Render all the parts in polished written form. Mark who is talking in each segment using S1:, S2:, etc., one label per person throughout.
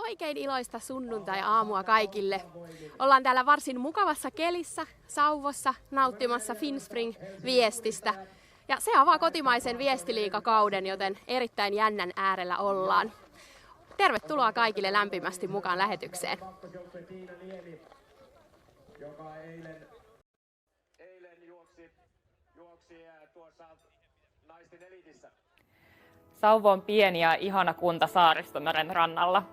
S1: Oikein iloista sunnuntai-aamua kaikille. Ollaan täällä varsin mukavassa kelissä, Sauvossa, nauttimassa Finnspring Viestistä. Ja se avaa kotimaisen Viestiliigakauden, joten erittäin jännän äärellä ollaan. Tervetuloa kaikille lämpimästi mukaan lähetykseen.
S2: Joka eilen juoksi tuossa naisten elitissä.
S3: Sauvo on pieni ja ihana kunta Saaristomeren rannalla.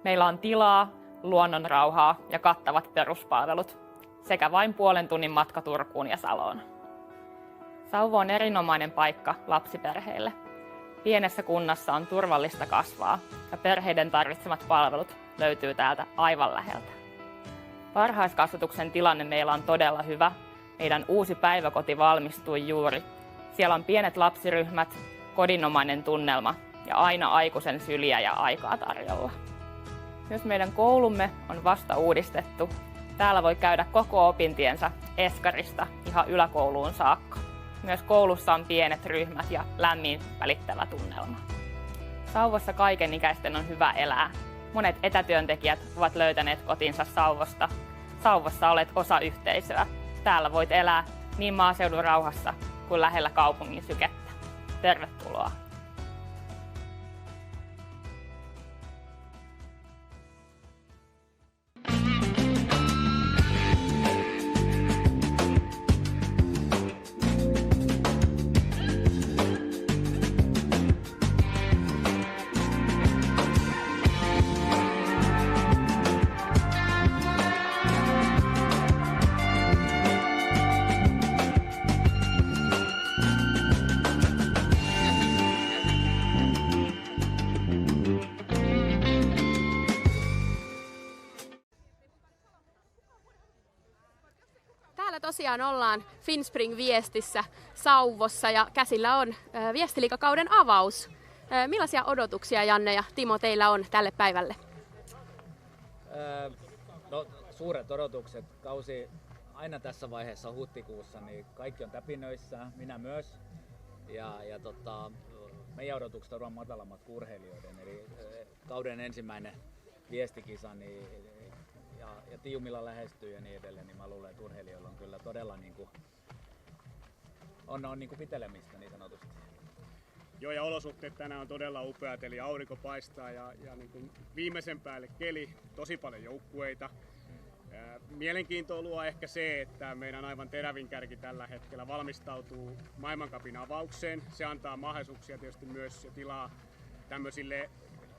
S3: Meillä on tilaa, luonnonrauhaa ja kattavat peruspalvelut sekä vain puolen tunnin matka Turkuun ja Saloon. Sauvo on erinomainen paikka lapsiperheille. Pienessä kunnassa on turvallista kasvaa ja perheiden tarvitsemat palvelut löytyy täältä aivan läheltä. Varhaiskasvatuksen tilanne meillä on todella hyvä. Meidän uusi päiväkoti valmistui juuri. Siellä on pienet lapsiryhmät, kodinomainen tunnelma ja aina aikuisen syliä ja aikaa tarjolla. Myös meidän koulumme on vasta uudistettu. Täällä voi käydä koko opintiensä eskarista ihan yläkouluun saakka. Myös koulussa on pienet ryhmät ja lämmin välittävä tunnelma. Sauvossa kaikenikäisten on hyvä elää. Monet etätyöntekijät ovat löytäneet kotinsa Sauvosta. Sauvossa olet osa yhteisöä. Täällä voit elää niin maaseudun rauhassa kuin lähellä kaupungin sykettä. Tervetuloa!
S1: Tosiaan ollaan Finnspring Viestissä Sauvossa ja käsillä on Viestiliigakauden avaus. Millaisia odotuksia, Janne ja Timo, teillä on tälle päivälle?
S4: No, suuret odotukset. Kausi aina tässä vaiheessa huhtikuussa, niin kaikki on täpinöissä, minä myös. Meidän odotukset on matalammat kuin urheilijoiden, eli kauden ensimmäinen viestikisa, niin ja tiumilla lähestyy ja niin edelleen, niin mä luulen, että urheilijoilla on kyllä todella on pitelemistä niin sanotusti.
S2: Joo, ja olosuhteet tänään on todella upeat, eli aurinko paistaa ja niin kuin viimeisen päälle keli, tosi paljon joukkueita. Mielenkiintoa luo ehkä se, että meidän aivan terävin kärki tällä hetkellä valmistautuu maailmancupin avaukseen. Se antaa mahdollisuuksia tietysti myös ja tilaa tämmöisille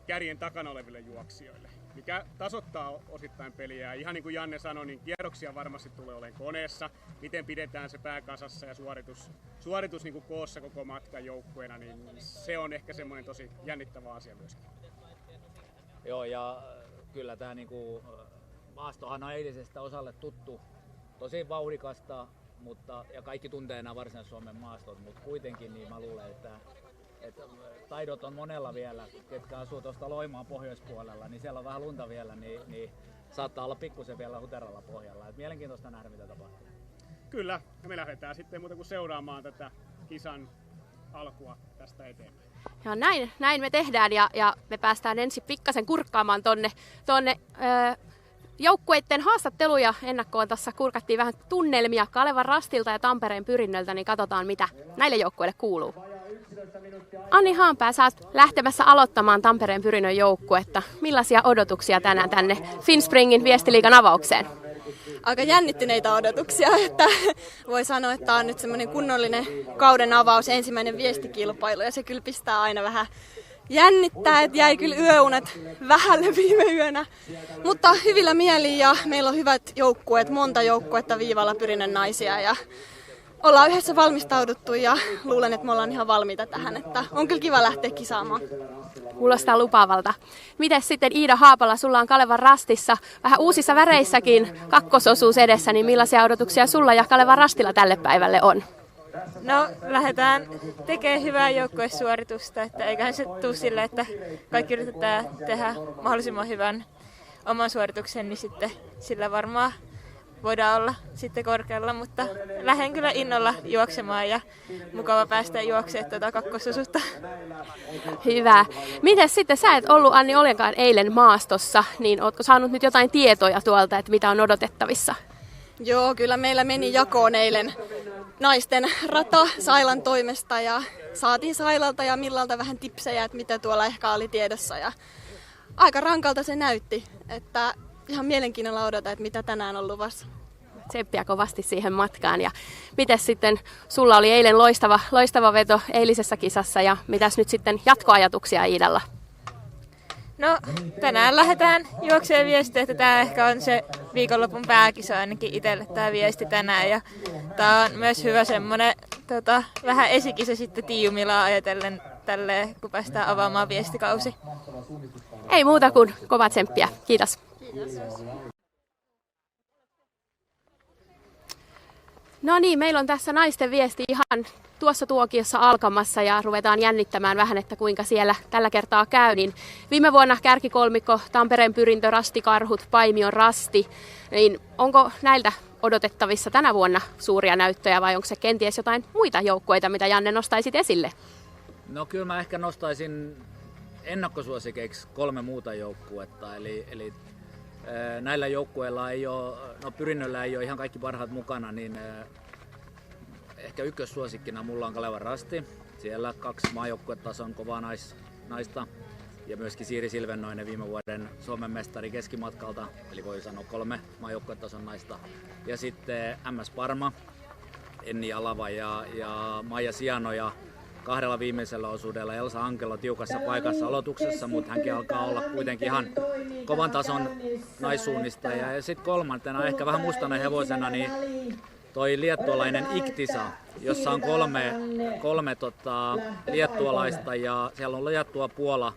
S2: kärjen takana oleville juoksijoille, mikä tasoittaa osittain peliä. Ihan niin kuin Janne sanoi, niin kierroksia varmasti tulee olemaan koneessa. Miten pidetään se pää kasassa ja suoritus niin kuin koossa koko matkan joukkueena, niin se on ehkä semmoinen tosi jännittävä asia myöskin.
S4: Joo, ja kyllä tämä maastohan on eilisestä osalle tuttu, tosi vauhdikasta, ja kaikki tuntee nämä Varsinais-Suomen maastot, mutta kuitenkin niin mä luulen, että taidot on monella vielä, ketkä asuu tuosta Loimaan pohjoispuolella, niin siellä on vähän lunta vielä, niin saattaa olla pikkusen vielä huteralla pohjalla. Et mielenkiintoista nähdä, mitä tapahtuu.
S2: Kyllä, ja me lähdetään sitten muuta kuin seuraamaan tätä kisan alkua tästä eteenpäin.
S1: Ja näin me tehdään ja me päästään ensin pikkasen kurkkaamaan tonne joukkueiden haastatteluja. Ennakkoon tässä kurkattiin vähän tunnelmia Kalevan Rastilta ja Tampereen Pyrinnöltä, niin katsotaan mitä näille joukkueille kuuluu. Anni Haanpää, sä oot lähtemässä aloittamaan Tampereen Pyrinnön joukkuetta. Millaisia odotuksia tänään tänne Finnspringin Viestiliigan avaukseen?
S5: Aika jännittyneitä odotuksia, että voi sanoa, että tämä on nyt semmoinen kunnollinen kauden avaus, ensimmäinen viestikilpailu ja se kyllä pistää aina vähän jännittää, että jäi kyllä yöunet vähälle viime yönä, mutta hyvillä mielin ja meillä on hyvät joukkueet, monta joukkuetta viivalla Pyrinnön naisia ja ollaan yhdessä valmistauduttu ja luulen, että me ollaan ihan valmiita tähän, että on kyllä kiva lähteä kisaamaan.
S1: Kuulostaa lupaavalta. Mites sitten Iida Haapala, sulla on Kalevan Rastissa vähän uusissa väreissäkin kakkososuus edessä, niin millaisia odotuksia sulla ja Kalevan Rastilla tälle päivälle on?
S6: No, lähdetään tekemään hyvää joukkuesuoritusta, että eiköhän se tule sille, että kaikki yritetään tehdä mahdollisimman hyvän oman suorituksen, niin sitten sillä varmaan voidaan olla sitten korkealla, mutta lähden kyllä innolla juoksemaan ja mukava päästä juoksemaan tuota kakkososuutta.
S1: Hyvä. Miten sitten, sä et ollut Anni ollenkaan eilen maastossa, niin ootko saanut nyt jotain tietoja tuolta, että mitä on odotettavissa?
S5: Joo, kyllä meillä meni jakoon eilen naisten rata Sailan toimesta ja saatiin Sailalta ja Millalta vähän tipsejä, että mitä tuolla ehkä oli tiedossa. Ja aika rankalta se näytti, että ihan mielenkiinnolla odotan, että mitä tänään on luvassa.
S1: Tsemppiä kovasti siihen matkaan. Ja mites sitten, sulla oli eilen loistava veto eilisessä kisassa ja mitäs nyt sitten jatkoajatuksia Iidalla?
S6: No, tänään lähdetään juokseen viestiä, että tämä ehkä on se viikonlopun pääkisa ainakin itselle tämä viesti tänään. Ja tämä on myös hyvä semmoinen vähän esikisa sitten tiiumilla ajatellen tälleen, kun päästään avaamaan viestikausi.
S1: Ei muuta kuin kovaa tsemppiä. Kiitos. No niin, meillä on tässä naisten viesti ihan tuossa tuokiossa alkamassa ja ruvetaan jännittämään vähän, että kuinka siellä tällä kertaa käy. Niin viime vuonna kärkikolmikko, Tampereen Pyrintö, Rastikarhut, Paimion Rasti, niin onko näiltä odotettavissa tänä vuonna suuria näyttöjä vai onko se kenties jotain muita joukkueita, mitä Janne nostaisit esille?
S4: No kyllä mä ehkä nostaisin ennakkosuosikeiksi 3 muuta joukkuetta, eli näillä joukkueilla ei ole, no Pyrinnöllä ei ole ihan kaikki parhaat mukana, niin ehkä ykkössuosikkina mulla on Kalevan Rasti. Siellä 2 maajoukkuetason kovaa naista ja myöskin Siiri Silvennoinen viime vuoden Suomen mestari keskimatkalta, eli voi sanoa 3 maajoukkuetason naista. Ja sitten MS Parma, Enni Alava ja Maija Siano ja 2 viimeisellä osuudella Elsa Ankelo tiukassa paikassa aloituksessa, mutta hänkin alkaa olla kuitenkin ihan kovan tason naissuunnistaja. Ja sitten 3. ehkä vähän mustana hevosena niin toi liettualainen Iktisa, jossa on 3 liettualaista ja siellä on Liettua Puola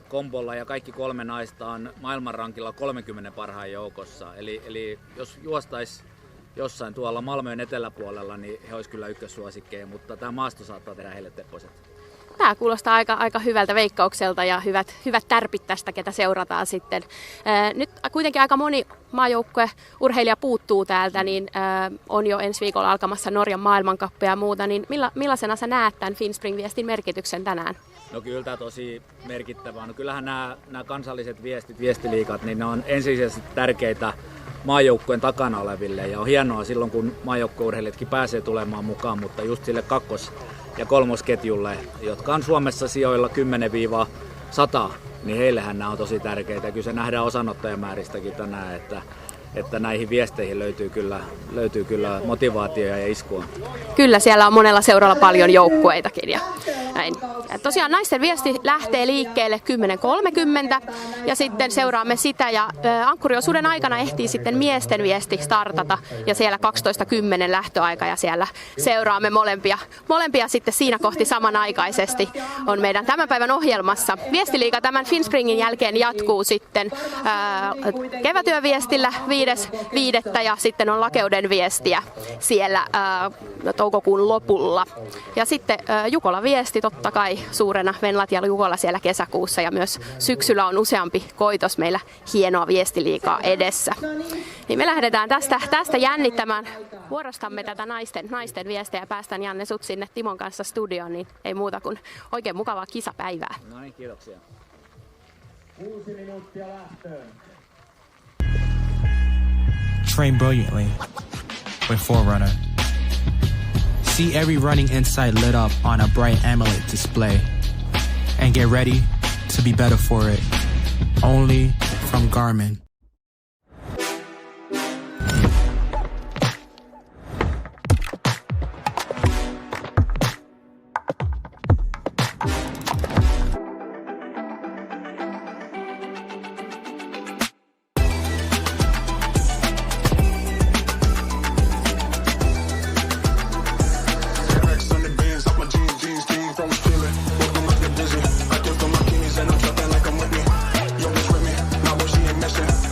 S4: kombolla ja kaikki 3 naista on maailmanrankilla 30 parhaan joukossa. Eli jos juostais jossain tuolla Malmöön eteläpuolella, niin he olisi kyllä ykkössuosikkeja, mutta tämä maasto saattaa tehdä heille tepposet.
S1: Tämä kuulostaa aika hyvältä veikkaukselta ja hyvät tärpit tästä, ketä seurataan sitten. Nyt kuitenkin aika moni maajoukkue urheilija puuttuu täältä, niin on jo ensi viikolla alkamassa Norjan maailmankappi ja muuta, niin millaisena sä näet tämän Finnspring viestin merkityksen tänään?
S4: No kyllä tämä tosi merkittävää. No kyllähän nämä kansalliset viestiliigat, niin ne on ensisijaisesti tärkeitä maajoukkueen takana oleville ja on hienoa silloin, kun maajoukkueurheilijatkin pääsee tulemaan mukaan, mutta just sille 2. ja 3. ketjulle, jotka on Suomessa sijoilla 10-100, niin heillehän nämä on tosi tärkeitä. Kyllä se nähdään osanottajamääristäkin tänään, että näihin viesteihin löytyy kyllä motivaatiota ja iskua.
S1: Kyllä, siellä on monella seuralla paljon joukkueitakin. Ja näin. Ja tosiaan naisten viesti lähtee liikkeelle 10.30 ja sitten seuraamme sitä ja ankkuriosuuden aikana ehtii sitten miesten viesti startata ja siellä 12.10 lähtöaika ja siellä seuraamme molempia sitten siinä kohti samanaikaisesti on meidän tämän päivän ohjelmassa. Viestiliiga tämän Finnspringin jälkeen jatkuu sitten kevätyöviestillä 5.5. ja sitten on Lakeuden viestiä siellä toukokuun lopulla. Ja sitten Jukola viesti totta kai suurena Venlat ja Jukola siellä kesäkuussa ja myös syksyllä on useampi koitos meillä hienoa viestiliigaa edessä. Niin me lähdetään tästä jännittämään vuorostamme tätä naisten viestejä ja päästään Janne sut sinne Timon kanssa studioon, niin ei muuta kuin oikein mukavaa kisapäivää.
S4: No niin, kiitoksia.
S7: 6 minuuttia lähtöön.
S8: Train brilliantly with Forerunner. See every running insight lit up on a bright AMOLED display. And get ready to be better for it. Only from Garmin.
S7: I came from my kidneys and I'm trapping like I'm with me. Yo, bitch with me, my boy she ain't messing.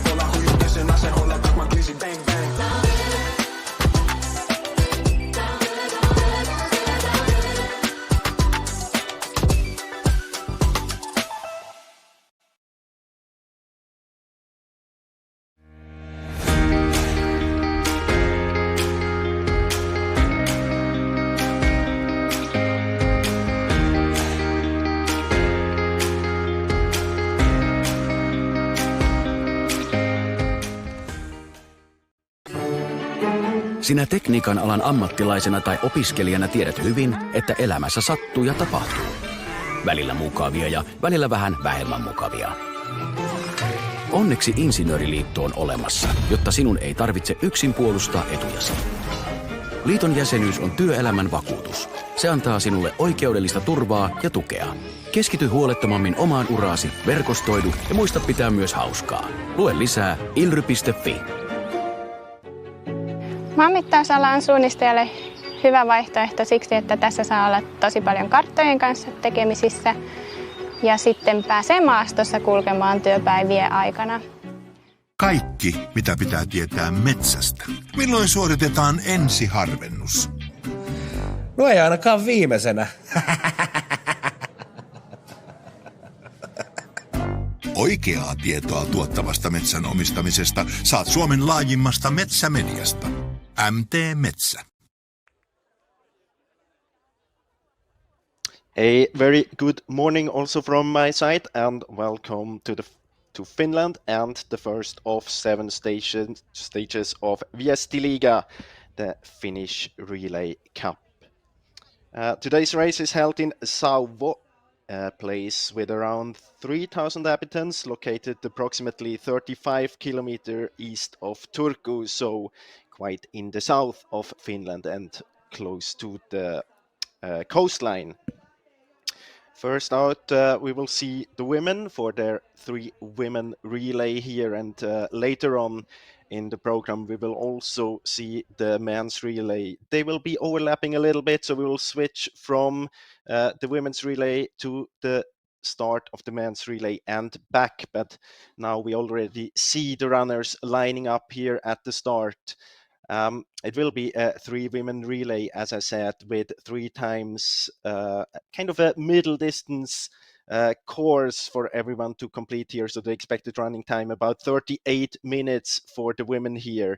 S9: Sinä tekniikan alan ammattilaisena tai opiskelijana tiedät hyvin, että elämässä sattuu ja tapahtuu. Välillä mukavia ja välillä vähän vähemmän mukavia. Onneksi Insinööriliitto on olemassa, jotta sinun ei tarvitse yksin puolustaa etujasi. Liiton jäsenyys on työelämän vakuutus. Se antaa sinulle oikeudellista turvaa ja tukea. Keskity huolettomammin omaan uraasi, verkostoidu ja muista pitää myös hauskaa. Lue lisää ilry.fi.
S10: Maanmittausala on suunnistajalle hyvä vaihtoehto siksi, että tässä saa olla tosi paljon karttojen kanssa tekemisissä ja sitten pääsee maastossa kulkemaan työpäivien aikana.
S11: Kaikki, mitä pitää tietää metsästä. Milloin suoritetaan ensiharvennus?
S12: No ei ainakaan viimeisenä.
S11: Oikeaa tietoa tuottavasta metsän omistamisesta saat Suomen laajimmasta metsämediasta. MT Metsä.
S13: A very good morning also from my side and welcome to Finland and the first of 7 stages of Viestiliiga, the Finnish Relay Cup. Today's race is held in Sauvo, a place with around 3,000 inhabitants, located approximately 35 kilometers east of Turku, so quite in the south of Finland and close to the coastline. First out, we will see the women for their 3 women relay here, and later on in the program we will also see the men's relay. They will be overlapping a little bit, so we will switch from the women's relay to the start of the men's relay and back. But now we already see the runners lining up here at the start. It will be a 3 women relay, as I said, with 3 times kind of a middle distance course for everyone to complete here. So the expected running time about 38 minutes for the women here.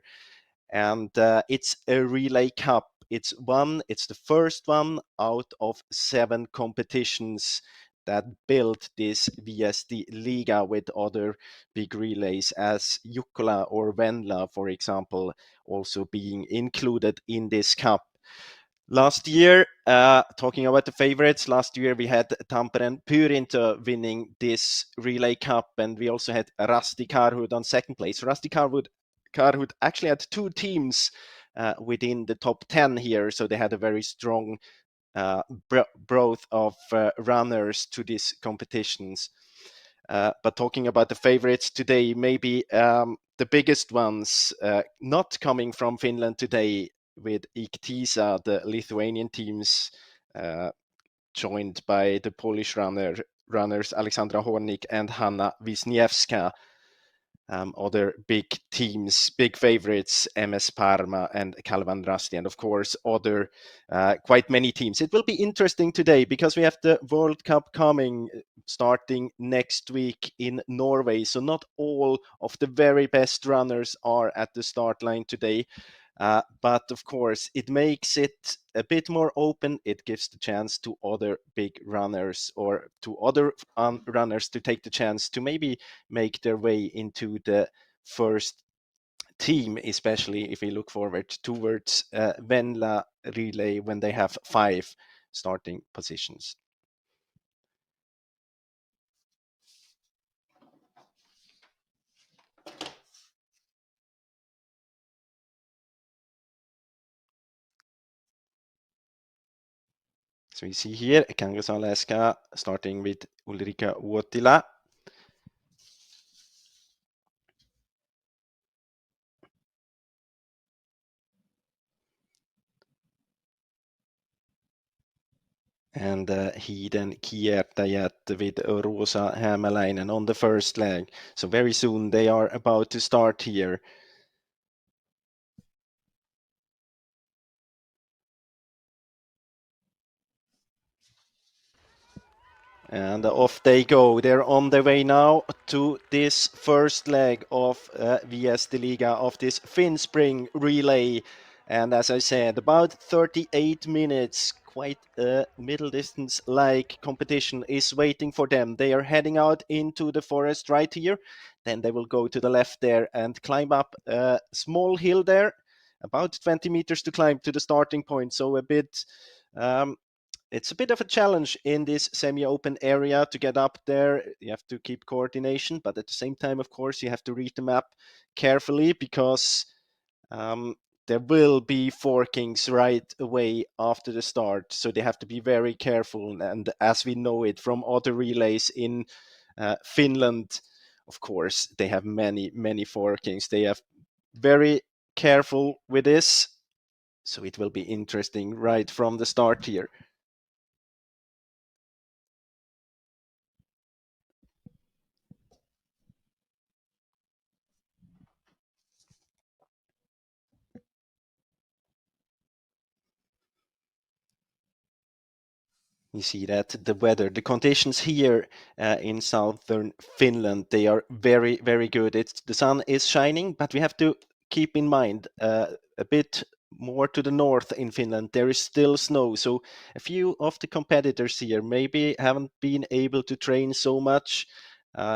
S13: And it's a relay cup. It's the first one out of 7 competitions that built this Viestiliiga with other big relays as Jukkola or Venla, for example, also being included in this cup. Last year, talking about the favorites, last year we had Tampere Pyrinto winning this relay cup, and we also had Rasti Karhut on second place. Rasti Karhut actually had 2 teams within the top 10 here, so they had a very strong growth of runners to these competitions. But talking about the favorites today, maybe the biggest ones not coming from Finland today, with Iktisa, the Lithuanian teams joined by the Polish runners Aleksandra Hornik and Hanna Wisniewska. Other big teams, big favorites, MS Parma and Kalvan Rasti, and of course other quite many teams. It will be interesting today because we have the World Cup coming starting next week in Norway. So not all of the very best runners are at the start line today. But of course, it makes it a bit more open. It gives the chance to other big runners or to other runners to take the chance to maybe make their way into the first team, especially if we look forward towards Venla Relay when they have 5 starting positions. So we see here Kangas Alaska starting with Ulrika Uotila. And Hiiden kiertäjät with Rosa Hämäläinen on the first leg. So very soon they are about to start here. And off they go. They're on their way now to this first leg of Viestiliiga, of this Finnspring relay. And as I said, about 38 minutes, quite a middle distance like competition is waiting for them. They are heading out into the forest right here. Then they will go to the left there and climb up a small hill there. about 20 meters to climb to the starting point. So it's a bit of a challenge in this semi-open area to get up there. You have to keep coordination, but at the same time, of course, you have to read the map carefully because there will be forkings right away after the start. So they have to be very careful. And as we know it from other relays in Finland, of course, they have many, many forkings. They have very careful with this. So it will be interesting right from the start here. You see that the weather, the conditions here in southern Finland, they are very, very good. The sun is shining, but we have to keep in mind a bit more to the north in Finland, there is still snow. So a few of the competitors here maybe haven't been able to train so much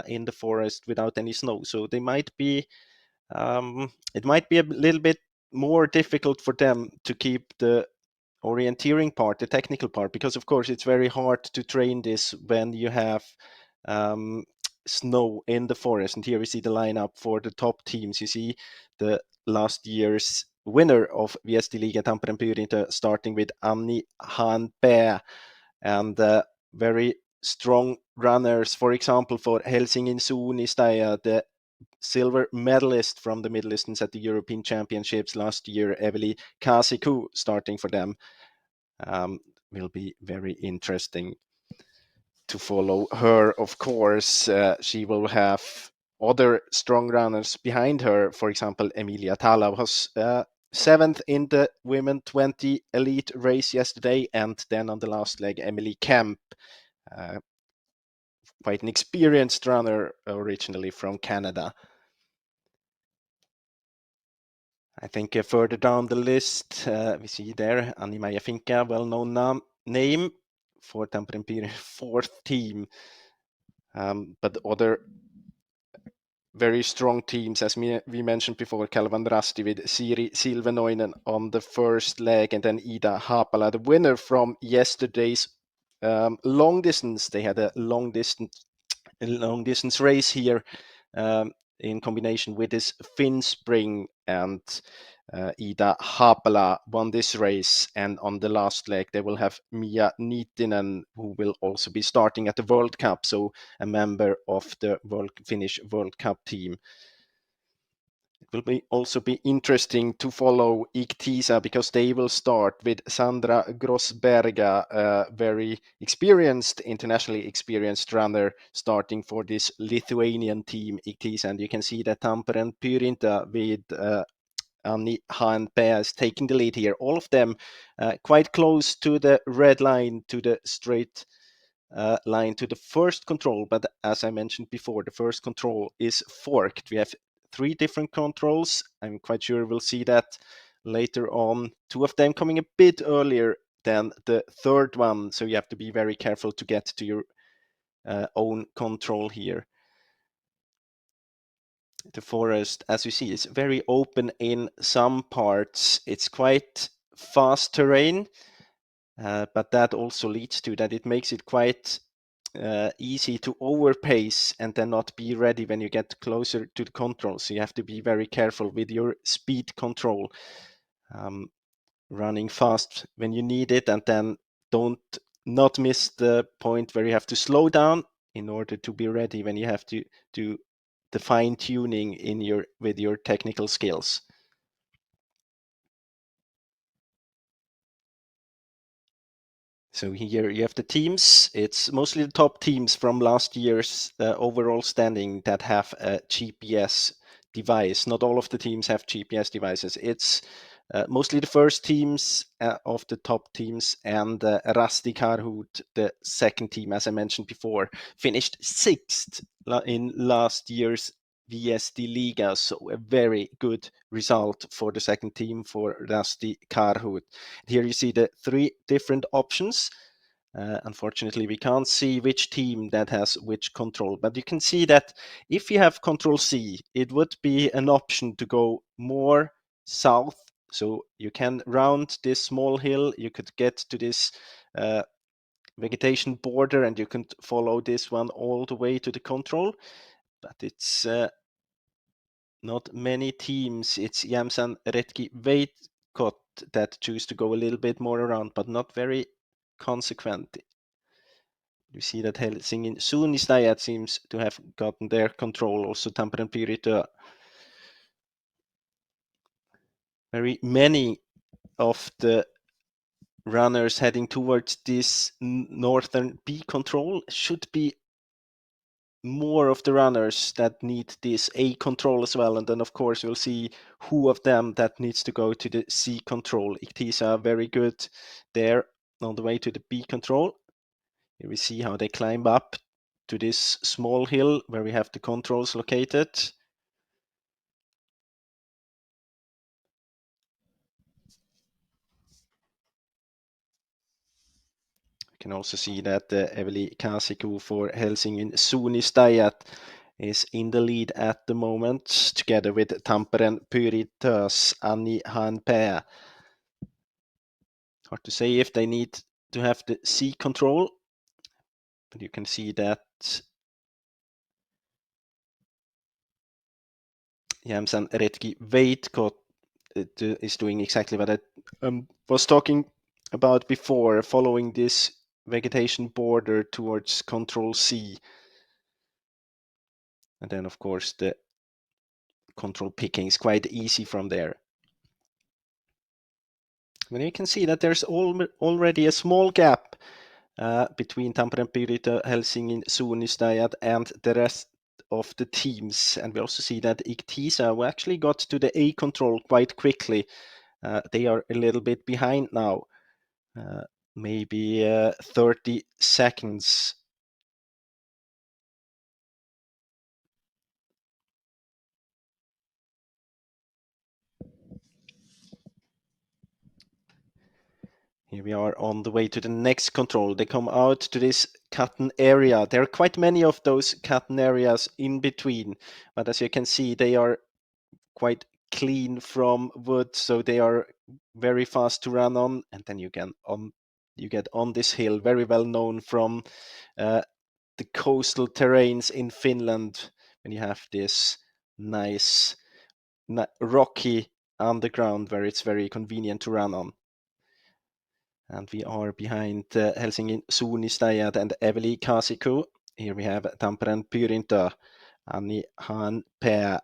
S13: in the forest without any snow. So they might be, it might be a little bit more difficult for them to keep the orienteering part, the technical part, because of course it's very hard to train this when you have snow in the forest. And here we see the lineup for the top teams. You see the last year's winner of Viestiliiga Tampereen Pyrintä starting with Anni Haanpää, and very strong runners, for example, for Helsingin Suunnistajia, the silver medalist from the Middle Distance at the European Championships last year, Eveli Kasiku, starting for them. Will be very interesting to follow her, of course. She will have other strong runners behind her. For example, Emilia Tala was 7th in the Women 20 Elite race yesterday, and then on the last leg, Emily Kemp, quite an experienced runner originally from Canada. I think further down the list, we see there Anni-Maija Finka, well-known name for Tampereen Pyrintä 4th team. But other very strong teams, as we mentioned before, Kalvan Rasti with Siri Silvenoinen on the first leg, and then Ida Haapala, the winner from yesterday's long distance. They had a long distance race here in combination with this Finnspring, and Ida Haapala won this race. And on the last leg, they will have Mia Niitinen, who will also be starting at the World Cup, so a member of the Finnish World Cup team. It will also be interesting to follow Iktisa, because they will start with Sandra Grossberga, a very experienced, internationally experienced runner, starting for this Lithuanian team, Iktisa. And you can see that Tampereen Pyrintä with Anni Haanpää is taking the lead here. All of them quite close to the red line, to the straight line, to the first control. But as I mentioned before, the first control is forked. We have 3 different controls. I'm quite sure we'll see that later on. 2 of them coming a bit earlier than the third one. So you have to be very careful to get to your own control here. The forest, as you see, is very open in some parts. It's quite fast terrain, but that also leads to that it makes it quite easy to overpace and then not be ready when you get closer to the control. So you have to be very careful with your speed control, running fast when you need it, and then not miss the point where you have to slow down in order to be ready when you have to do the fine tuning with your technical skills. So here you have the teams. It's mostly the top teams from last year's overall standing that have a GPS device. Not all of the teams have GPS devices. It's mostly the first teams of the top teams, and Rasti Karhut, the second team, as I mentioned before, finished 6th in last year's Viestiliiga, so a very good result for the second team for Rasti Karhut. Here you see the 3 different options. Unfortunately, we can't see which team that has which control, but you can see that if you have Control C, it would be an option to go more south So you can round this small hill, you could get to this vegetation border, and you can follow this one all the way to the control. But it's not many teams. It's Jämsän, Retki, Veitkot that choose to go a little bit more around, but not very consequent. You see that Helsingin Suunnistajat seems to have gotten their control. Also Tampereen Pirita. Very many of the runners heading towards this northern B control should be more of the runners that need this A control as well. And then of course we'll see who of them that needs to go to the C control. Iktisa very good there on the way to the B control. Here we see how they climb up to this small hill where we have the controls located. You can also see that Eveli Kasiku for Helsingin Suunnistajat is in the lead at the moment, together with Tampereen Pyritös Anni Hanpää. Hard to say if they need to have the C control, but you can see that Jämsän Retki Veitkot is doing exactly what I was talking about before, following this vegetation border towards Control C. And then, of course, the control picking is quite easy from there. And you can see that there's already a small gap between Tampereen Pirita, Helsingin Suunnistajat, and the rest of the teams. And we also see that Iktisa actually got to the A control quite quickly. They are a little bit behind now, maybe 30 seconds. Here we are on the way to the next control. They come out to this cutting area. There are quite many of those cutting areas in between, but as you can see, they are quite clean from wood, so they are very fast to run on. And then you get on this hill, very well known from the coastal terrains in Finland, when you have this nice rocky underground where it's very convenient to run on. And we are behind Helsingin Suunnistajat and Eveli Kasiku. Here we have Tampereen Pyrintä, Anni Hanpää.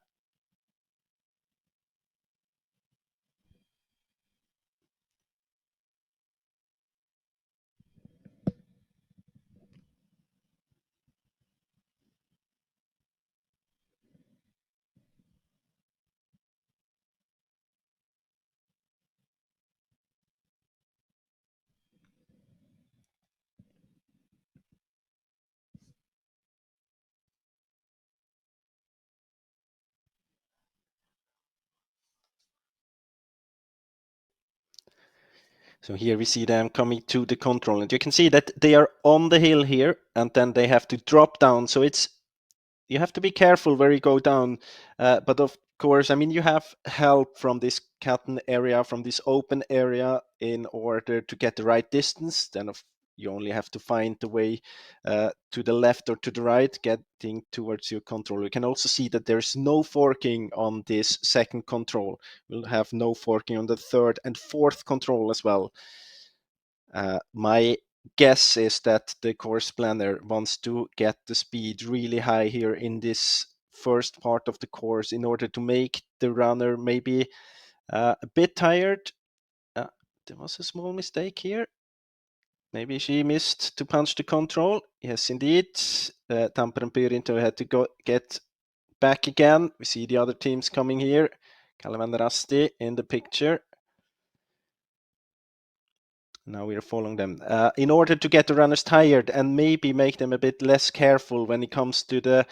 S13: So here we see them coming to the control, and you can see that they are on the hill here, and then they have to drop down. So you have to be careful where you go down. But of course, I mean, you have help from this cutting area, from this open area, in order to get the right distance. Then you only have to find the way to the left or to the right, getting towards your control. You can also see that there's no forking on this second control. We'll have no forking on the third and fourth control as well. My guess is that the course planner wants to get the speed really high here in this first part of the course in order to make the runner maybe a bit tired. There was a small mistake here. Maybe she missed to punch the control. Yes, indeed. Tampereen Pyrintä had to get back again. We see the other teams coming here. Kalevan Rasti in the picture. Now we are following them. In order to get the runners tired and maybe make them a bit less careful when it comes to the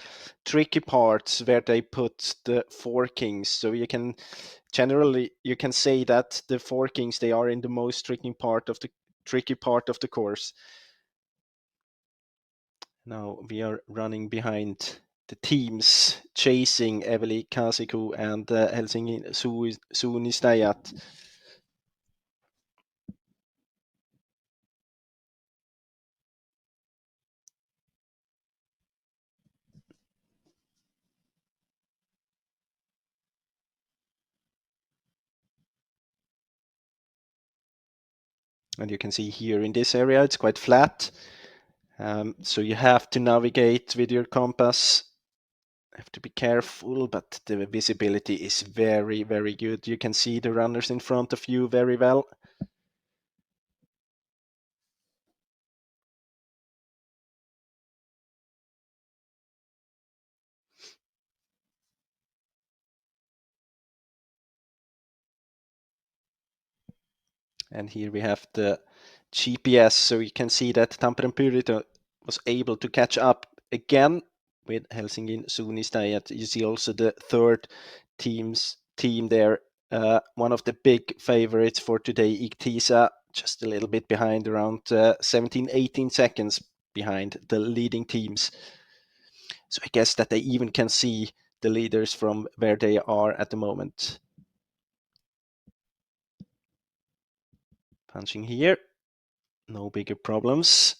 S13: tricky parts where they put the forkings. So you can say that the forkings, they are in the most tricky part of the course. Now we are running behind the teams chasing Eveli Kasiku and Helsingin Suunnistajat. And you can see here in this area, it's quite flat. So you have to navigate with your compass. Have to be careful, but the visibility is very, very good. You can see the runners in front of you very well. And here we have the GPS, so you can see that Tampere Pyrita was able to catch up again with Helsingin Suunnistajat. You see also the third team there, one of the big favorites for today, Iktisa, just a little bit behind, around 17-18 seconds behind the leading teams. So I guess that they even can see the leaders from where they are at the moment. Punching here, no bigger problems.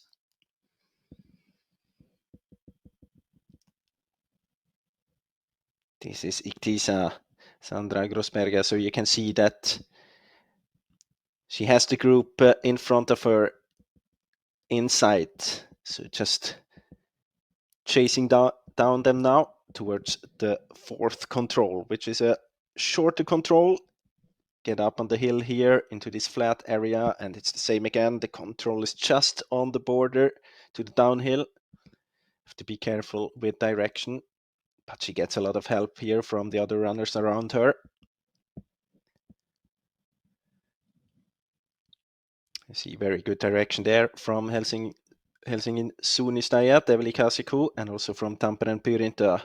S13: This is Iktisa, Sandra Grossberger, so you can see that she has the group in front of her inside. So just chasing down them now towards the fourth control, which is a shorter control. Get up on the hill here into this flat area, and it's the same again. The control is just on the border to the downhill. Have to be careful with direction, but she gets a lot of help here from the other runners around her. I see very good direction there from Helsingin Suunnistajat, Eveli Kasiku, and also from Tampere Pyrita.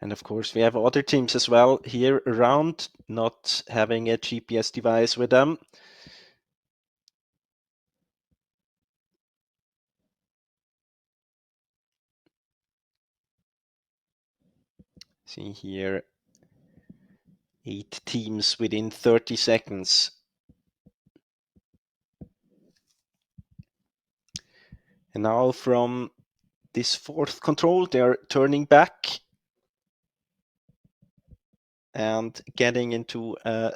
S13: And of course, we have other teams as well here around, not having a GPS device with them. See here, 8 teams within 30 seconds. And now from this fourth control, they are turning back and getting into a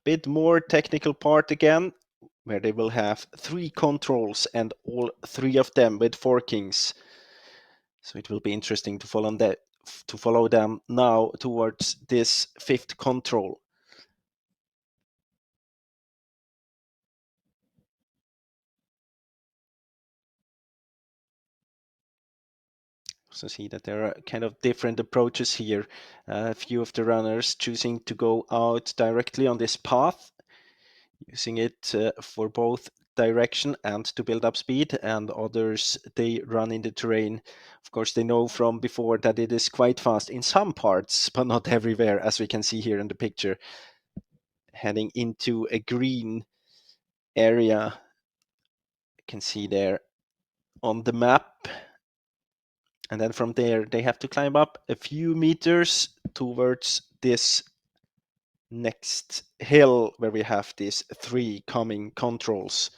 S13: bit more technical part again, where they will have 3 controls and all 3 of them with forkings. So it will be interesting to follow them now towards this 5th control. So see that there are kind of different approaches here. A few of the runners choosing to go out directly on this path, using it for both direction and to build up speed, and others, they run in the terrain. Of course, they know from before that it is quite fast in some parts, but not everywhere, as we can see here in the picture. Heading into a green area, you can see there on the map. And then from there, they have to climb up a few meters towards this next hill where we have these 3 coming controls.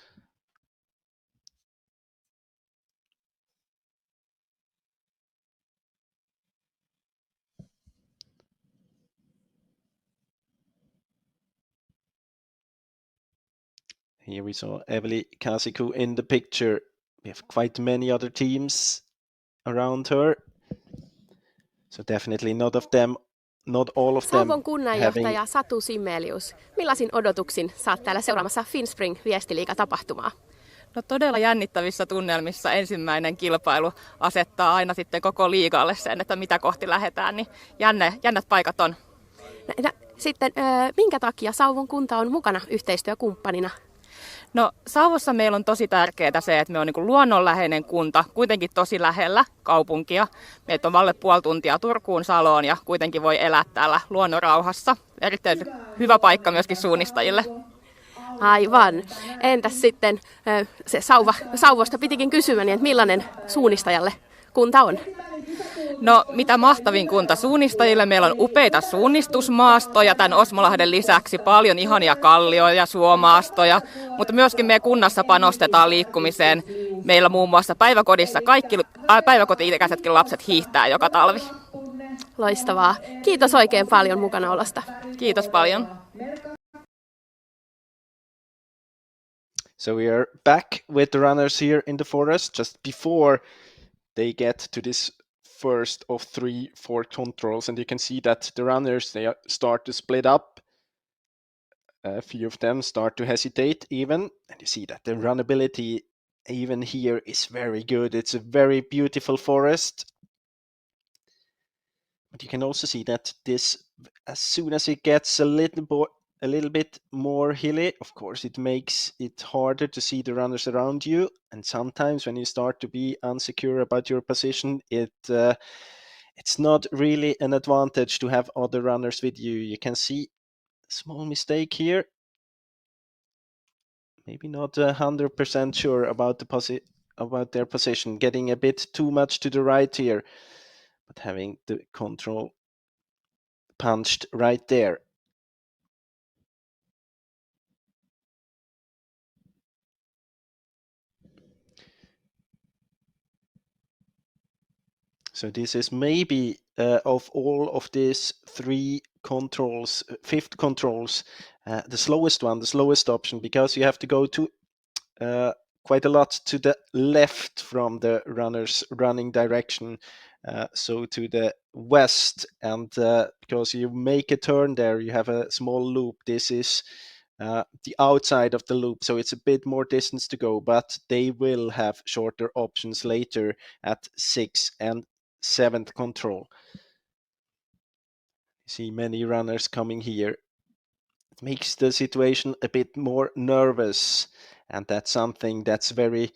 S13: Here we saw Eveli Kasiku in the picture. We have quite many other teams around her. So definitely not all of them
S1: Sauvon kunnanjohtaja Satu Simmelius. Millaisin odotuksin saat täällä seuraamassa Finnspring Viestiliiga-tapahtumaa?
S3: No todella jännittävissä tunnelmissa ensimmäinen kilpailu asettaa aina sitten koko liigalle sen, että mitä kohti lähdetään, niin jännät paikat on.
S1: Sitten minkä takia Sauvon kunta on mukana yhteistyökumppanina?
S3: No Sauvossa meillä on tosi tärkeää se, että me on niin luonnonläheinen kunta, kuitenkin tosi lähellä kaupunkia. Meitä on valle puoli tuntia Turkuun Saloon ja kuitenkin voi elää täällä luonnonrauhassa. Erittäin hyvä paikka myöskin suunnistajille.
S1: Aivan. Entäs sitten se Sauvosta pitikin kysyä, niin että millainen suunnistajalle kunta on?
S3: No, mitä mahtavin kunta suunnistajille. Meillä on upeita suunnistusmaastoja tämän Osmolahden lisäksi, paljon ihania kallioja ja suomaastoja, mutta myöskin meidän kunnassa panostetaan liikkumiseen. Meillä muun muassa päiväkodissa kaikki päiväkoti-ikäisetkin lapset hiihtää joka talvi.
S1: Loistavaa. Kiitos oikein paljon mukanaolosta.
S3: Kiitos paljon.
S13: So we are back with the runners here in the forest just before they get to this first of 3-4 controls, and you can see that the runners, they start to split up. A few of them start to hesitate even, and you see that the runnability even here is very good. It's a very beautiful forest. But you can also see that this, as soon as it gets a little bit more hilly, of course, it makes it harder to see the runners around you. And sometimes when you start to be unsecure about your position, it's not really an advantage to have other runners with you. You can see a small mistake here. Maybe not 100% sure about about their position, getting a bit too much to the right here, but having the control punched right there. So this is maybe of all of these 3 controls, 5th controls, the slowest one, the slowest option, because you have to go to quite a lot to the left from the runner's running direction, so to the west, and because you make a turn there, you have a small loop. This is the outside of the loop, so it's a bit more distance to go, but they will have shorter options later at 6th and 7th control. You see many runners coming here. It makes the situation a bit more nervous, and that's something that's very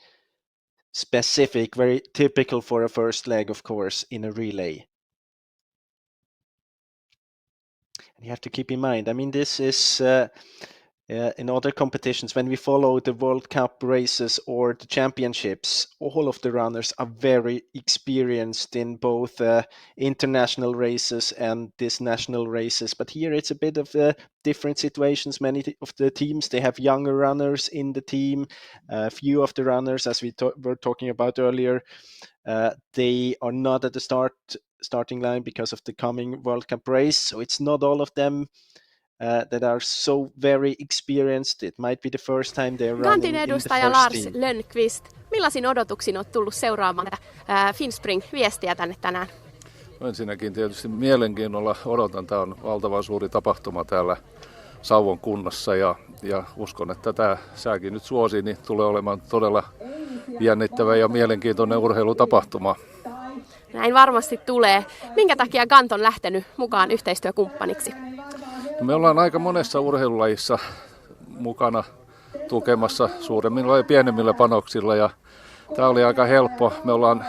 S13: specific, very typical for a first leg, of course, in a relay. And you have to keep in mind, I mean, this is in other competitions, when we follow the World Cup races or the championships, all of the runners are very experienced in both international races and these national races. But here it's a bit of different situations. Many of the teams, they have younger runners in the team. A few of the runners, as we were talking about earlier, they are not at the starting line because of the coming World Cup race. So it's not all of them that are so very experienced. It might be the first time they're running in the
S1: edustaja
S13: first
S1: Lars
S13: team.
S1: Lönnqvist, millaisin odotuksin olet tullut seuraamaan tätä Finnspring-viestiä tänne tänään?
S14: Ensinnäkin tietysti mielenkiinnolla odotan. Tämä on valtavan suuri tapahtuma täällä Sauvon kunnassa ja uskon, että tämä sääkin nyt suosii, niin tulee olemaan todella jännittävä ja mielenkiintoinen urheilutapahtuma.
S1: Näin varmasti tulee. Minkä takia Gant on lähtenyt mukaan yhteistyökumppaniksi?
S14: Me ollaan aika monessa urheilulajissa mukana tukemassa suuremmilla ja pienemmillä panoksilla ja tämä oli aika helppo. Me ollaan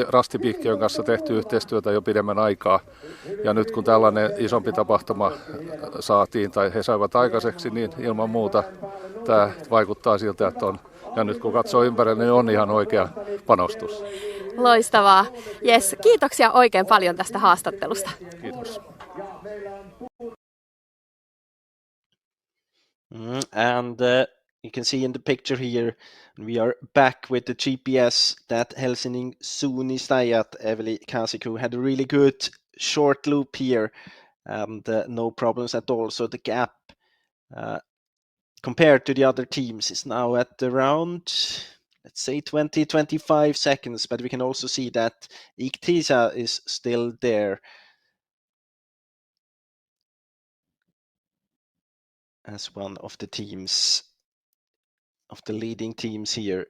S14: Rastipiikkiön kanssa tehty yhteistyötä jo pidemmän aikaa ja nyt kun tällainen isompi tapahtuma saatiin tai he saivat aikaiseksi, niin ilman muuta tämä vaikuttaa siltä, että on. Ja nyt kun katsoo ympärille, niin on ihan oikea panostus.
S1: Loistavaa. Yes, kiitoksia oikein paljon tästä haastattelusta.
S14: Kiitos.
S13: And you can see in the picture here, we are back with the GPS that Helsingin suunnistajat Eveli Kasiku had a really good short loop here and no problems at all. So the gap compared to the other teams is now at around, let's say 20-25 seconds, but we can also see that Iktisa is still there as one of the teams, of the leading teams here,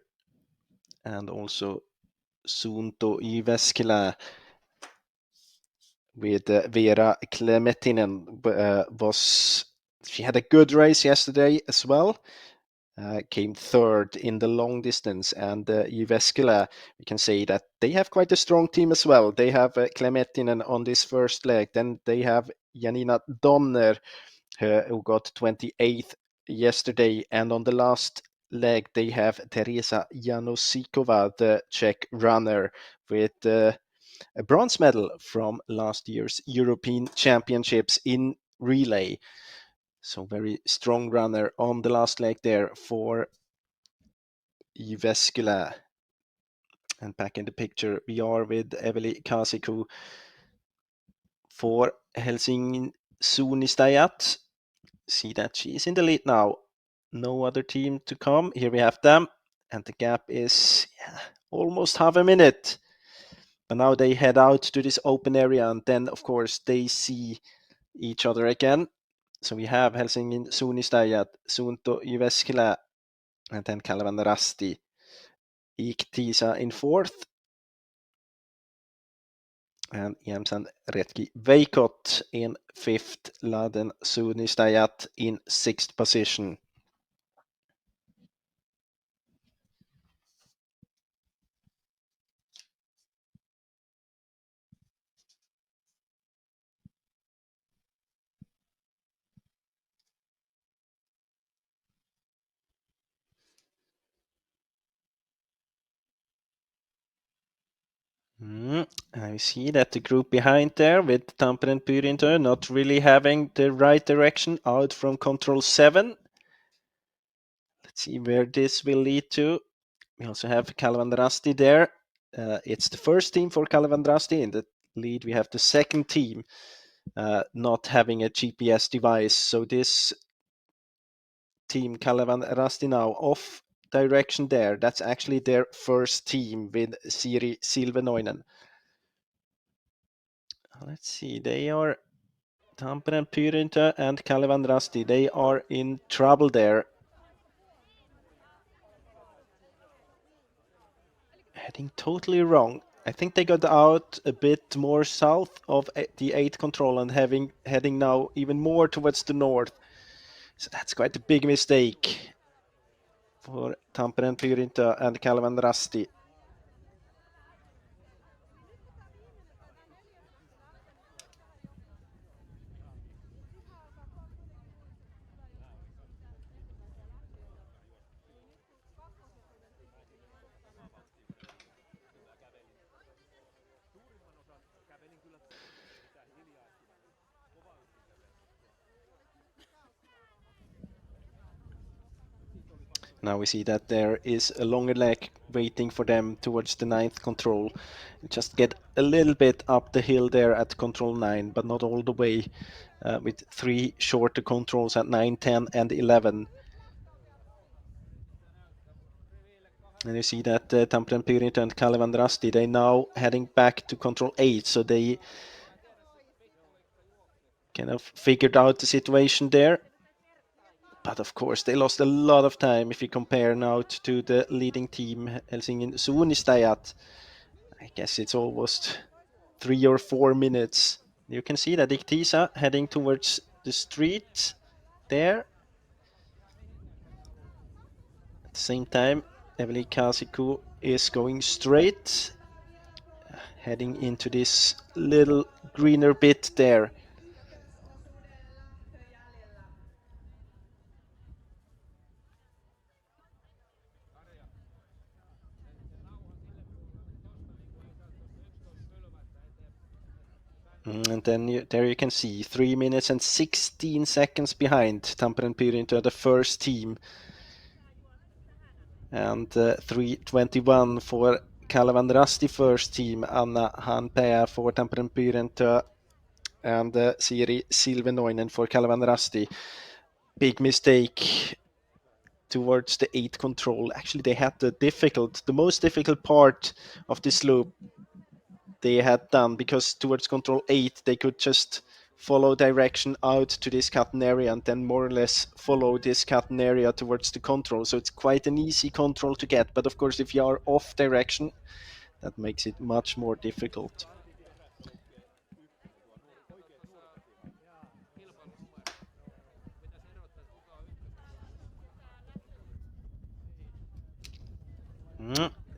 S13: and also Suunto Jyväskylä with Veera Klemetinen she had a good race yesterday as well, came 3rd in the long distance, and Jyväskylä, we can say that they have quite a strong team as well. They have Klemetinen on this first leg, then they have Janina Donner, who got 28th yesterday, and on the last leg, they have Teresa Janosikova, the Czech runner, with a bronze medal from last year's European Championships in relay. So very strong runner on the last leg there for Jyväskylä. And back in the picture, we are with Eveli Kasiku for Helsingin Suunnistajat. See that she is in the lead now. No other team to come. Here we have them. And the gap is almost half a minute. But now they head out to this open area. And then, of course, they see each other again. So we have Helsingin Suunnistajat, Suunto Jyväskylä, and then Kalevan Rasti. Iktisa in fourth. And Jämsän Retki Veikot in fifth. Lahden Suunnistajat in sixth position. I see that the group behind there with Tampere and Pyrintö not really having the right direction out from control 7. Let's see where this will lead to. We also have Kalevan Rasti there. It's the first team for Kalevan Rasti. In the lead we have the second team not having a GPS device. So this team Kalevan Rasti now off direction there. That's actually their first team with Siri Silvenoinen. Let's see, they are Tampere and Pyrintö and Kalevan Rasti. They are in trouble there. Heading totally wrong. I think they got out a bit more south of the 8 control and heading now even more towards the north. So that's quite a big mistake for Tampere and Pyrintö and Kalevan Rasti. Now we see that there is a longer leg waiting for them towards the 9th control. Just get a little bit up the hill there at control 9, but not all the way, with 3 shorter controls at 9, 10 and 11. And you see that Tampere and Pyrintö and Kalevan Rasti, they now heading back to control 8, so they kind of figured out the situation there. But of course, they lost a lot of time if you compare now to the leading team, Helsingin Suunnistajat. I guess it's almost 3 or 4 minutes. You can see that Iktisa heading towards the street there. At the same time, Eveli Kasiku is going straight, heading into this little greener bit there. And then there you can see 3 minutes and 16 seconds behind Tampere and Pyrintö, the first team. And 3:21 for Kalevan Rasti first team, Anna Hanpää for Tampere and Pyrintö, and Siri Silvenoinen for Kalevan Rasti. Big mistake towards the 8 control. Actually, they had the most difficult part of this loop they had done, because towards control 8 they could just follow direction out to this cutting area and then more or less follow this cutting area towards the control. So it's quite an easy control to get, but of course if you are off direction, that makes it much more difficult.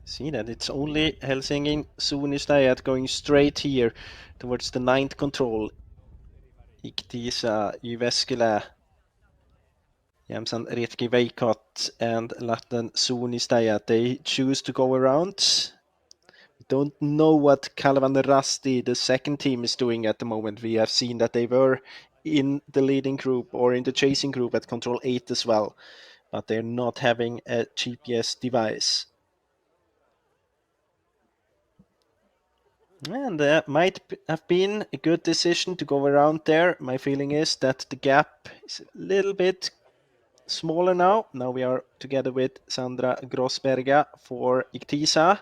S13: See that it's only Helsingin Suunnistajat going straight here towards the 9th control. Iktisa, Jyväskylä, Jämsän Retki Veikot and Lahten Suunnistajat, they choose to go around. Don't know what Kalevan Rasti, the second team, is doing at the moment. We have seen that they were in the leading group or in the chasing group at Control 8 as well, but they're not having a GPS device. And that might have been a good decision to go around there. My feeling is that the gap is a little bit smaller now. Now we are together with Sandra Grossberga for Iktisa.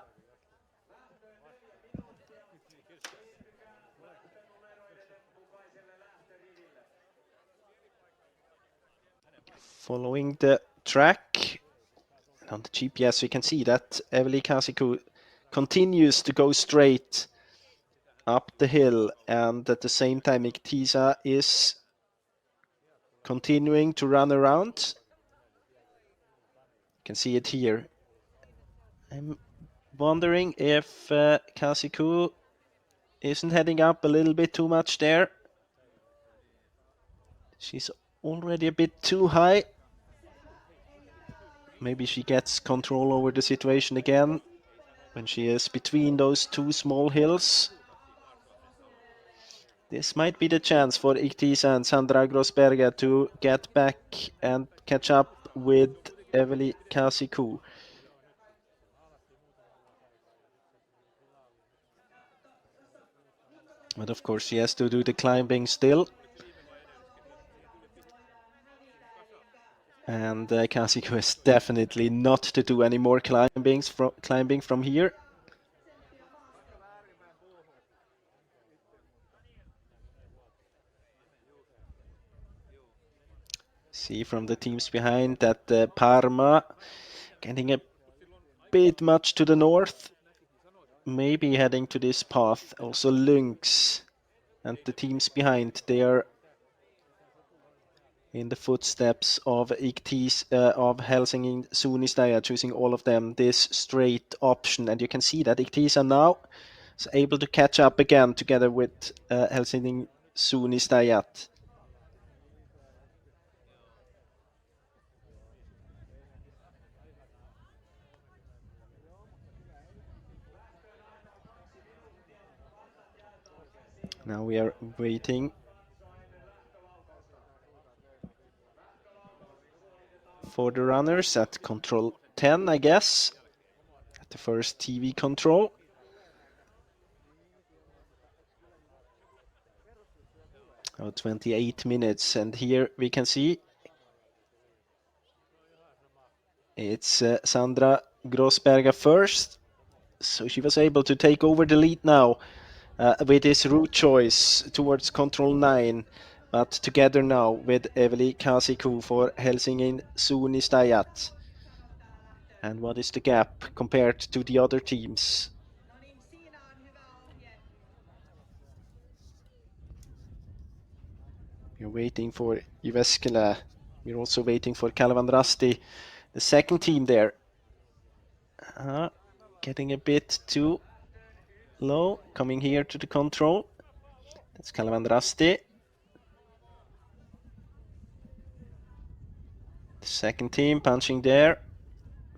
S13: Following the track on the GPS, we can see that Eveli Kasiku continues to go straight up the hill, and at the same time Iktisa is continuing to run around. You can see it here. I'm wondering if Kasiku isn't heading up a little bit too much there. She's already a bit too high. Maybe she gets control over the situation again when she is between those two small hills. This might be the chance for Iktisa and Sandra Grossberger to get back and catch up with Eveli Kasiku. But of course she has to do the climbing still. And Kasiku is definitely not to do any more climbing from here. See from the teams behind that Parma getting a bit much to the north. Maybe heading to this path. Also Lynx and the teams behind, they are in the footsteps of of Helsingin Suunnistajat, choosing all of them this straight option. And you can see that Iktisa now is able to catch up again together with Helsingin Suunnistajat. Now we are waiting for the runners at control 10, I guess, at the first TV control. Oh, 28 minutes, and here we can see it's Sandra Grossberger first, so she was able to take over the lead now with his route choice towards control 9, but together now with Eveli Kasiku for Helsingin Suunnistajat. And what is the gap compared to the other teams? We're waiting for Jyväskylä. We're also waiting for Kalevan Rasti, the second team there. Getting a bit too low, coming here to the control. That's Kalevan Rasti. The second team punching there.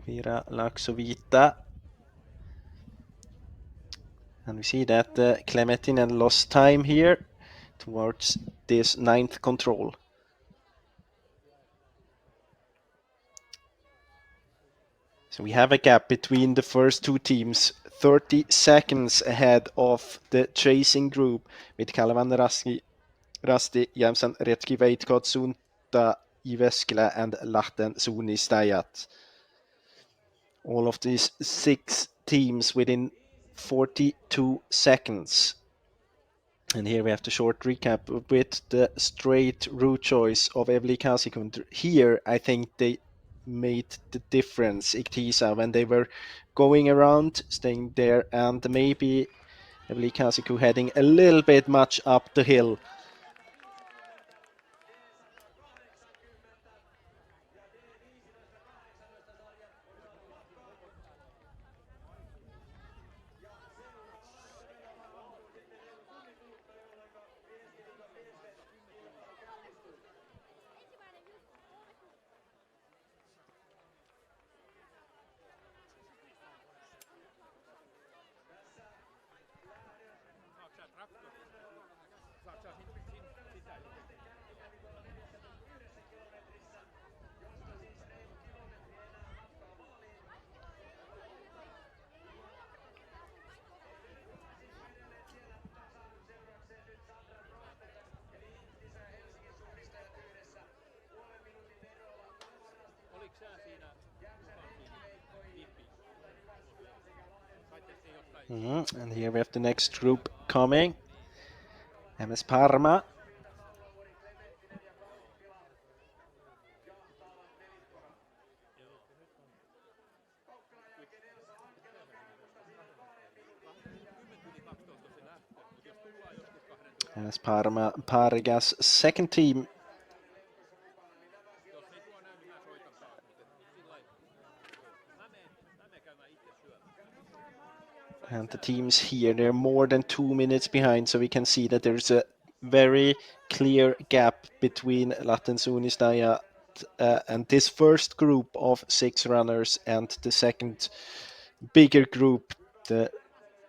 S13: Vira Laksovita. And we see that Klemetinen lost time here towards this 9th control. So we have a gap between the first two teams, 30 seconds ahead of the chasing group with Kalevan Rasti, Jämsän Retki Veikot, Suunta Jyväskylä and Lahten Suunnistajat. All of these 6 teams within 42 seconds. And here we have the short recap with the straight route choice of Eveli Kasiku. Here I think they made the difference, Iktisa, when they were going around, staying there, and maybe Eveli Kasiku heading a little bit much up the hill. And here we have the next group coming. MS Parma. MS Parma, Parigas second team. And the teams here, they're more than 2 minutes behind, so we can see that there's a very clear gap between Lahtensunistaja and this first group of 6 runners and the second bigger group, the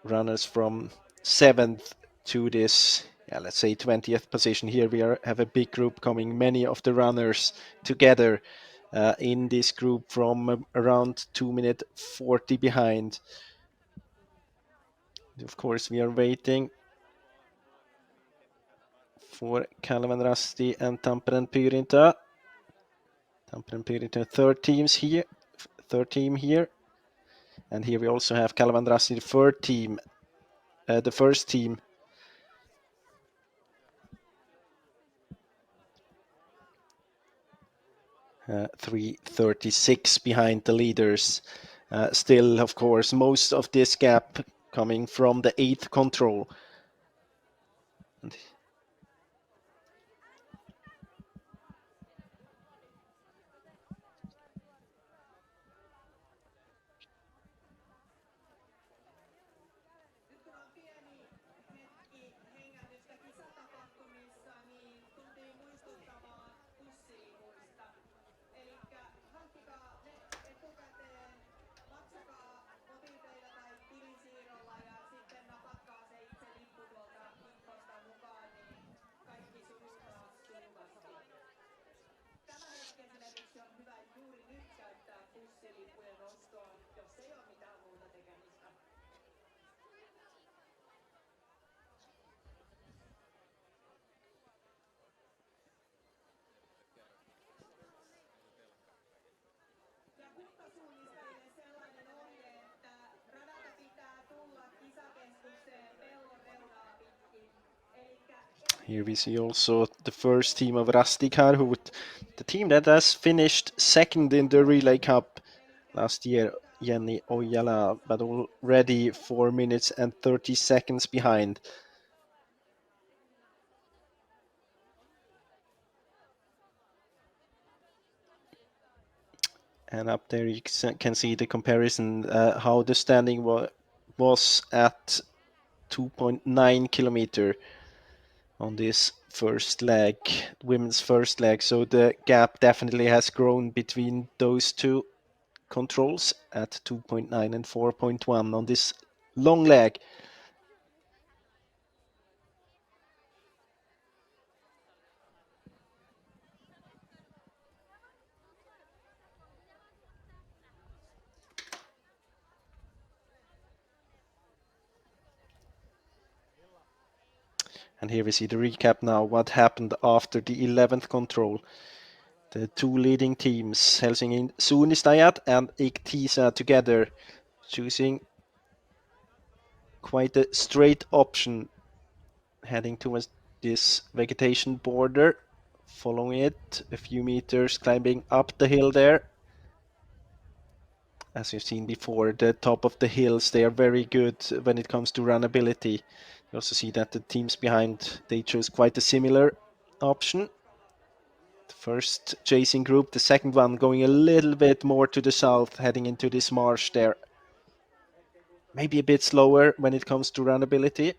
S13: runners from 7th to this, let's say 20th position. Here we have a big group coming, many of the runners together in this group from around 2 minute 40 behind. Of course, we are waiting for Kalevan Rasti and Tampere Pyrintä. Tampere Pyrintä third team here. And here we also have Kalevan Rasti, the third team, the first team. Uh, 3:36 behind the leaders. Still, of course, most of this gap coming from the 8th control. Here we see also the first team of Rastikar, the team that has finished second in the Relay Cup last year, Jenny Ojala, but already 4 minutes and 30 seconds behind. And up there you can see the comparison, how the standing was at 2.9 kilometer on this first leg, women's first leg. So the gap definitely has grown between those two controls at 2.9 and 4.1 on this long leg. And here we see the recap now, what happened after the 11th control. The two leading teams, Helsingin Suunnistajat and Iktisa together, choosing quite a straight option, heading towards this vegetation border, following it a few meters, climbing up the hill there. As you've seen before, the top of the hills, they are very good when it comes to runnability. You also see that the teams behind, they chose quite a similar option. The first chasing group, the second one going a little bit more to the south, heading into this marsh there. Maybe a bit slower when it comes to runnability.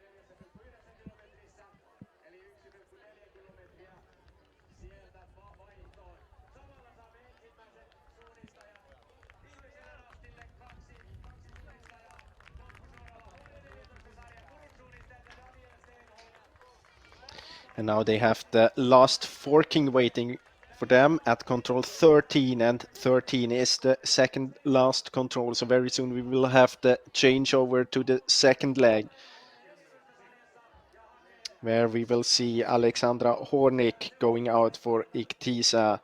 S13: And now they have the last forking waiting for them at control 13, and 13 is the second last control. So very soon we will have the changeover to the second leg, where we will see Alexandra Hornik going out for Iktisa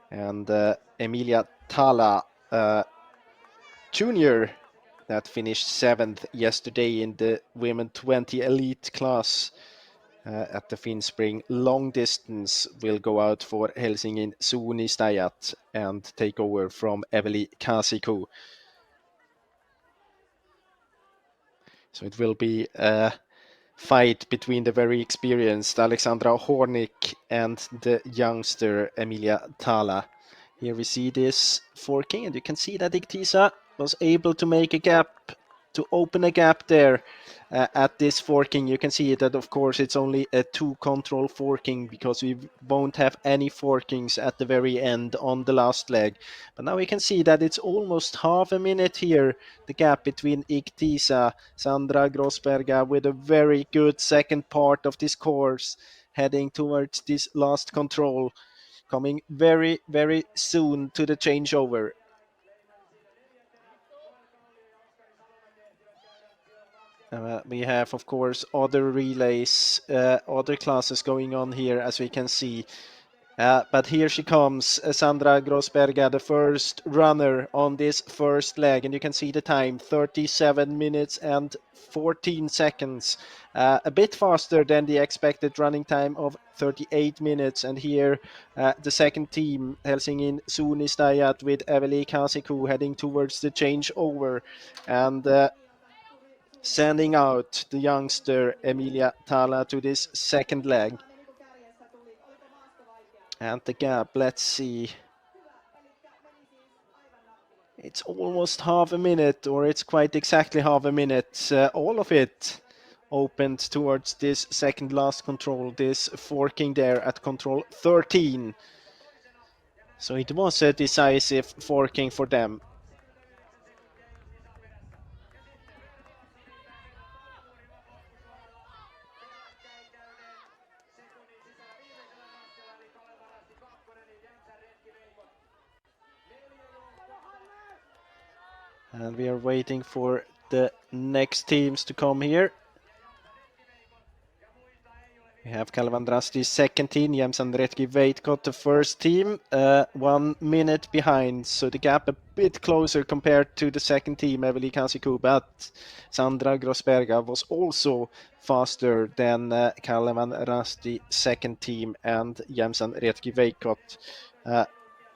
S13: and Emilia Tala, junior that finished 7th yesterday in the Women 20 Elite class at the Finnspring long distance, will go out for Helsingin Suunnistajat and take over from Eveli Kasiku. So it will be a fight between the very experienced Alexandra Hornik and the youngster Emilia Tala. Here we see this forking, and you can see that Iktisa was able to make a gap, to open a gap there at this forking. You can see that, of course, it's only a 2-control forking because we won't have any forkings at the very end on the last leg. But now we can see that it's almost half a minute here, the gap between Iktisa, Sandra Grossberga with a very good second part of this course, heading towards this last control, coming very, very soon to the changeover. We have, of course, other relays, other classes going on here, as we can see. But here she comes, Sandra Grossberga, the first runner on this first leg. And you can see the time, 37 minutes and 14 seconds. A bit faster than the expected running time of 38 minutes. And here the second team, Helsingin Suunnistajat, with Eveli Kasiku heading towards the changeover. And sending out the youngster Emilia Tala to this second leg. And the gap, let's see. It's almost half a minute, or it's quite exactly half a minute. All of it opened towards this second last control, this forking there at control 13. So it was a decisive forking for them. And we are waiting for the next teams to come here. We have Kalvandrasti's second team, Jämsän Retki Veitkot, the first team, 1 minute behind. So the gap a bit closer compared to the second team, Eveli Kasiku, but Sandra Grossberga was also faster than Kalvandrasti second team and Jämsän Retki Veitkot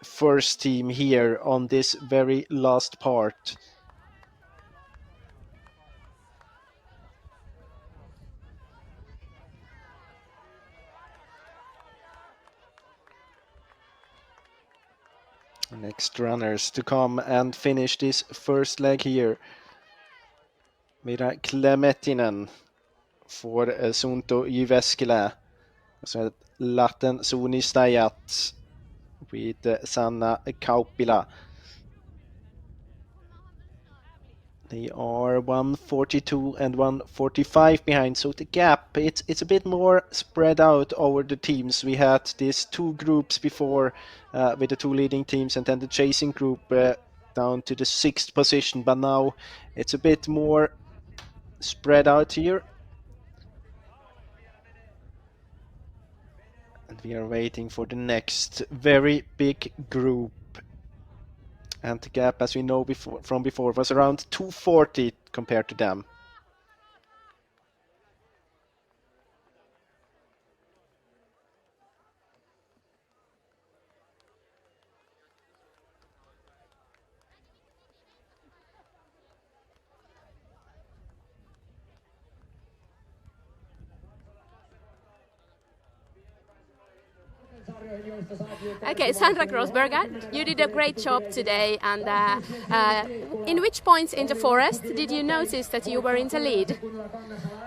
S13: first team here on this very last part. Next runners to come and finish this first leg here. Mira Klemetinen for Suunto Jyväskylä. So Lahten Suunnistajat with Sanna Kauppila. They are 1:42 and 1:45 behind, so the gap, it's a bit more spread out over the teams. We had these two groups before with the two leading teams, and then the chasing group down to the 6th position, but now it's a bit more spread out here. And we are waiting for the next very big group. And the gap, as we know from before, was around 2:40 compared to them.
S1: Okay, Sandra Grossberga, you did a great job today, and in which points in the forest did you notice that you were in the lead?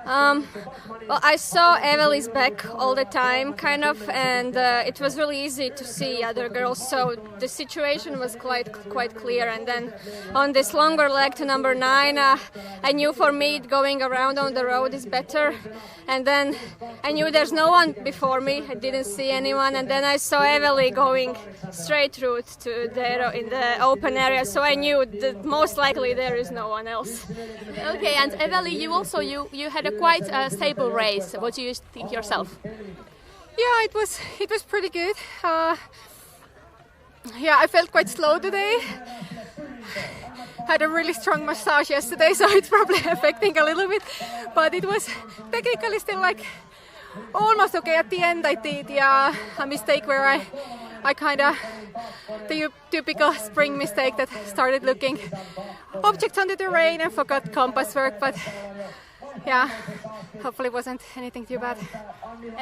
S15: Well, I saw Eveli's back all the time, kind of, and it was really easy to see other girls, so the situation was quite clear. And then on this longer leg to number 9, I knew for me going around on the road is better. And then I knew there's no one before me, I didn't see anyone, and then I saw Eveli going straight through to there in the open area, so I knew that most likely there is no one else.
S1: Okay, and Eveli, you had a quite stable race. What do you think yourself?
S16: Yeah, it was pretty good. Yeah, I felt quite slow today. had a really strong massage yesterday, so it's probably affecting a little bit. But it was technically still like almost okay. At the end, I did a mistake where I kind of the typical spring mistake that started looking objects on the terrain and forgot compass work, but yeah, hopefully it wasn't anything too bad.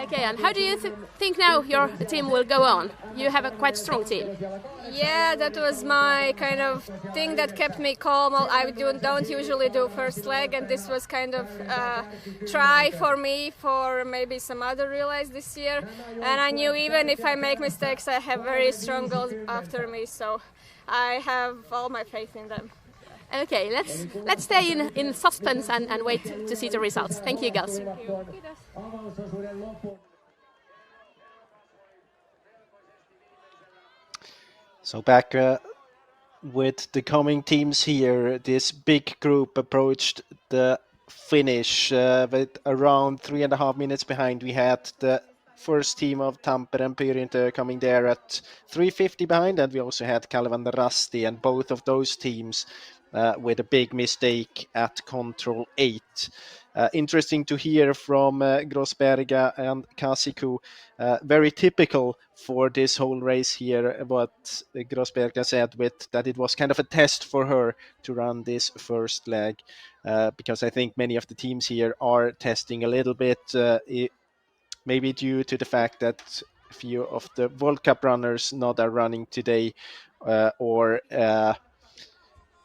S1: Okay, and how do you think now your team will go on? You have a quite strong team.
S15: Yeah, that was my kind of thing that kept me calm. I don't usually do first leg, and this was kind of a try for me for maybe some other relays this year. And I knew even if I make mistakes, I have very strong goals after me, so I have all my faith in them.
S1: Okay, let's stay in suspense and wait to see the results. Thank you, girls.
S13: So back with the coming teams here, this big group approached the finish with around 3.5 minutes behind. We had the first team of Tampere and Orienteering coming there at 3:50 behind, and we also had Kalevan Rasti, and both of those teams with a big mistake at control 8. Interesting to hear from Grossberga and Kasiku. Very typical for this whole race here, what Grossberga said with that it was kind of a test for her to run this first leg, because I think many of the teams here are testing a little bit, maybe due to the fact that a few of the World Cup runners not are running today, or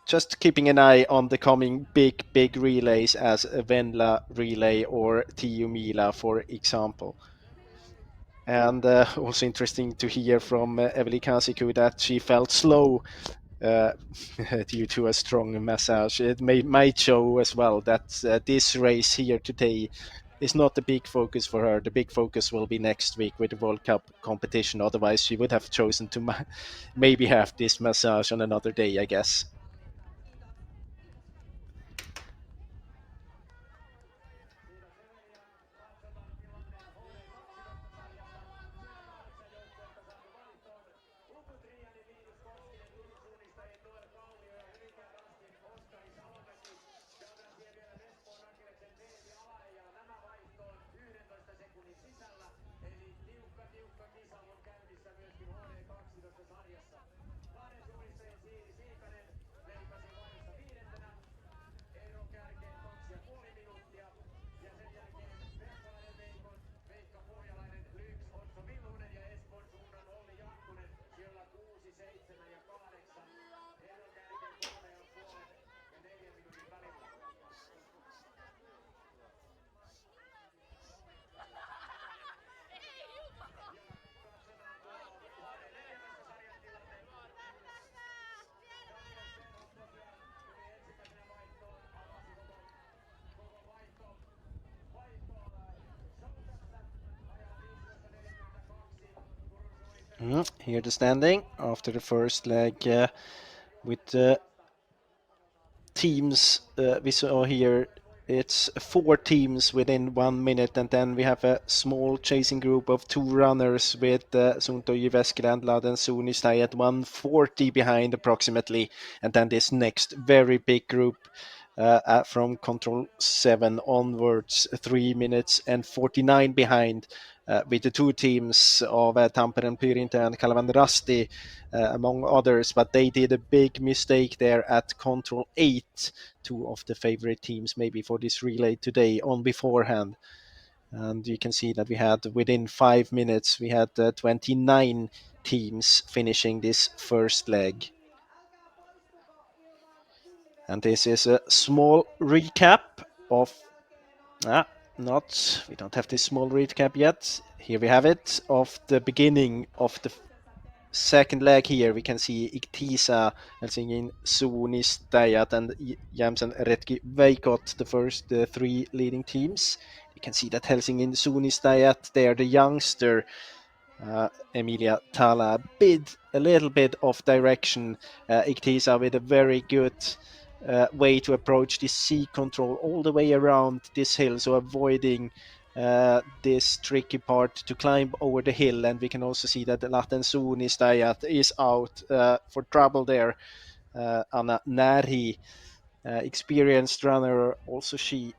S13: just keeping an eye on the coming big relays as a Venla relay or TU Mila, for example. And also interesting to hear from Eveli Kasiku that she felt slow due to a strong massage. It might show as well that this race here today is not the big focus for her. The big focus will be next week with the World Cup competition. Otherwise, she would have chosen to maybe have this massage on another day, I guess. Here the standing after the first leg with the teams we saw here. It's 4 teams within 1 minute, and then we have a small chasing group of 2 runners with Sunto Jyväskylä and Laden Suunnistai at 1:40 behind approximately, and then this next very big group from control 7 onwards, 3 minutes and 49 behind, with the 2 teams of Tampere and Orienteering and Kalevan Rasti, among others, but they did a big mistake there at control 8, 2 of the favorite teams maybe for this relay today on beforehand. And you can see that we had within 5 minutes, we had 29 teams finishing this first leg. And this is a small recap of, we don't have this small recap yet. Here we have it of the beginning of the second leg here. We can see Iktisa, Helsingin Suunnistajat and Jämsän Retki Veikot, the 3 leading teams. You can see that Helsingin Suunnistajat, they are the youngster. Emilia Tala, a little bit of direction. Iktisa with a very good way to approach this sea control all the way around this hill, so avoiding this tricky part to climb over the hill. And we can also see that Laden Suunnistajat is out for trouble there. Anna Närhi, experienced runner, also she,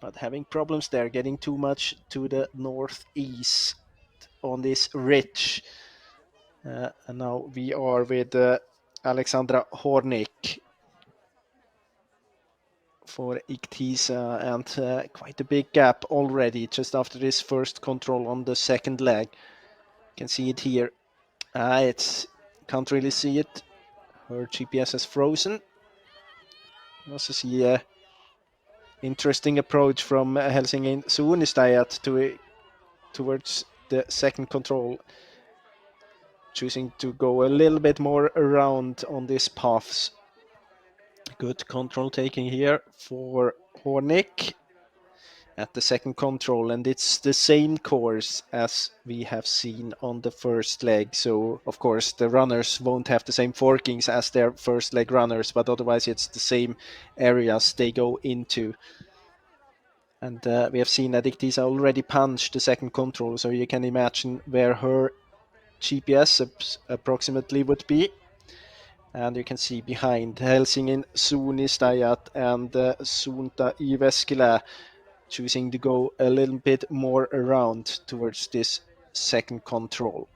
S13: but having problems there, getting too much to the northeast on this ridge. And now we are with Alexandra Hornik for Ichtisa, and quite a big gap already just after this first control on the second leg. You can see it here. Can't really see it. Her GPS has frozen. You also see a interesting approach from Helsingin Suunnistajat towards the second control, choosing to go a little bit more around on these paths. Good control taking here for Hornik at the second control, and it's the same course as we have seen on the first leg. So of course the runners won't have the same forkings as their first leg runners, but otherwise it's the same areas they go into. And we have seen that Ichtisa already punched the second control, so you can imagine where her GPS approximately would be. And you can see behind Helsingin Suunnistajat and Suunta Jyväskylä choosing to go a little bit more around towards this second control.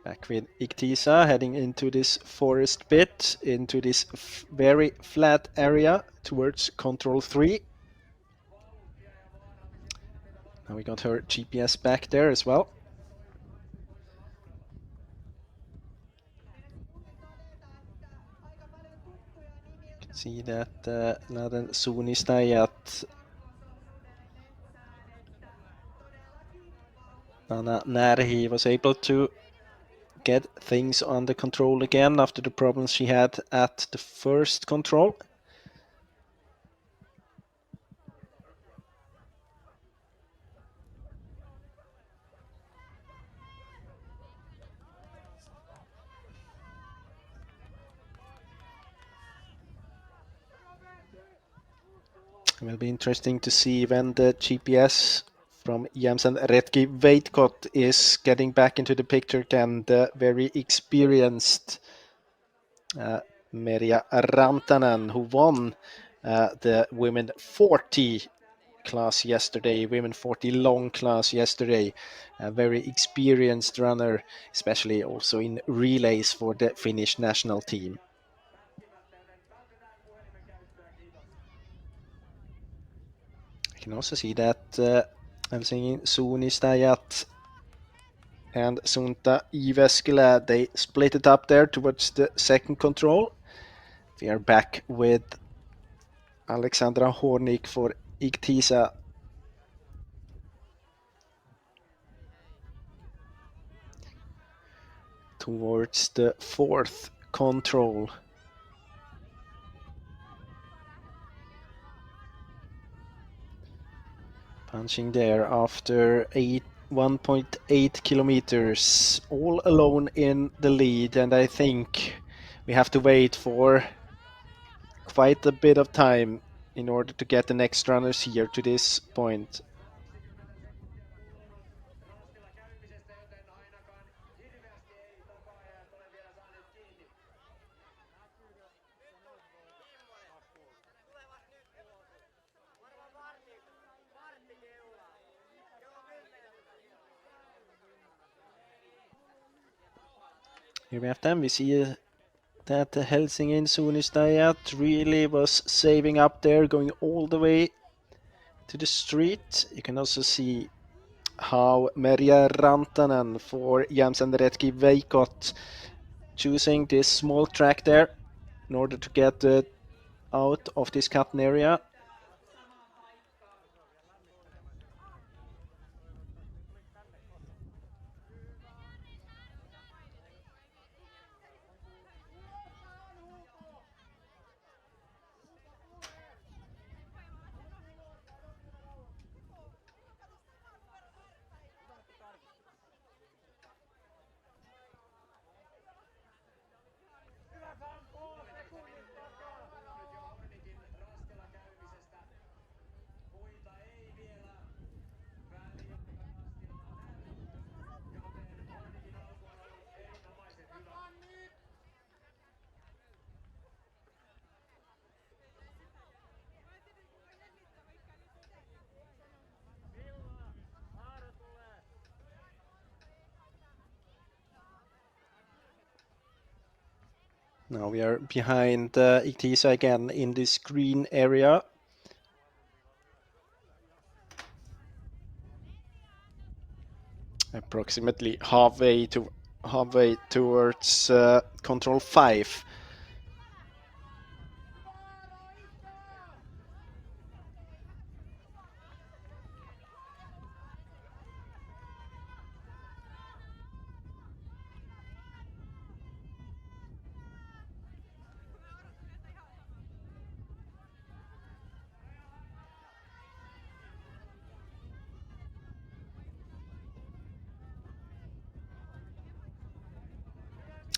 S13: Back with Ichtisa heading into this forest bit, into this very flat area towards control 3. Now we got her GPS back there as well. You can see that Laden Suunnistajat, Anna Närhi, was able to get things under control again after the problems she had at the first control. It will be interesting to see when the GPS from Jämsän Retki Veitkot is getting back into the picture. Can the very experienced Merja Rantanen, who won the women 40 class yesterday, women 40 long class yesterday, a very experienced runner, especially also in relays for the Finnish national team. You can also see that Helsingin Suunnistajat and Suunta Jyväskylä, they split it up there towards the second control. We are back with Alexandra Hornik for Ichtisa. Towards the fourth control. Punching there after 1.8 kilometers, all alone in the lead, and I think we have to wait for quite a bit of time in order to get the next runners here to this point. Here we have them. We see that the Helsingin Suunnistajat really was saving up there, going all the way to the street. You can also see how Merja Rantanen for Jämsän Retki Veitkot choosing this small track there in order to get out of this cutting area. Now we are behind Itisa again in this green area. Approximately halfway towards control 5.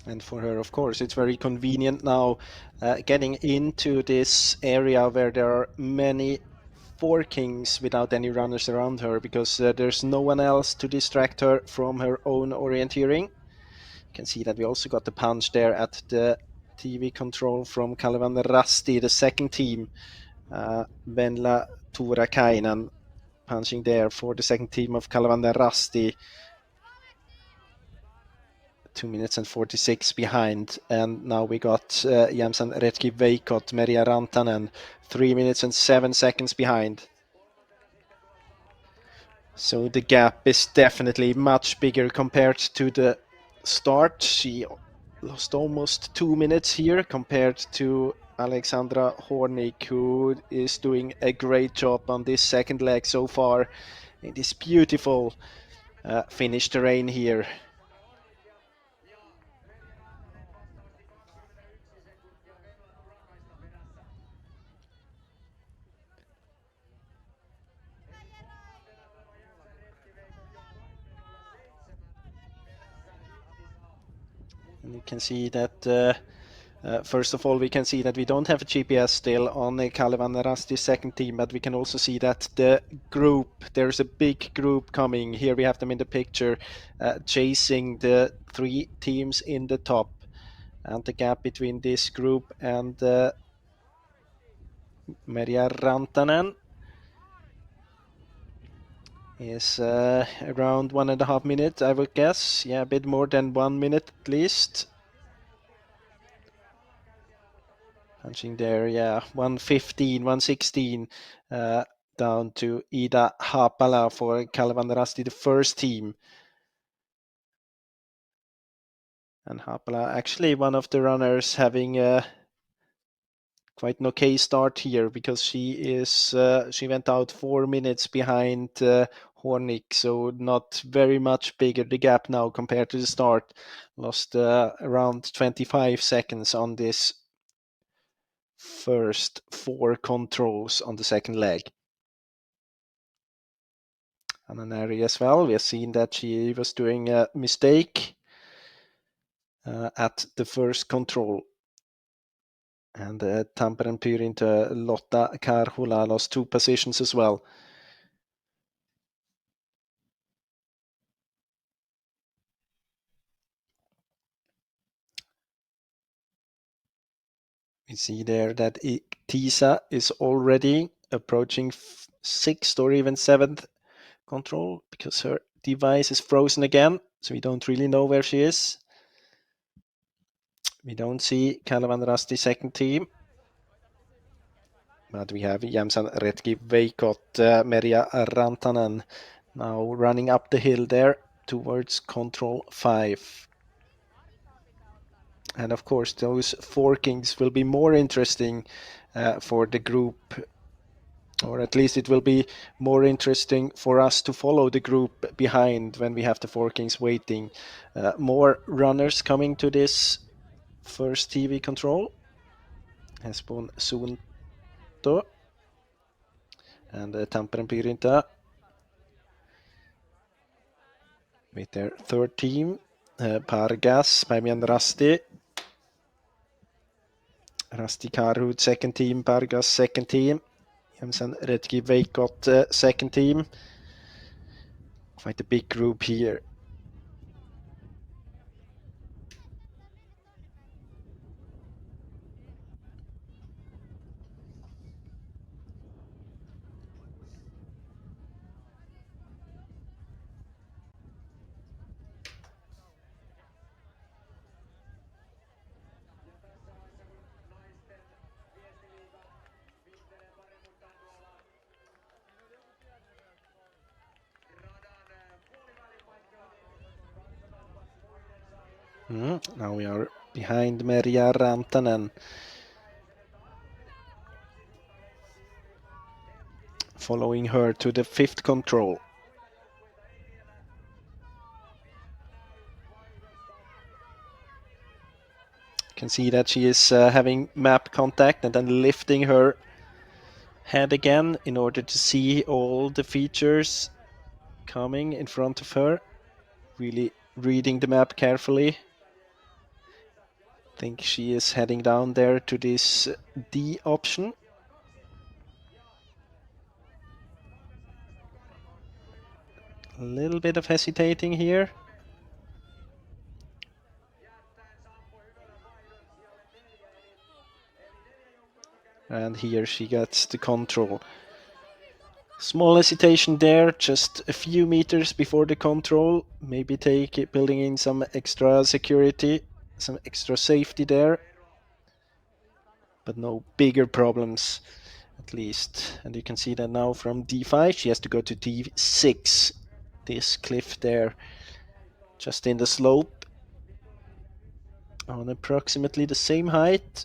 S13: And for her, of course, it's very convenient now getting into this area where there are many forkings without any runners around her, because there's no one else to distract her from her own orienteering. You can see that we also got the punch there at the TV control from Kalevan Rasti, the second team. Venla Turakainen punching there for the second team of Kalevan Rasti. 2 minutes and 46 behind, and now we got Jämsän Retki Veikot, Merja Rantanen, 3 minutes and 7 seconds behind. So the gap is definitely much bigger compared to the start. She lost almost 2 minutes here compared to Alexandra Hornig, who is doing a great job on this second leg so far in this beautiful Finnish terrain here. And you can see that first of all, we can see that we don't have a GPS still on Kalevan Rasti's second team, but we can also see that the group, there's a big group coming. Here we have them in the picture, chasing the 3 teams in the top. And the gap between this group and Merja Rantanen is around 1.5 minutes, I would guess. Yeah, a bit more than 1 minute at least. Punching there, yeah, 1:15, 1:16 down to Ida Haapala for Kalevan Rasti, the first team. And Haapala actually one of the runners having quite an okay start here, because she went out 4 minutes behind Hornig, so not very much bigger the gap now compared to the start. Lost around 25 seconds on this first 4 controls on the second leg. And Anari as well, we have seen that she was doing a mistake at the first control. And Tampereen Pyrintä Lotta Karhula lost 2 positions as well. We see there that Tisa is already approaching 6th or even 7th control, because her device is frozen again, so we don't really know where she is. We don't see Kalevan Rasti second team, but we have Jämsän Retki Veikot, Merja Rantanen now running up the hill there towards control 5. And of course, those forkings will be more interesting for the group, or at least it will be more interesting for us to follow the group behind when we have the forkings waiting. More runners coming to this first TV control. Espoon Suunto and Tampereen Pyrintä with their third team. Pargas, Päiviän Rasti. Rasti Karhut second team, Pargas second team. Jämsän Retki Veikot second team. Quite a big group here. Now we are behind Merja Rantanen. Following her to the 5th control. You can see that she is having map contact and then lifting her head again in order to see all the features coming in front of her. Really reading the map carefully. I think she is heading down there to this D option. A little bit of hesitating here. And here she gets the control. Small hesitation there, just a few meters before the control. Maybe building in some extra security, some extra safety there. But no bigger problems, at least. And you can see that now from D5, she has to go to D6. This cliff there, just in the slope. On approximately the same height.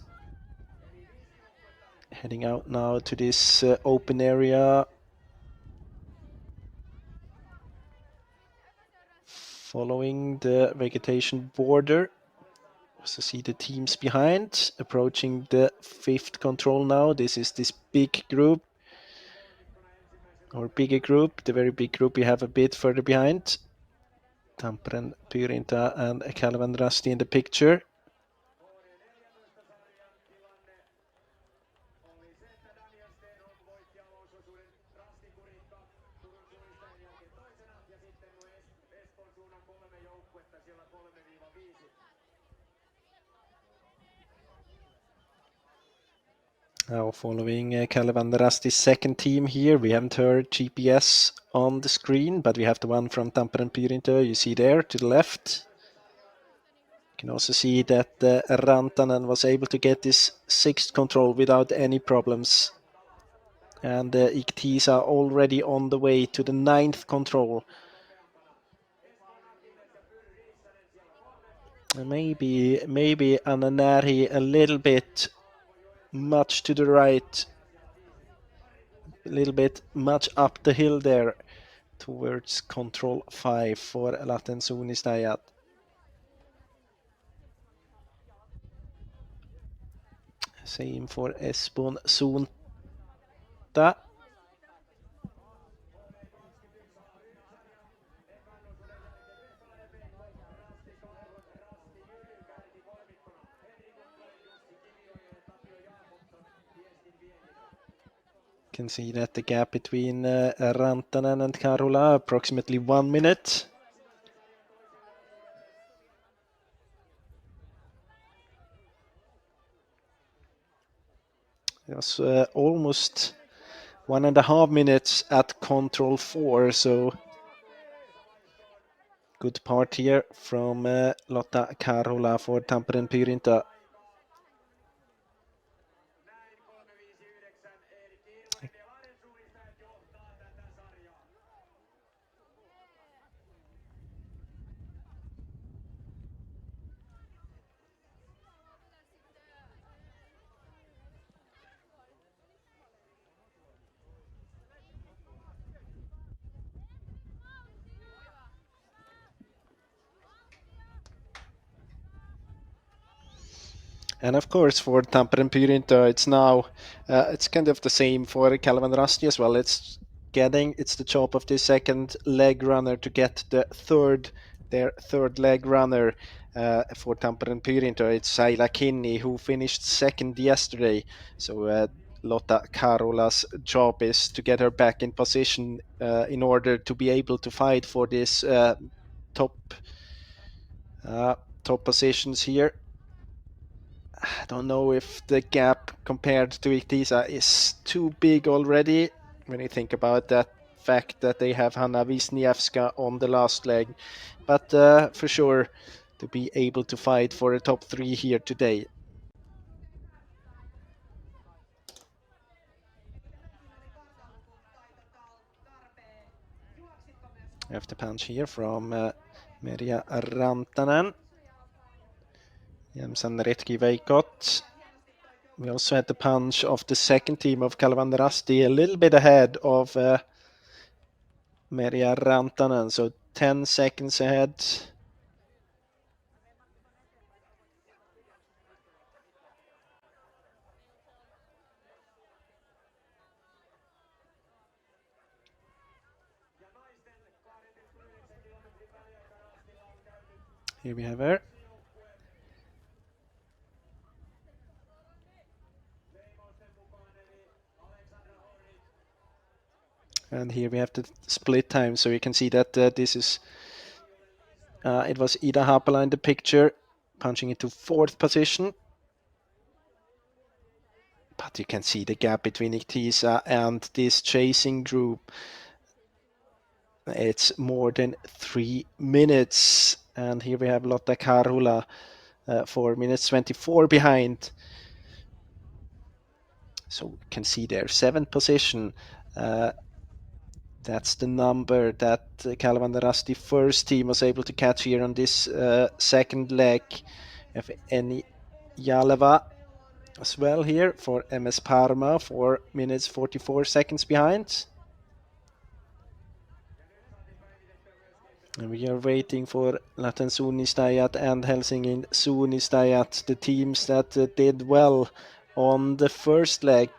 S13: Heading out now to this open area. Following the vegetation border. So see the teams behind, approaching the 5th control now. This is this big group, or bigger group, the very big group we have a bit further behind. Tampere, Pyrinta and Kalevan Rasti in the picture. Now following Kalevan Rasti's second team here, we haven't heard GPS on the screen, but we have the one from Tampere and Pyrinta, you see there to the left. You can also see that Rantanen was able to get this 6th control without any problems. And Iktis are already on the way to the 9th control. Maybe Ananari a little bit much to the right. A little bit much up the hill there towards control 5 for Laten Suunnistajat. Same for Espoon Suunta. Can see that the gap between Rantanen and Karula approximately 1 minute. It was almost 1.5 minutes at control 4, so good part here from Lotta Karula for Tampere and Pyrinta. And of course for Tampere and Pyrinta, it's now it's kind of the same for Kalevan Rasti as well. It's the job of the second leg runner to get their third leg runner for Tampere and Pyrinta. It's Saila Kinney who finished second yesterday. So Lotta Karola's job is to get her back in position in order to be able to fight for this top positions here. I don't know if the gap compared to Ihtisa is too big already when you think about that fact that they have Hanna Wisniewska on the last leg. But for sure to be able to fight for a top 3 here today. After punch here from Merja Rantanen. Jämsän Retki Veikot. We also had the punch of the second team of Kalevan Rasti a little bit ahead of Merja Rantanen, so 10 seconds ahead. Here we have her. And here we have the split time, so you can see that this is, it was Ida Hapala in the picture, punching into 4th position. But you can see the gap between Iktisa and this chasing group. It's more than 3 minutes. And here we have Lotta Karhula, 4 minutes 24 behind. So you can see there, 7th position. That's the number that Kalevan Rasti first team was able to catch here on this second leg. If any Jaleva as well here for MS Parma, 4 minutes 44 seconds behind. And we are waiting for Laten Suunnistajat and Helsingin Suunnistajat, the teams that did well on the first leg.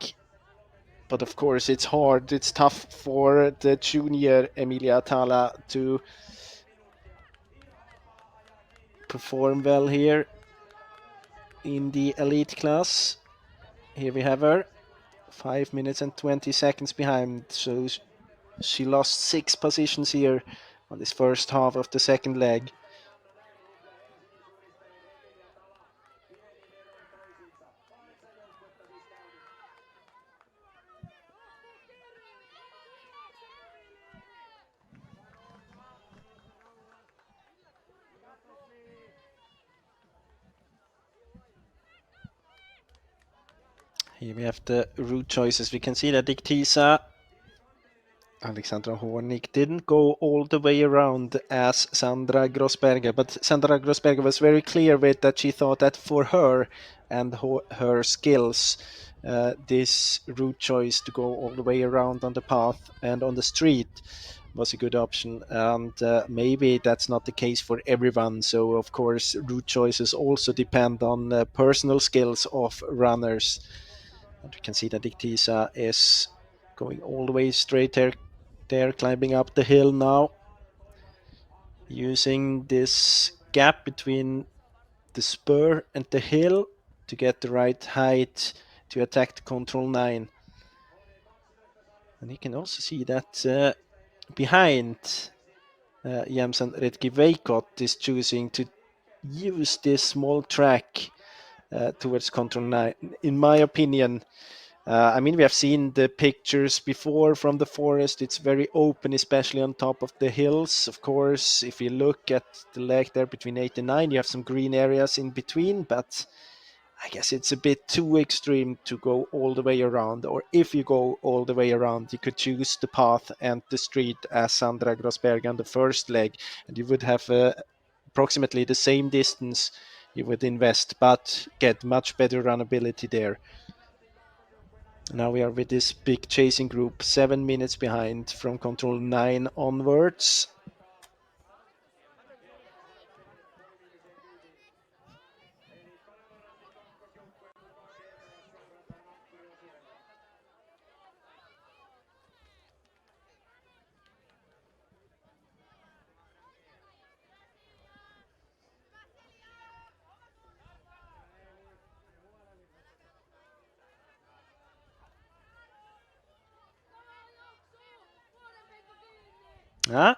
S13: But of course it's hard, it's tough for the junior Emilia Tala to perform well here in the elite class. Here we have her, 5 minutes and 20 seconds behind, so she lost 6 positions here on this first half of the second leg. Here we have the route choices. We can see that Iktisa, Alexandra Hornig, didn't go all the way around as Sandra Grossberger, but Sandra Grossberger was very clear with that she thought that for her and her skills, this route choice to go all the way around on the path and on the street was a good option, and maybe that's not the case for everyone. So of course route choices also depend on personal skills of runners. And we can see that Iktisa is going all the way straight there, climbing up the hill now, using this gap between the spur and the hill to get the right height to attack the control 9. And you can also see that behind Jämsän Retki Veikot is choosing to use this small track towards control 9. In my opinion, I mean, we have seen the pictures before from the forest. It's very open, especially on top of the hills. Of course, if you look at the leg there between 8 and 9, you have some green areas in between, but I guess it's a bit too extreme to go all the way around. Or if you go all the way around, you could choose the path and the street as Sandra Grossberg on the first leg, and you would have approximately the same distance you would invest, but get much better runnability there. Now we are with this big chasing group, 7 minutes behind from control 9 onwards.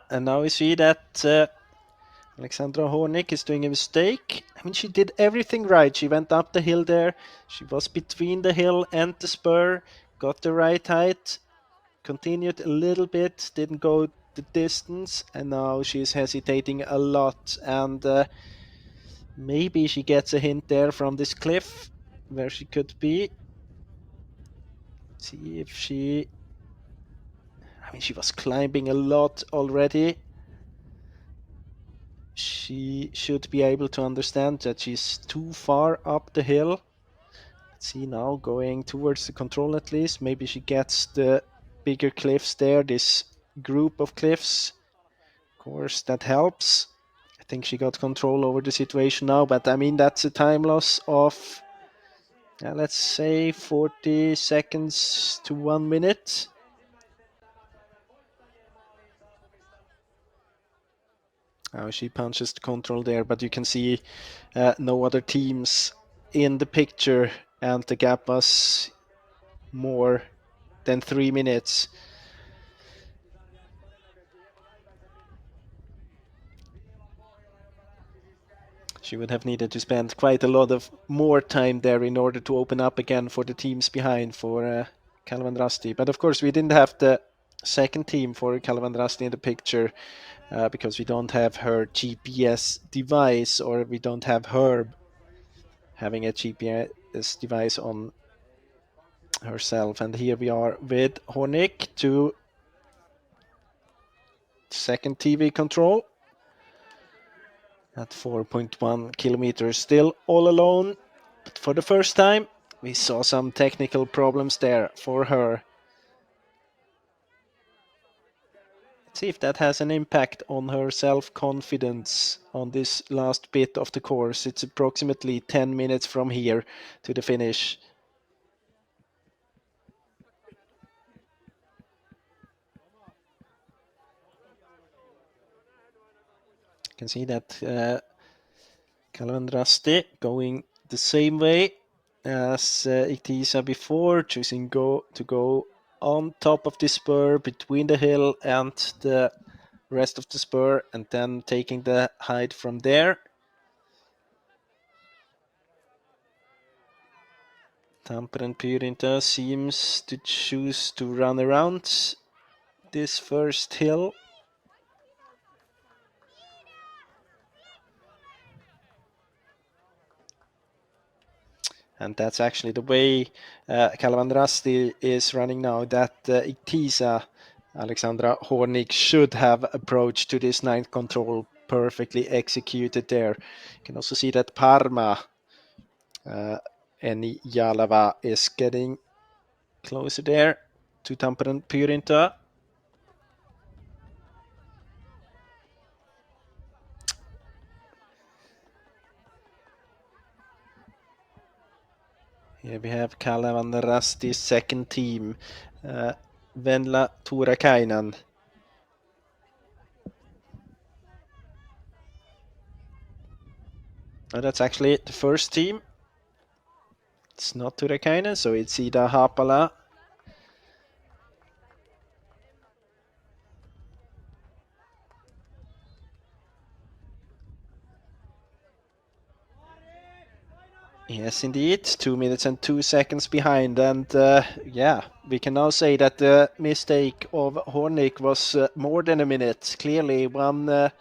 S13: And now we see that Alexandra Hornig is doing a mistake. I mean, she did everything right. She went up the hill there. She was between the hill and the spur, got the right height, continued a little bit, didn't go the distance, and now she's hesitating a lot. And maybe she gets a hint there from this cliff where she could be. See if she... I mean, she was climbing a lot already. she should be able to understand that she's too far up the hill. Let's see now, going towards the control at least. Maybe she gets the bigger cliffs there, this group of cliffs. Of course, that helps. I think she got control over the situation now, but I mean, that's a time loss of, let's say, 40 seconds to 1 minute. Oh, she punches the control there, but you can see no other teams in the picture, and the gap was more than 3 minutes. She would have needed to spend quite a lot of more time there in order to open up again for the teams behind for Kalvanrasti. But of course, we didn't have the second team for Kalvanrasti in the picture because we don't have her GPS device, or we don't have Herb having a GPS device on herself. And here we are with Hornick to second TV control at 4.1 kilometers, still all alone. But for the first time, we saw some technical problems there for her. Let's see if that has an impact on her self-confidence on this last bit of the course. It's approximately 10 minutes from here to the finish. You can see that Kalvanrasti going the same way as Ichtisa before, choosing to go on top of the spur between the hill and the rest of the spur, and then taking the height from there. Tampere and Pyrinta seems to choose to run around this first hill. And that's actually the way Kalvanrasti is running now, that Ichtisa, Alexandra Hornick, should have approached to this ninth control perfectly executed there. You can also see that Parma, Eni Jalava, is getting closer there to Tampere and Pyrinta. Here we have Kalvanrasti's second team, Venla Tuurakainen. Oh, that's actually the first team. It's not Tuurakainen, so it's Ida Haapala. Yes, indeed. 2 minutes and 2 seconds behind. And yeah, we can now say that the mistake of Hornick was more than a minute. Clearly, almost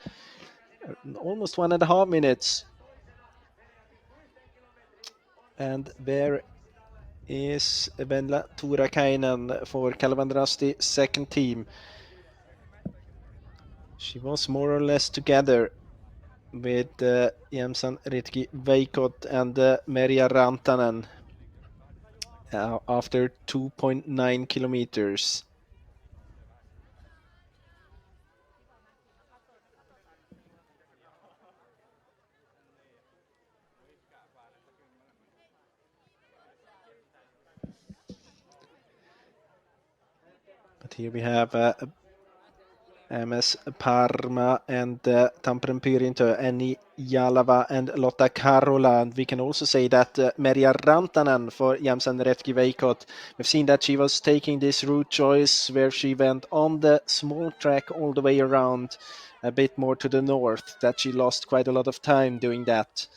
S13: 1.5 minutes. And there is Venla Tuurakainen for Kalvanrasti second team. She was more or less together with Jämsän Ritki Veikot and Merja Rantanen after 2.9 kilometers. But here we have MS Parma and Tampere and Pyrinta, Eni Jalava and Lotta Karola. And we can also say that Merja Rantanen for Jämsän Ritki Veikot. We've seen that she was taking this route choice where she went on the small track all the way around, a bit more to the north, that she lost quite a lot of time doing that.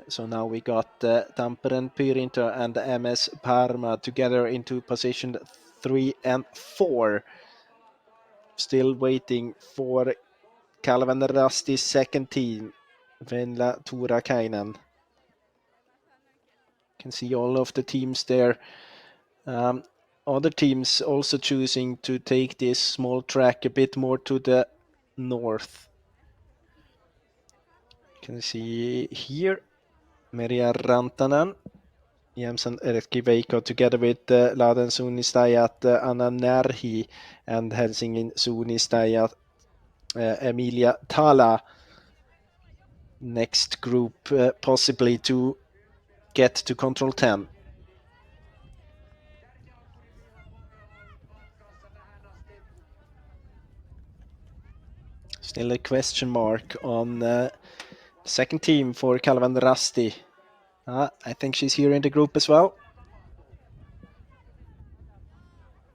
S13: So now we got Tampere and Pyrinta and MS Parma together into position 3 and 4. Still waiting for Kalvanrasti's second team, Venla Tuurakainen. Can see all of the teams there. Other teams also choosing to take this small track a bit more to the north. can see here Merja Rantanen, Jämsän Erkki Veikko together with Lahden suunnistajat Anna Närhi and Helsingin suunnistajat Emilia Tala. Next group possibly to get to control 10. Still a question mark on second team for Kalvan Rasti. I think she's here in the group as well.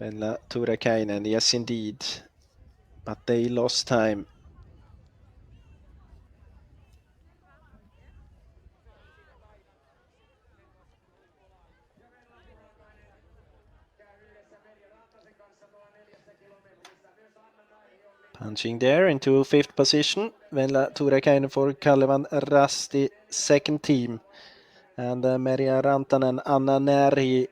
S13: Venla Turakainen, yes indeed. But they lost time. Punching there into fifth position. Venla Turakainen for Kalvan Rasti second team. And Merja Rantanen, Anna Närhi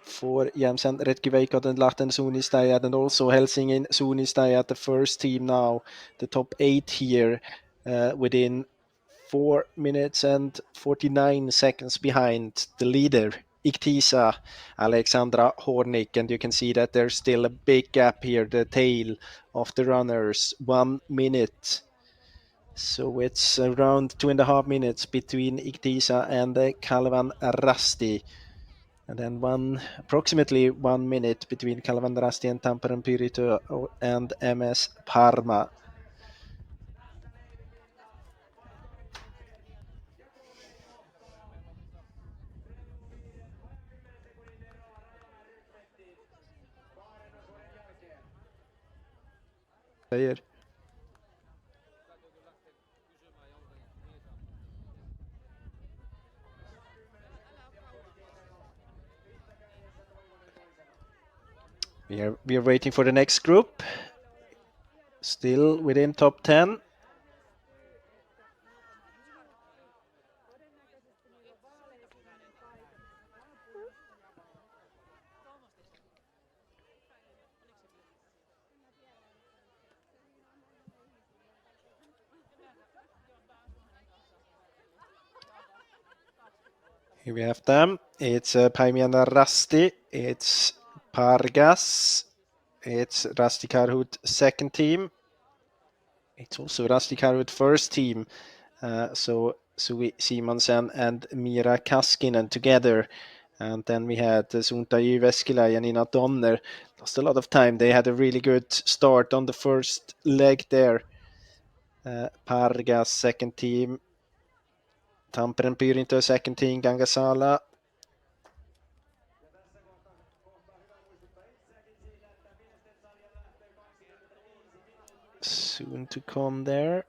S13: for Jämsän Retki Veikot and Lahden suunnistajat, and also Helsingin suunnistajat, the first team now, the top 8 here within 4 minutes and 49 seconds behind the leader, Iktisa, Alexandra Hornik, and you can see that there's still a big gap here, the tail of the runners, 1 minute. So it's around 2.5 minutes between Iktisa and Kalvan Rasti. And then approximately 1 minute between Kalvan Rasti and Tampereen Pirito and MS Parma. We are waiting for the next group. Still within top 10. Here we have them. It's Paimiana Rasti. It's Pargas. It's Rasti Karhut second team. It's also Rasti Karhut first team. So Sui Simonsen and Mira Kaskinen together. And then we had Sunta Jyväskylä and Nina Donner. Lost a lot of time. They had a really good start on the first leg there. Pargas second team. Tampereen Pirito second team. Gangasala. Soon to come there.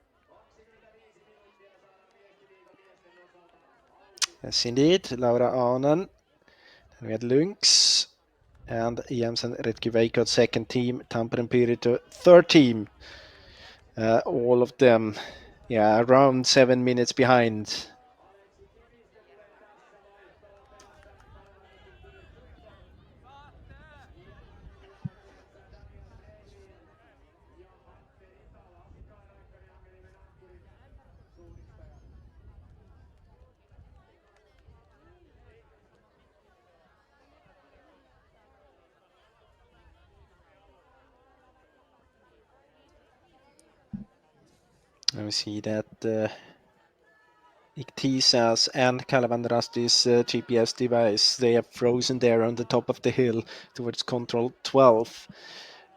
S13: Yes, indeed. Laura Ahnen. Then we had Lynx and Jämsän Retki Veikot second team. Tampereen Pirito third team. All of them, around 7 minutes behind. And we see that Iktisa's and Kalvan Rasti's GPS device, they are frozen there on the top of the hill towards control 12.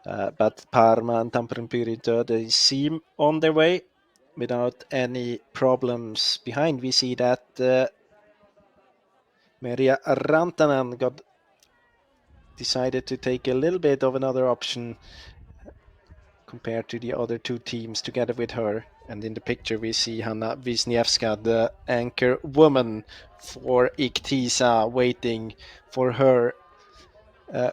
S13: But Parma and Tampereen Pirito, they seem on their way without any problems behind. We see that Merja Rantanen decided to take a little bit of another option compared to the other two teams together with her. And in the picture we see Hanna Wisniewska, the anchor woman for Iktisa, waiting for her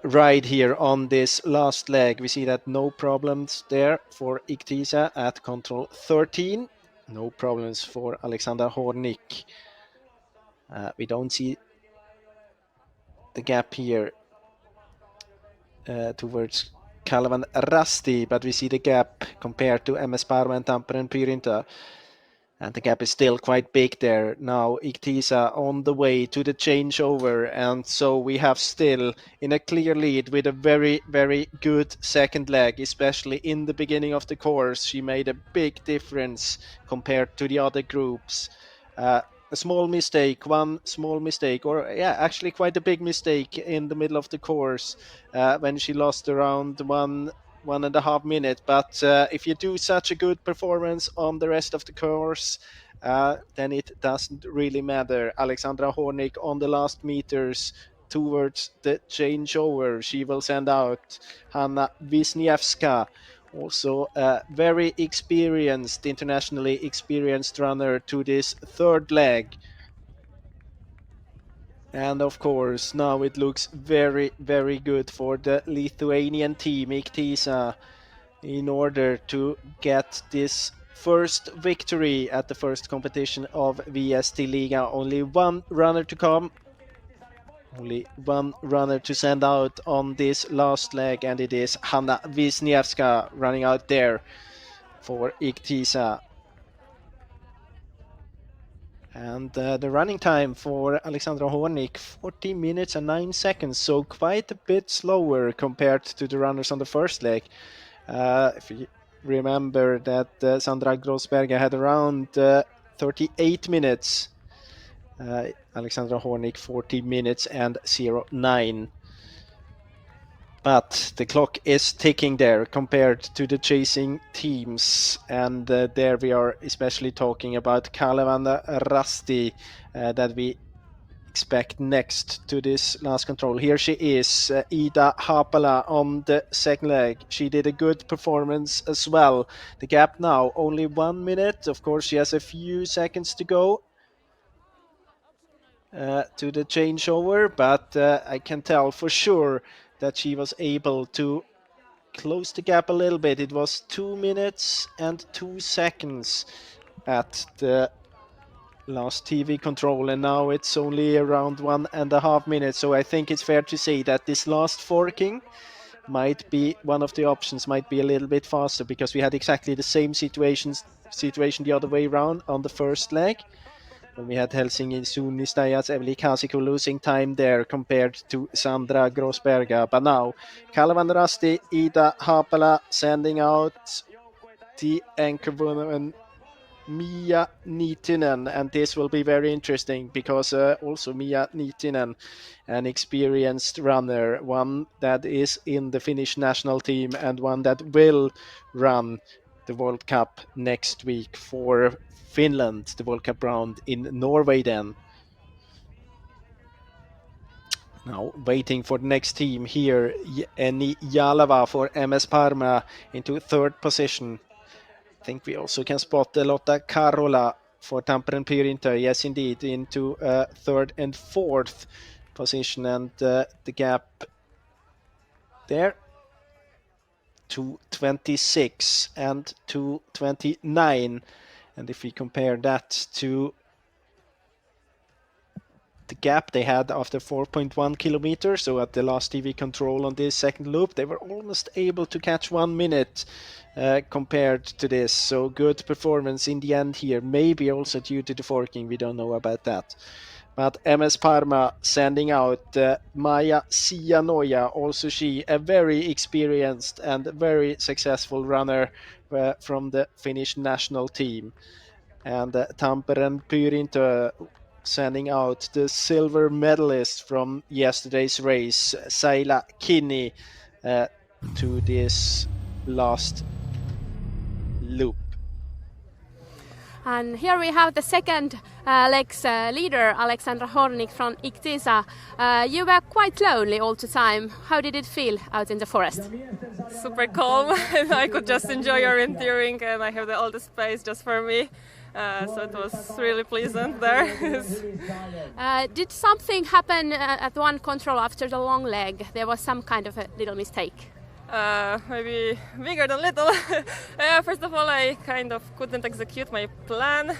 S13: ride here on this last leg. We see that no problems there for Iktisa at control 13. No problems for Alexandra Hornik. We don't see the gap here towards Kalvan Rasti, but we see the gap compared to MS Parma and Tampereen Pirito. And the gap is still quite big there. Now Iktisa on the way to the changeover, and so we have still in a clear lead with a very, very good second leg, especially in the beginning of the course. She made a big difference compared to the other groups. A small mistake, one small mistake, or actually quite a big mistake in the middle of the course when she lost around 1.5 minutes. But if you do such a good performance on the rest of the course, then it doesn't really matter. Alexandra Hornig on the last meters towards the changeover. She will send out Hanna Wisniewska, also a very experienced, internationally experienced runner, to this third leg. And of course, now it looks very, very good for the Lithuanian team, Iktisa, in order to get this first victory at the first competition of Viestiliiga. Only one runner to come, only one runner to send out on this last leg, and it is Hanna Wisniewska running out there for Iktisa. And the running time for Alexandra Hornig, 40 minutes and 9 seconds, so quite a bit slower compared to the runners on the first leg. If you remember that Sandra Grossberger had around 38 minutes, Alexandra Hornig 40 minutes and 09. But the clock is ticking there compared to the chasing teams, and there we are especially talking about Kalevan Rasti that we expect next to this last control. Here she is, Ida Haapala on the second leg. She did a good performance as well. The gap now only 1 minute. Of course, she has a few seconds to go to the changeover, but I can tell for sure that she was able to close the gap a little bit. It was 2 minutes and 2 seconds at the last TV control, and now it's only around 1.5 minutes. So I think it's fair to say that this last forking might be one of the options, might be a little bit faster, because we had exactly the same situation the other way around on the first leg. When we had Helsinki Suunnistajat, Eveli Kasiko losing time there compared to Sandra Grossberger. But now, Kalevan Rasti, Ida Haapala sending out the anchor woman Mia Niitinen, and this will be very interesting because also Mia Niitinen, an experienced runner, one that is in the Finnish national team and one that will run the World Cup next week for Finland, the World Cup round in Norway then. Now waiting for the next team here, Eni Jalava for MS Parma into third position. I think we also can spot Lotta Karola for Tampere Pyrinto, yes indeed, into third and fourth position, and the gap there 2:26 and 2:29. And if we compare that to the gap they had after 4.1 kilometers, so at the last TV control on this second loop, they were almost able to catch 1 minute compared to this. So good performance in the end here, maybe also due to the forking, we don't know about that. But MS Parma sending out Maja Sianoja, also she a very experienced and very successful runner from the Finnish national team. And Tampere Pyrinto sending out the silver medalist from yesterday's race, Saila Kinney, to this last loop.
S1: And here we have the second leg's leader, Alexandra Hornig from Iktisa. You were quite lonely all the time. How did it feel out in the forest?
S17: Super calm. I could just enjoy orienteering, and I have all the space just for me. So it was really pleasant there.
S1: Did something happen at one control after the long leg? There was some kind of a little mistake.
S17: Maybe bigger than little. First of all, I kind of couldn't execute my plan.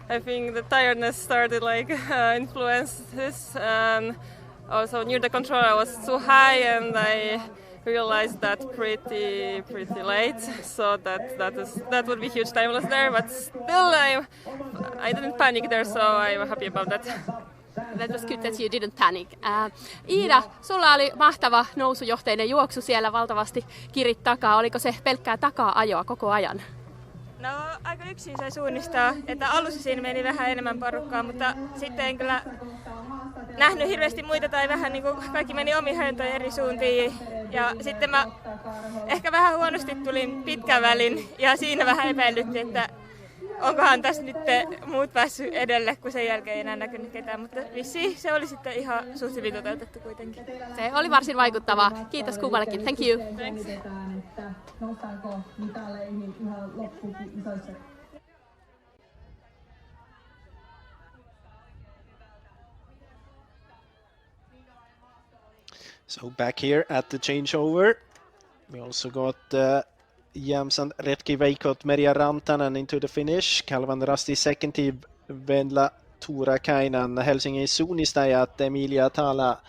S17: I think the tiredness started influence this, and also near the control I was too high, and I realized that pretty late. So that would be huge time loss there. But still, I didn't panic there, so I'm happy about that.
S1: That was good that you didn't panic. Iida, sulla oli mahtava nousujohteinen juoksu siellä, valtavasti kirit takaa. Oliko se pelkkää takaa-ajoa koko ajan?
S6: No aika yksin sai suunnistaa, että alussa siinä meni vähän enemmän porukkaa, mutta sitten en kyllä nähnyt hirveästi muita tai vähän niin kuin kaikki meni omiin höntöihin eri suuntiin. Ja sitten mä ehkä vähän huonosti tulin pitkän välin ja siinä vähän epäilytti, että onkohan tässä nyt muut päässyt edelle, kun sen jälkeen ei enää näkynyt ketään, mutta vissiin se oli sitten ihan suht hyvin toteutettu kuitenkin.
S1: Se oli varsin vaikuttavaa. Kiitos kummallekin. Thank you.
S6: Thanks.
S13: So back here at the changeover, we also got Jämsän Retki Veikot Merja Rantanen into the finish. Kalvan Rasti second team, Venla Tuurakainen, Helsingin suunnistajat Emilia Tala.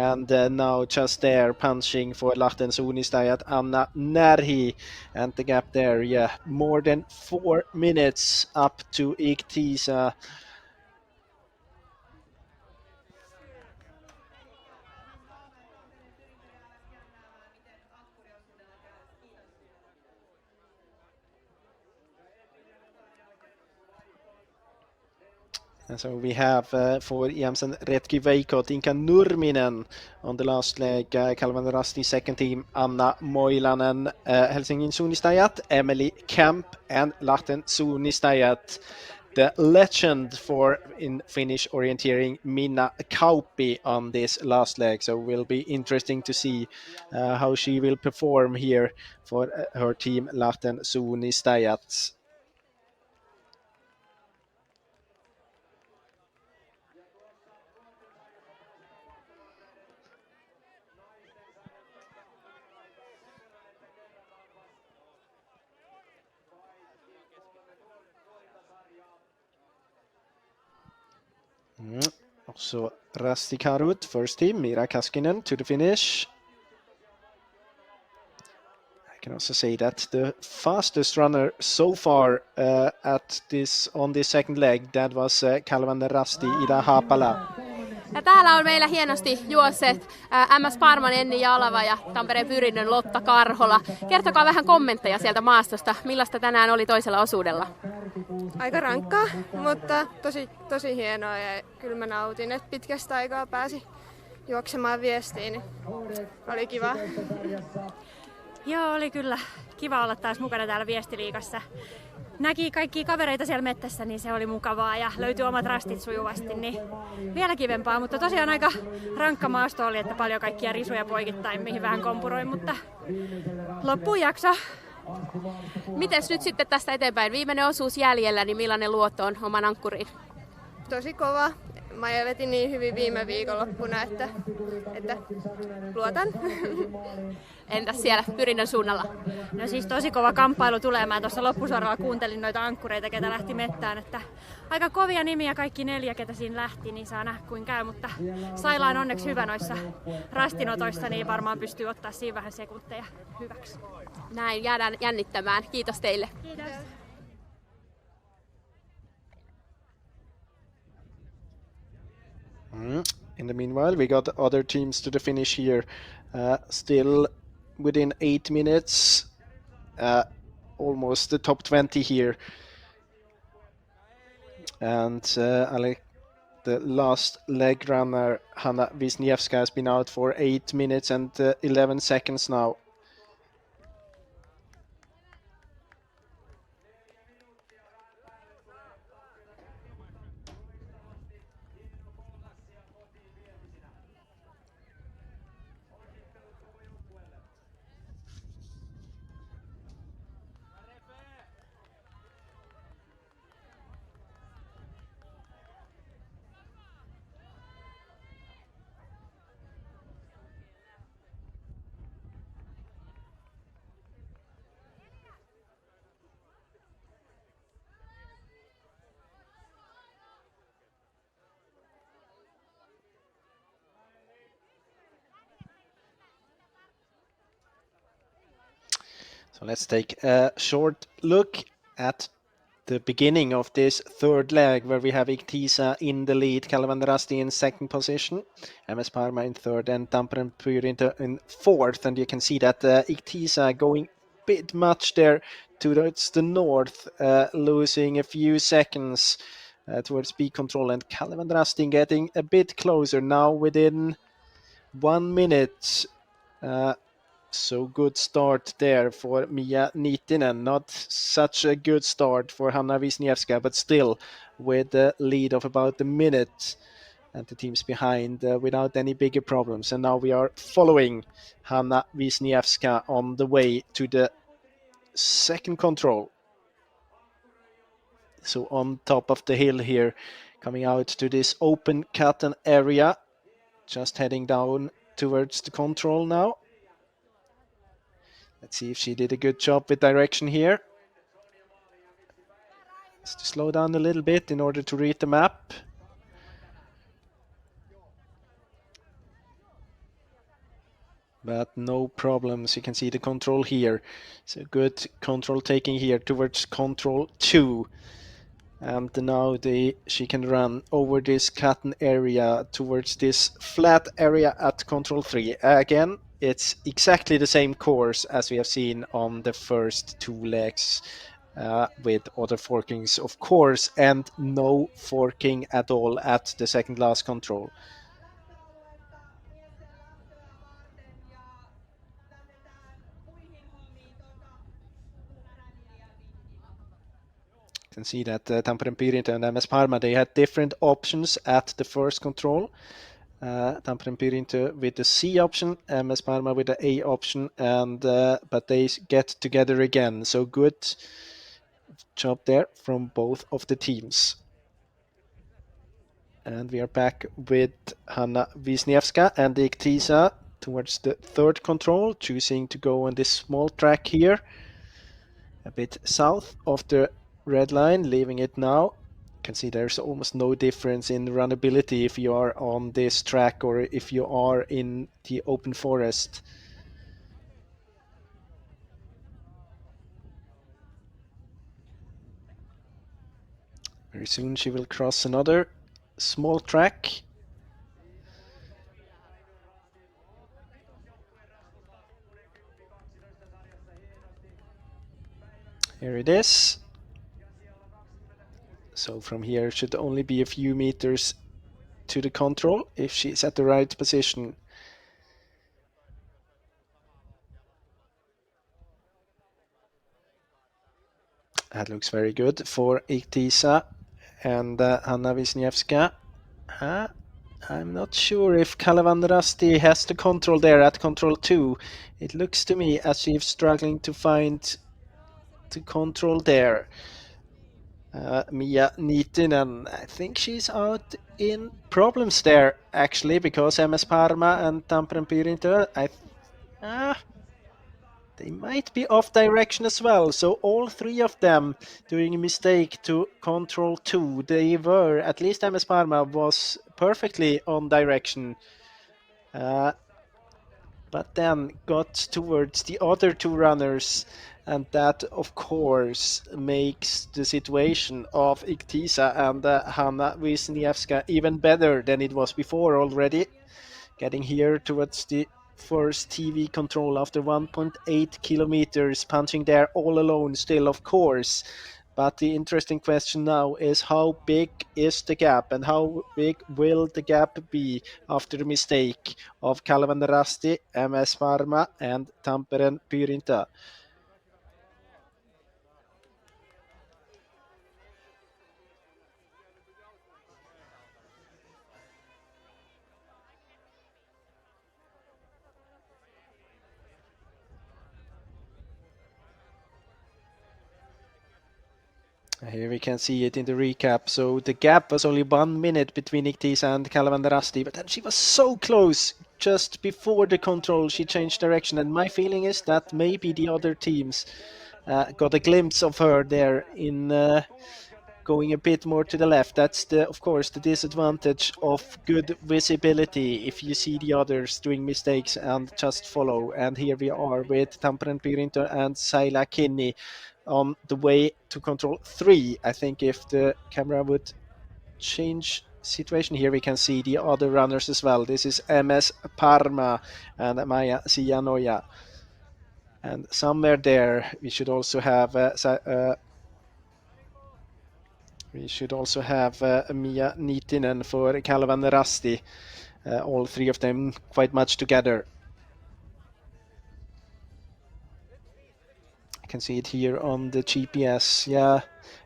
S13: And now just there punching for Lahten suunnistajat Anna Närhi. And the gap there, yeah, more than 4 minutes up to Iktisa. And so we have for Jämsän Retki Veikot Inka Nurminen on the last leg, Kalvan Rasti second team, Anna Moilanen, Helsingin suunnistajat, Emily Kemp, and Lahten suunnistajat, the legend for in Finnish orienteering, Minna Kauppi on this last leg. So it will be interesting to see how she will perform here for her team, Lahten suunnistajat. Also Rasti Karut, first team, Mira Kaskinen to the finish. I can also say that the fastest runner so far on this second leg, that was Kalvan Rasti Ida Haapala.
S1: Ja täällä on meillä hienosti juosseet MS Parman Enni Jalava ja Tampereen Pyrinnön Lotta Karhola. Kertokaa vähän kommentteja sieltä maastosta. Millaista tänään oli toisella osuudella?
S5: Aika rankkaa, mutta tosi hienoa ja kyllä mä nautin, että pitkästä aikaa pääsi juoksemaan Viestiin, niin oli kiva.
S18: Joo, oli kyllä kiva olla taas mukana täällä Viestiliigassa. Näki kaikkia kavereita siellä mettässä, niin se oli mukavaa ja löytyi omat rastit sujuvasti, niin vielä kivempaa. Mutta tosiaan aika rankka maasto oli, että paljon kaikkia risuja poikittain, mihin vähän kompuroin, mutta loppuun jakso.
S1: Mites nyt sitten tästä eteenpäin? Viimeinen osuus jäljellä, niin millainen luotto on oman ankkuriin?
S5: Tosi kova. Mä vetin niin hyvin viime viikonloppuna, että luotan.
S1: Entäs siellä Pyrinnön suunnalla?
S18: No siis tosi kova kamppailu tulee. Mä tuossa loppusuoralla kuuntelin noita ankkureita, ketä lähti mettään. Että aika kovia nimiä kaikki 4, ketä siinä lähti, niin saa nähdä kuin käy. Mutta Saila on onneksi hyvä noissa rastinotoissa, niin varmaan pystyy ottaa siinä vähän sekunteja hyväksi.
S1: Näin, jäädään jännittämään. Kiitos teille.
S18: Kiitos.
S13: In the meanwhile, we got other teams to the finish here. Still within 8 minutes, almost the top 20 here. And the last leg runner, Hanna Wisniewska, has been out for 8 minutes and 11 seconds now. So let's take a short look at the beginning of this third leg, where we have Iktisa in the lead, Kalevanrasti in second position, MS Parma in third, and Tampere Pyrinto in fourth. And you can see that Iktisa going a bit much there towards the north, losing a few seconds towards speed control, and Kalevanrasti getting a bit closer now within 1 minute. So good start there for Mia Niitinen. Not such a good start for Hanna Wisniewska, but still with a lead of about a minute and the teams behind without any bigger problems. And now we are following Hanna Wisniewska on the way to the second control. So on top of the hill here, coming out to this open curtain area, just heading down towards the control now. Let's see if she did a good job with direction here. Just to slow down a little bit in order to read the map. But no problems. You can see the control here. So good control taking here towards control 2. And now she can run over this curtain area towards this flat area at control 3. Again, it's exactly the same course as we have seen on the first 2 legs, with other forkings, of course, and no forking at all at the second last control. You can see that Tampere Pyrinto and MS Parma, they had different options at the first control. Tampere Pyrinto with the C option, MS Parma with the A option, and but they get together again. So good job there from both of the teams. And we are back with Hanna Wisniewska and Iktisa towards the third control, choosing to go on this small track here, a bit south of the red line, leaving it now. You can see there's almost no difference in runnability if you are on this track or if you are in the open forest. Very soon she will cross another small track. Here it is. So from here should only be a few meters to the control if she's at the right position. That looks very good for Iktisa and Hanna Wisniewska. I'm not sure if Kalevanrasti has the control there at control 2. It looks to me as if struggling to find the control there. Mia Niitinen, I think she's out in problems there actually, because MS Parma and Tampere Pyrinto, they might be off direction as well. So all 3 of them doing a mistake to control 2. They were, at least MS Parma was perfectly on direction. But then got towards the other 2 runners, and that of course makes the situation of Iktisa and Hanna Wisniewska even better than it was before already. Getting here towards the first TV control after 1.8 kilometers, punching there all alone still, of course. But the interesting question now is, how big is the gap and how big will the gap be after the mistake of Kalevanrasti, MS Parma and Tampere Pyrinto? Here we can see it in the recap. So the gap was only 1 minute between Iktisa and Kalevanrasti, but then she was so close just before the control. She changed direction, and my feeling is that maybe the other teams got a glimpse of her there in going a bit more to the left. That's of course the disadvantage of good visibility if you see the others doing mistakes and just follow. And here we are with Tampere Pirinto and Saila Kinney on the way to control 3. I think if the camera would change situation here, we can see the other runners as well. This is MS Parma and Maja Sijanoja. And somewhere there we should also have Mia Niitinen for Kalvan Rasti. All 3 of them quite much together. I can see it here on the GPS. Yeah,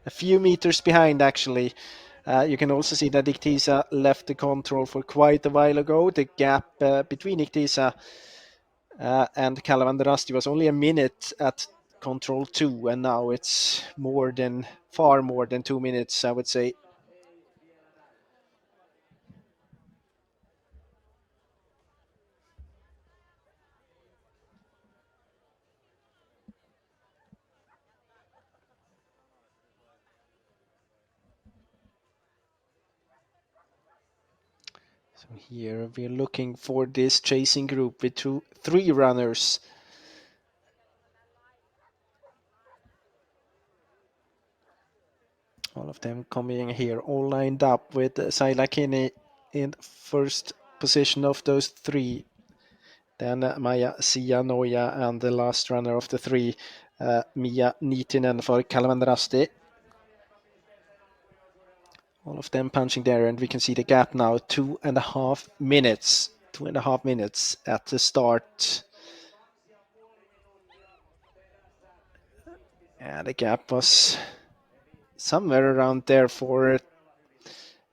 S13: a few meters behind actually. You can also see that Iktisa left the control for quite a while ago. The gap between Iktisa and Kalvan Rasti was only a minute at control 2, and now it's far more than 2 minutes, I would say. So here we're looking for this chasing group with 3 runners. All of them coming here, all lined up with Saila Kinney in first position of those 3. Then Maja Sijanoja and the last runner of the 3, Mia Niitinen for Kalvan Rasti. All of them punching there, and we can see the gap now, 2.5 minutes. 2.5 minutes at the start. And the gap was somewhere around there for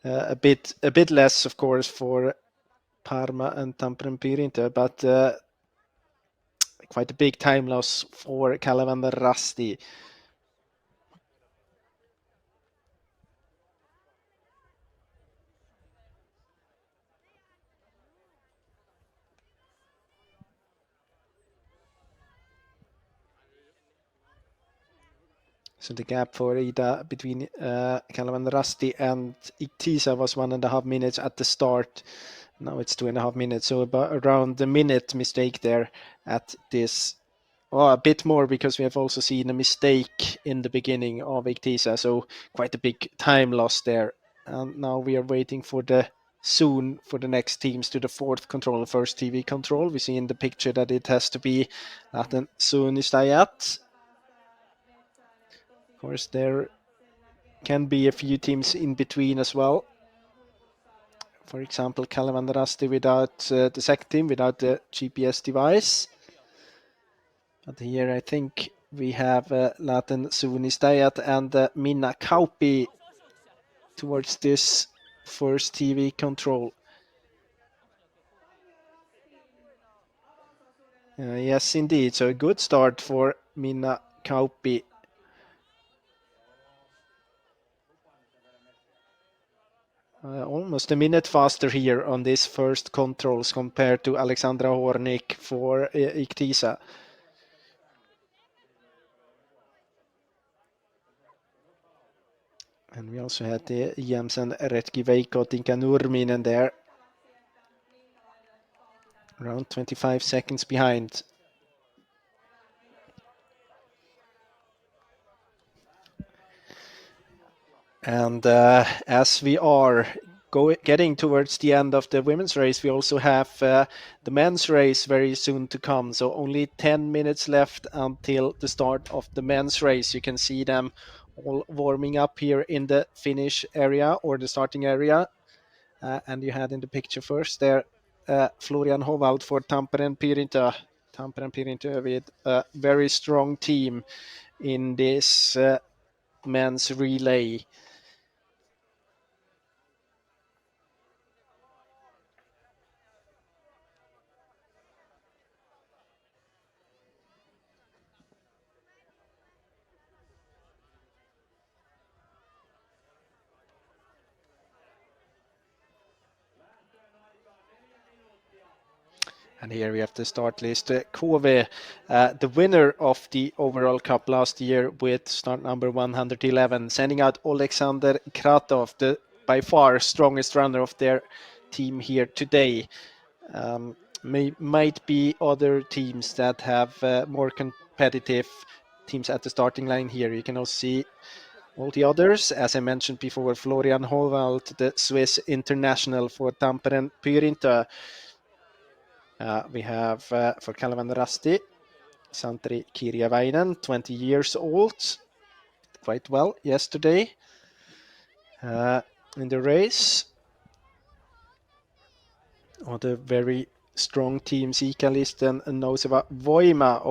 S13: a bit less, of course, for Parma and Tampere Pirinto, but quite a big time loss for Kalvan Rasti. So the gap for Ida between Kalvan Rasti and Iktisa was 1.5 minutes at the start. Now it's 2.5 minutes, so about around the minute mistake there at this. Oh, a bit more, because we have also seen a mistake in the beginning of Iktisa, so quite a big time loss there. And now we are waiting for the next teams to the 4th control, first TV control. We see in the picture that it has to be Laten Suunnistajat. Of course, there can be a few teams in between as well. For example, Kalvan Rasti without the second team, without the GPS device. But here I think we have Laten Suunnistajat and Minna Kauppi towards this first TV control. Yes, indeed. So a good start for Minna Kauppi. Almost a minute faster here on this first controls compared to Alexandra Hornik for Iktisa. And we also had the Jämsen Retki Veikko Tinka Nurminen there. Around 25 seconds behind. And as we are getting towards the end of the women's race, we also have the men's race very soon to come. So only 10 minutes left until the start of the men's race. You can see them all warming up here in the finish area, or the starting area. And you had in the picture first there Florian Hovald for Tampere Pirinto. Tampere Pirinto with a very strong team in this men's relay. And here we have the start list. KV, the winner of the overall cup last year with start number 111, sending out Alexander Kratov, the by far strongest runner of their team here today. Might be other teams that have more competitive teams at the starting line here. You can also see all the others, as I mentioned before, Florian Hovald, the Swiss international for Tampere Pyrintä. We have for Kalevan Rasti, Santeri Kirjavainen, 20 years old, quite well yesterday in the race. Other very strong teams, Ikalisten and Nouseva Voima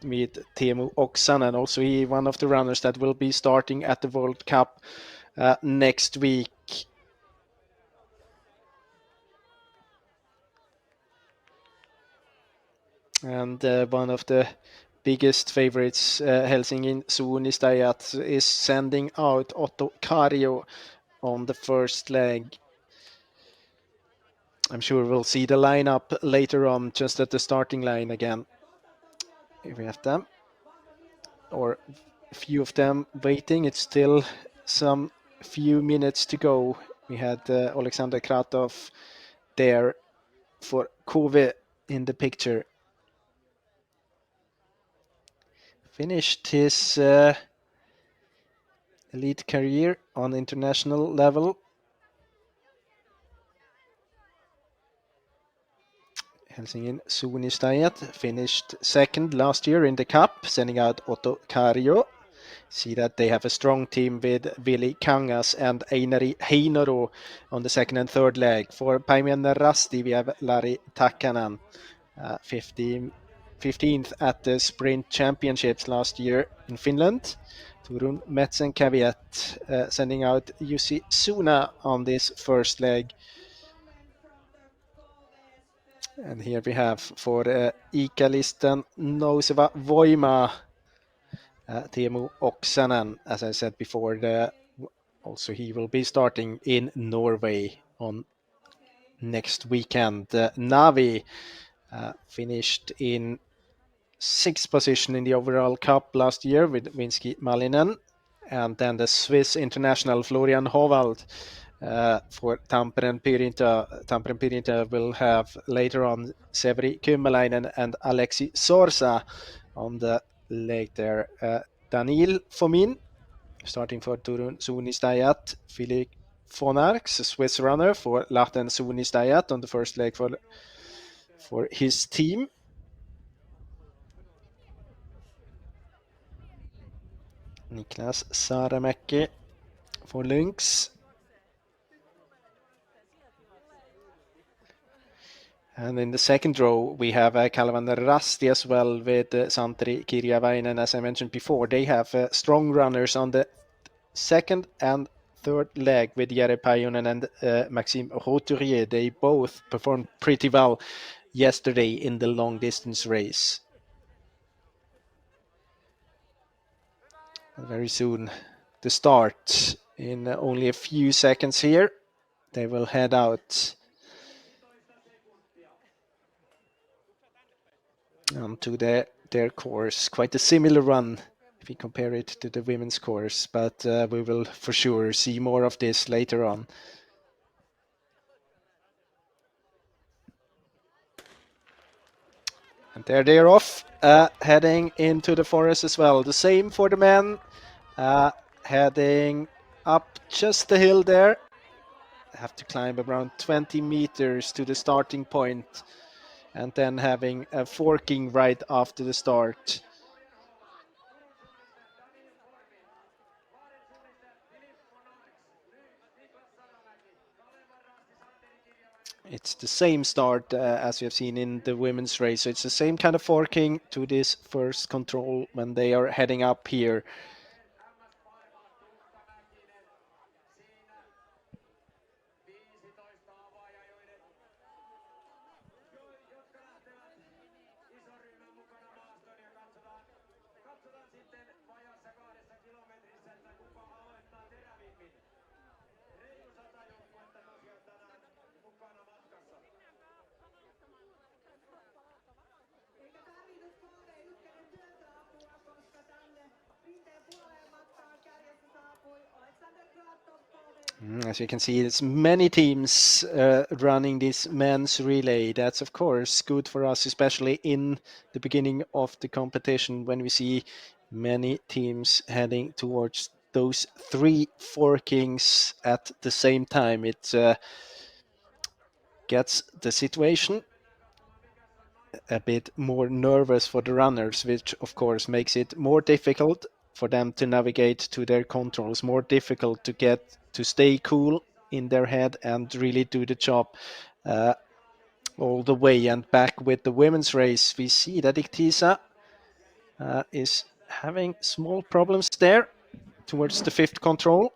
S13: with Teemu Oksanen, also he one of the runners that will be starting at the World Cup next week. And one of the biggest favorites, Helsingin Suunnistajat, is sending out Otto Kaario on the first leg. I'm sure we'll see the lineup later on, just at the starting line again. Here we have them, or a few of them waiting. It's still some few minutes to go. We had Alexander Kratov there for KV in the picture. Finished his elite career on international level. Helsingin Suunnistajat finished second last year in the cup, sending out Otto Kaario. See that they have a strong team with Vili Kangas and Einari Heinoro on the second and third leg. For Paimien Rasti, we have Lari Takanen, 15th at the Sprint Championships last year in Finland. Turun Metsenkävijät sending out Jussi Suna on this first leg. And here we have for Ikalisten Nouseva Voima, Teemu Oksanen, as I said before, also he will be starting in Norway on next weekend. Navi finished in 6th position in the overall cup last year with Vinsky Malinen. And then the Swiss international Florian Hovald for Tampere Pyrintä. Tampere Pyrintä will have later on Severi Kymäläinen and Aleksi Sorsa on the leg there. Daniil Fomin starting for Turun Suunnistajat. Philippe Fonarx, a Swiss runner for Lahten Suunnistajat on the first leg for his team. Niklas Saaremäki for Lynx. And in the second row, we have Kalevan Rasti as well with Santeri Kirjavainen. As I mentioned before, they have strong runners on the second and third leg with Jere Pajunen and Maxime Roturier. They both performed pretty well yesterday in the long distance race. Very soon, the start in only a few seconds here. They will head out to their course. Quite a similar run if we compare it to the women's course, but we will for sure see more of this later on. And there they're off, heading into the forest as well. The same for the men, heading up just the hill there. Have to climb around 20 meters to the starting point, and then having a forking right after the start. It's the same start as we have seen in the women's race. So it's the same kind of forking to this first control when they are heading up here. As you can see, it's many teams running this men's relay. That's of course good for us, especially in the beginning of the competition when we see many teams heading towards those 3 forkings at the same time. It gets the situation a bit more nervous for the runners, which of course makes it more difficult for them to navigate to their controls, more difficult to get to stay cool in their head and really do the job all the way. And back with the women's race, we see that Iktisa is having small problems there towards the 5th control.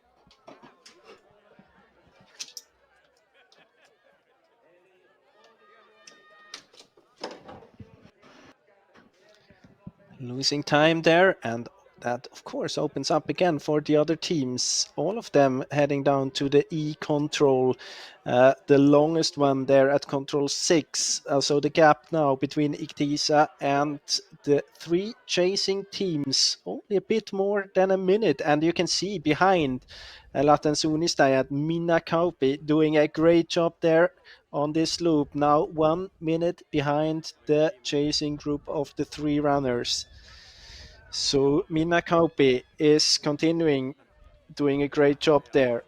S13: Losing time there, and that of course opens up again for the other teams, all of them heading down to the E control, the longest one there at control 6. So the gap now between Iktisa and the 3 chasing teams, only a bit more than a minute, and you can see behind Laten Suunnistajat, Minna Kauppi doing a great job there on this loop, now 1 minute behind the chasing group of the 3 runners. So Minna Kauppi is continuing doing a great job there.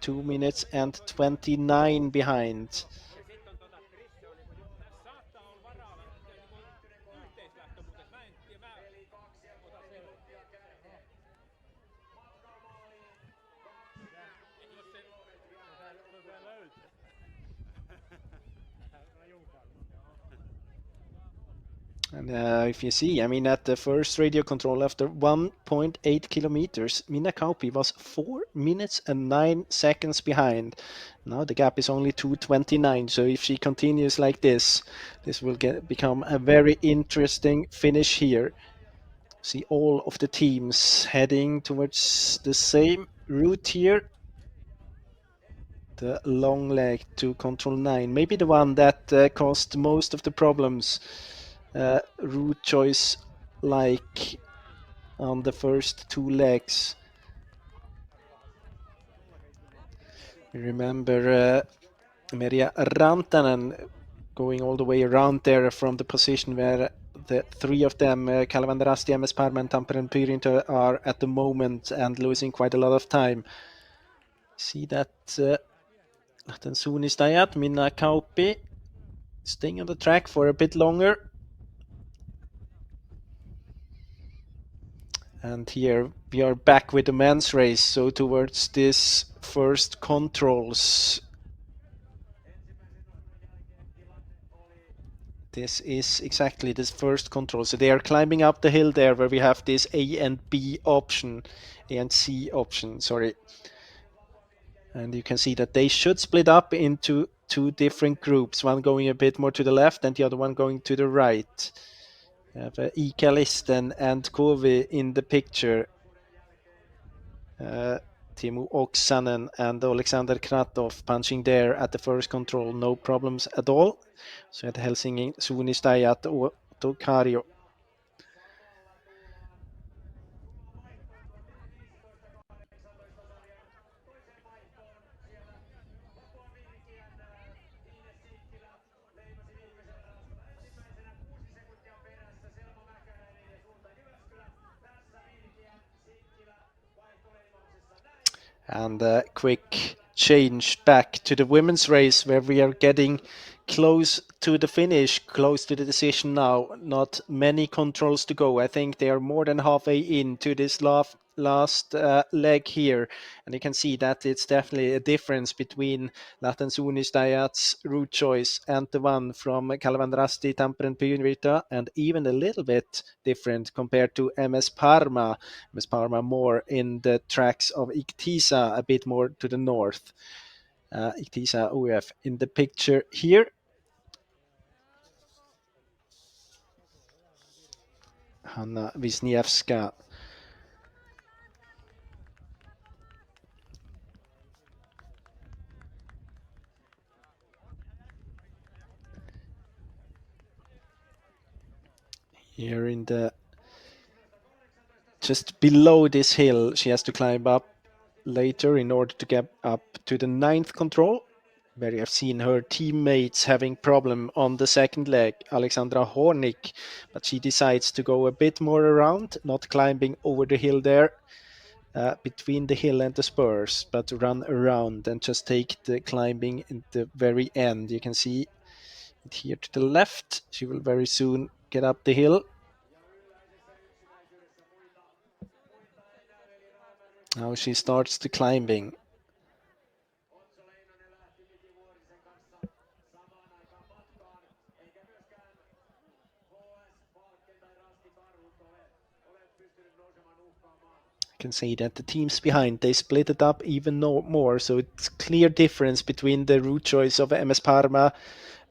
S13: 2 minutes and 29 behind. And if you see, I mean, at the first radio control after 1.8 kilometers, Minna Kauppi was 4 minutes and 9 seconds behind. Now the gap is only 2:29. So if she continues like this will become a very interesting finish here. See all of the teams heading towards the same route here. The long leg to control 9, maybe the one that caused most of the problems. Route choice like on the first 2 legs. Remember Merja Rantanen going all the way around there from the position where the 3 of them, Kalevan Rasti, MS Parma and Tampere and Pyrinto, are at the moment and losing quite a lot of time. See that Laten Suunnistajat, Minna Kauppi staying on the track for a bit longer. And here we are back with the men's race, so towards this first controls. This is exactly this first control. So they are climbing up the hill there where we have this A and B option, A and C option, sorry. And you can see that they should split up into 2 different groups, one going a bit more to the left and the other one going to the right. We have Ika Listen and Kovi in the picture. Teemu Oksanen and Alexander Kratov punching there at the first control, no problems at all. Så at Helsingin Suunnistajat och Tokario. And a quick change back to the women's race where we are getting close to the finish, close to the decision now. Not many controls to go. I think they are more than halfway into this last leg here. And you can see that it's definitely a difference between Laten Suunnistajat's route choice and the one from Kalevan Rasti, Tampere and Pyrinto, and even a little bit different compared to MS Parma. MS Parma more in the tracks of Iktisa, a bit more to the north. Iktisa UF in the picture here. Hanna Wisniewska. Here in the just below this hill, she has to climb up later in order to get up to the 9th control, where you have seen her teammates having problem on the second leg, Alexandra Hornig, but she decides to go a bit more around, not climbing over the hill there, between the hill and the spurs, but run around and just take the climbing in the very end. You can see it here to the left. She will very soon get up the hill. Now she starts the climbing. Can see that the teams behind, they split it up even more, so it's clear difference between the route choice of MS Parma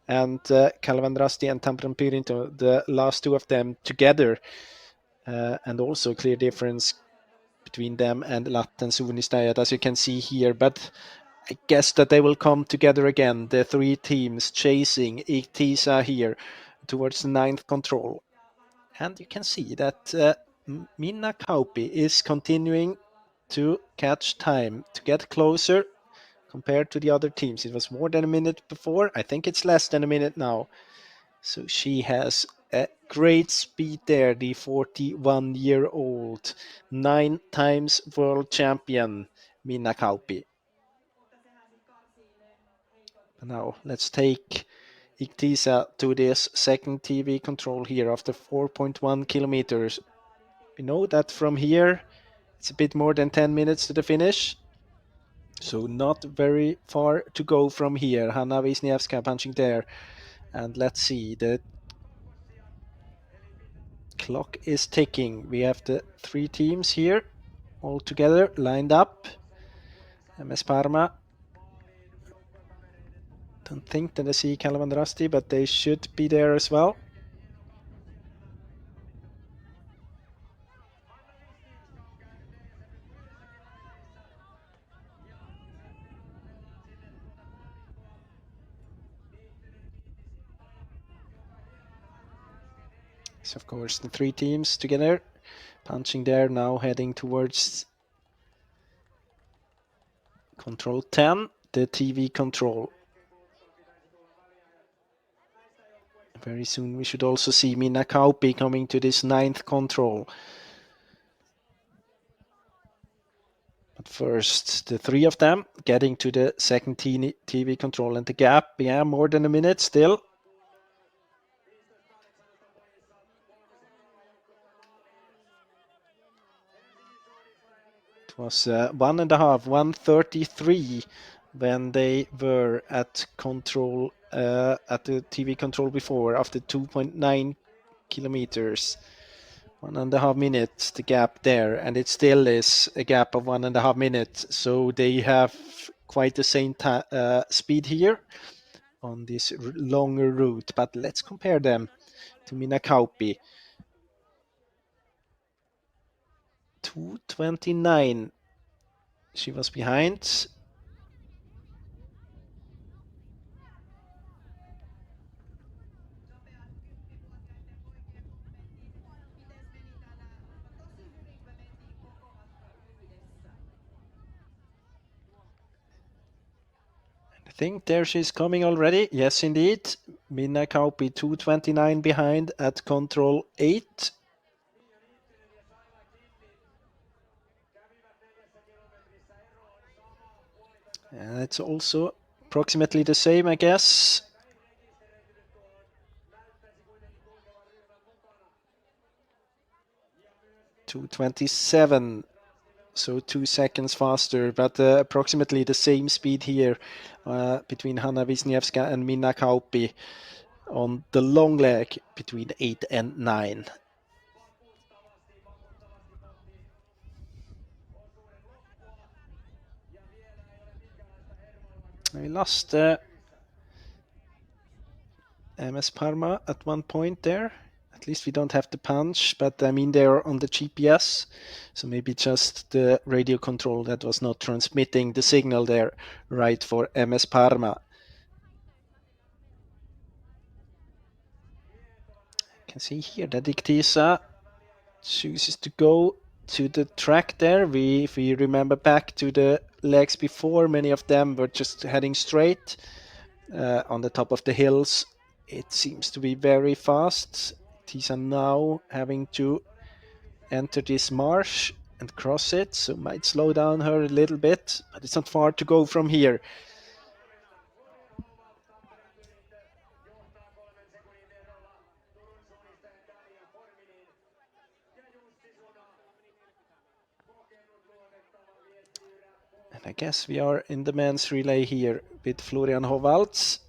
S13: and Calvandrasti and Tampere Pirinto, the last two of them together, and also clear difference between them and Latten Suunnistajat, as you can see here, but I guess that they will come together again, the three teams chasing Iktisa here towards the 9th control. And you can see that Minna Kauppi is continuing to catch time, to get closer compared to the other teams. It was more than a minute before. I think it's less than a minute now. So she has a great speed there, the 41-year-old, 9 times world champion, Minna Kauppi. Now let's take Iktisa to this second TV control here after 4.1 kilometers. We know that from here it's a bit more than 10 minutes to the finish, so not very far to go from here. Hanna Wisniewska punching there, and let's see, the clock is ticking. We have the three teams here all together lined up. MS Parma, don't think that I see Calvandrasti, but they should be there as well. So of course the three teams together punching there, now heading towards control 10, the TV control. Very soon we should also see Minna Kauppi coming to this 9th control. But first, the three of them getting to the second TV control, and the gap, yeah, more than a minute still. It was 1:33 when they were at control, at the TV control before, after 2.9 kilometers. 1.5 minutes, the gap there, and it still is a gap of 1.5 minutes. So they have quite the same speed here on this longer route. But let's compare them to Minna Kauppi. 2:29 she was behind. I think there she's coming already. Yes, indeed. Minna Kauppi 2:29 behind at control 8. It's also approximately the same, I guess. .227, so 2 seconds faster, but approximately the same speed here between Hanna Wisniewska and Minna Kauppi on the long leg between 8 and 9. We lost MS Parma at one point there. At least we don't have the punch, but I mean they're on the GPS, so maybe just the radio control that was not transmitting the signal there right for MS Parma. You can see here that Iktisa chooses to go to the track there. If we remember back to the legs before, many of them were just heading straight on the top of the hills. It seems to be very fast. These are now having to enter this marsh and cross it, so might slow down her a little bit, but it's not far to go from here. And I guess we are in the men's relay here with Florian Hovalds.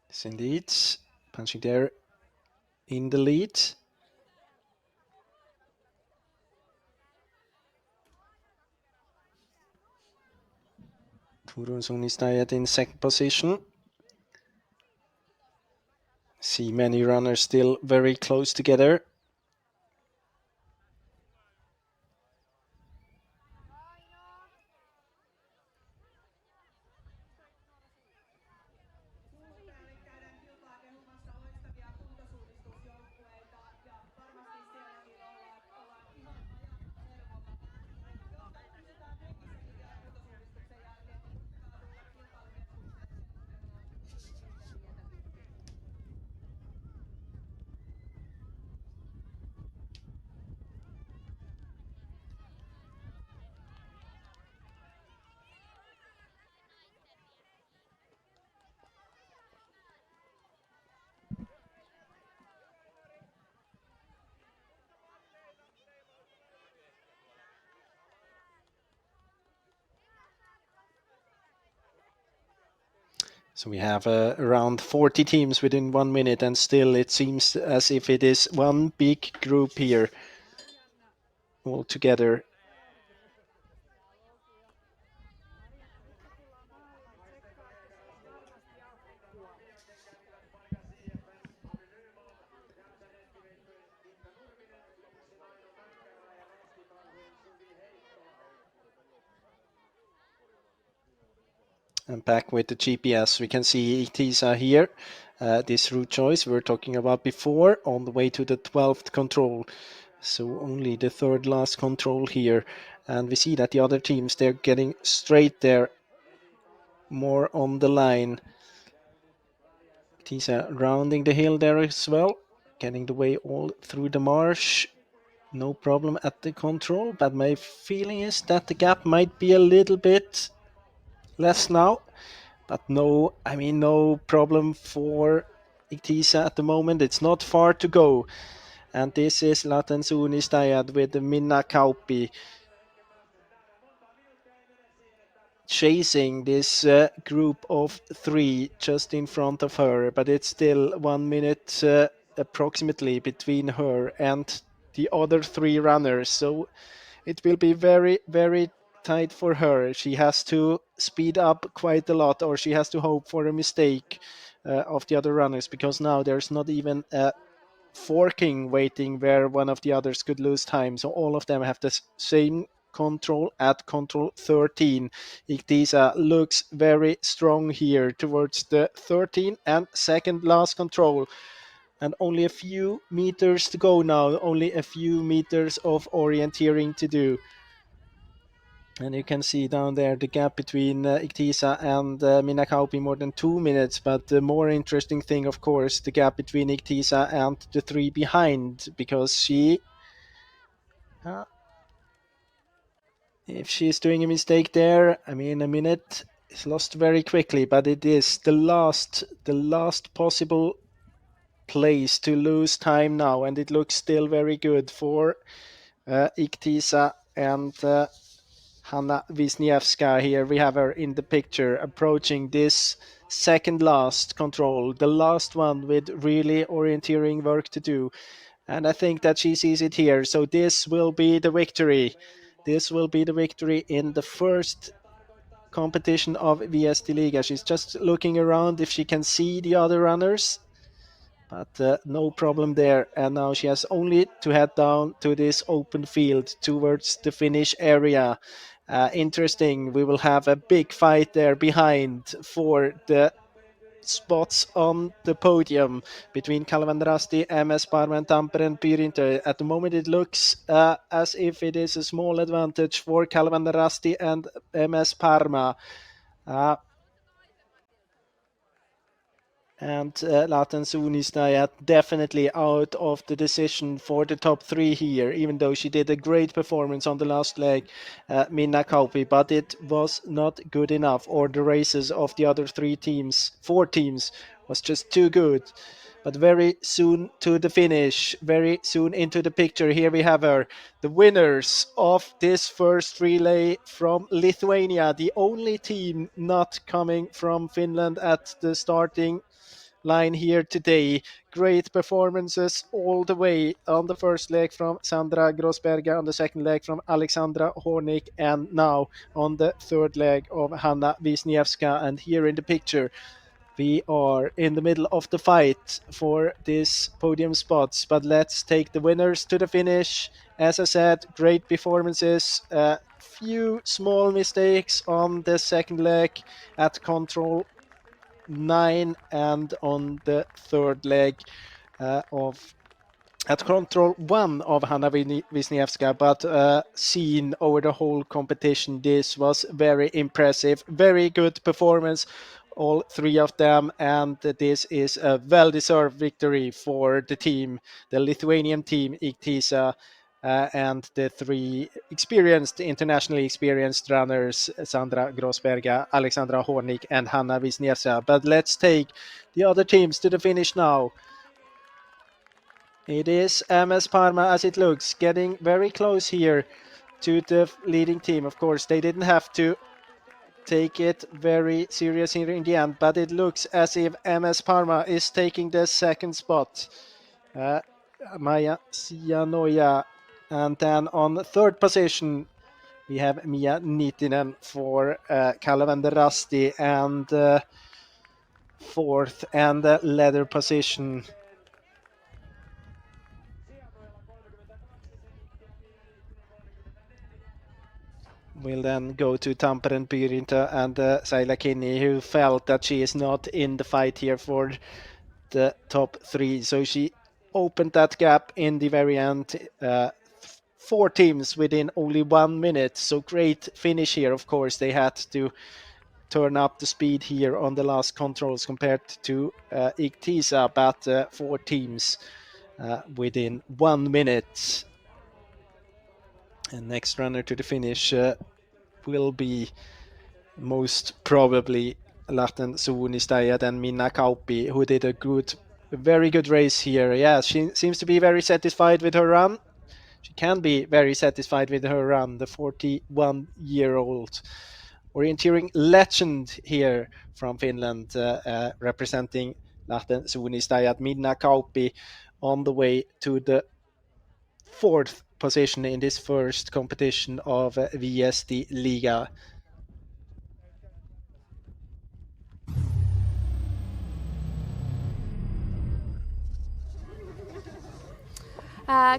S13: Yes, indeed, punching there in the lead. Turun Sunistajat in second position. See many runners still very close together. So we have around 40 teams within 1 minute, and still it seems as if it is one big group here all together. And back with the GPS, we can see Ihtisa here. This route choice we were talking about before, on the way to the 12th control. So only the third last control here. And we see that the other teams, they're getting straight there, more on the line. Ihtisa rounding the hill there as well, getting the way all through the marsh. No problem at the control, but my feeling is that the gap might be a little bit less now. But no problem for Ihtisa at the moment. It's not far to go. And this is Laten Sunistajat with Minna Kauppi chasing this group of three just in front of her. But it's still 1 minute approximately between her and the other three runners. So it will be very, very tight for her. She has to speed up quite a lot, or she has to hope for a mistake of the other runners, because now there's not even a forking waiting where one of the others could lose time. So all of them have the same control at control 13. Ihtisa looks very strong here towards the 13 and second last control. And only a few meters to go now, only a few meters of orienteering to do. And you can see down there the gap between Ihtisa and Minna Kauppi, more than 2 minutes. But the more interesting thing, of course, the gap between Ihtisa and the three behind, because she, if she's doing a mistake there, I mean, a minute is lost very quickly. But it is the last possible place to lose time now, and it looks still very good for Ihtisa and Hanna Wisniewska. Here we have her in the picture approaching this second last control, the last one with really orienteering work to do. And I think that she sees it here. So this will be the victory. This will be the victory in the first competition of Viestiliiga. She's just looking around if she can see the other runners. But no problem there. And now she has only to head down to this open field towards the finish area. interesting. We will have a big fight there behind for the spots on the podium between Kalevanrasti, MS Parma and Tampere Pyrinter. At the moment it looks as if it is a small advantage for Kalevanrasti and MS Parma. And Lahten Suunnistajat definitely out of the decision for the top 3 here, even though she did a great performance on the last leg, Minna Kauppi, but it was not good enough, or the races of the other 4 teams was just too good. But very soon to the finish, very soon into the picture. Here we have her, the winners of this first relay from Lithuania, the only team not coming from Finland at the starting line here today. Great performances all the way on the first leg from Sandra Grossberger, on the second leg from Alexandra Hornik, and now on the third leg of Hanna Wisniewska. And here in the picture we are in the middle of the fight for these podium spots, but let's take the winners to the finish. As I said, great performances, few small mistakes on the second leg at control 9 and on the third leg at control 1 of Hanna Wisniewska, but seen over the whole competition, this was very impressive, very good performance, all 3 of them, and this is a well-deserved victory for the team, the Lithuanian team, Iktisa, and the 3 internationally experienced runners, Sandra Grossberger, Alexandra Hornik and Hanna Wisniewska. But let's take the other teams to the finish now. It is MS Parma, as it looks, getting very close here to the leading team. Of course, they didn't have to take it very serious here in the end, but it looks as if MS Parma is taking the second spot. Maija Sianoja. And then on the third position, we have Mia Niitinen for Kalevanrasti, and fourth and the leather position. Will then go to Tampere Pyrinter and Saila Kinney, who felt that she is not in the fight here for the top 3. So she opened that gap in the very end. 4 teams within only 1 minute, so great finish here. Of course, they had to turn up the speed here on the last controls compared to Iktisa, but 4 teams within 1 minute. And next runner to the finish will be most probably Lahten Suunnistajat and Minna Kauppi, who did a very good race here. Yeah, she seems to be very satisfied with her run. She can be very satisfied with her run, the 41-year-old orienteering legend here from Finland, representing Lahten Suunnistajat, Minna Kauppi, on the way to the 4th position in this first competition of Viestiliiga.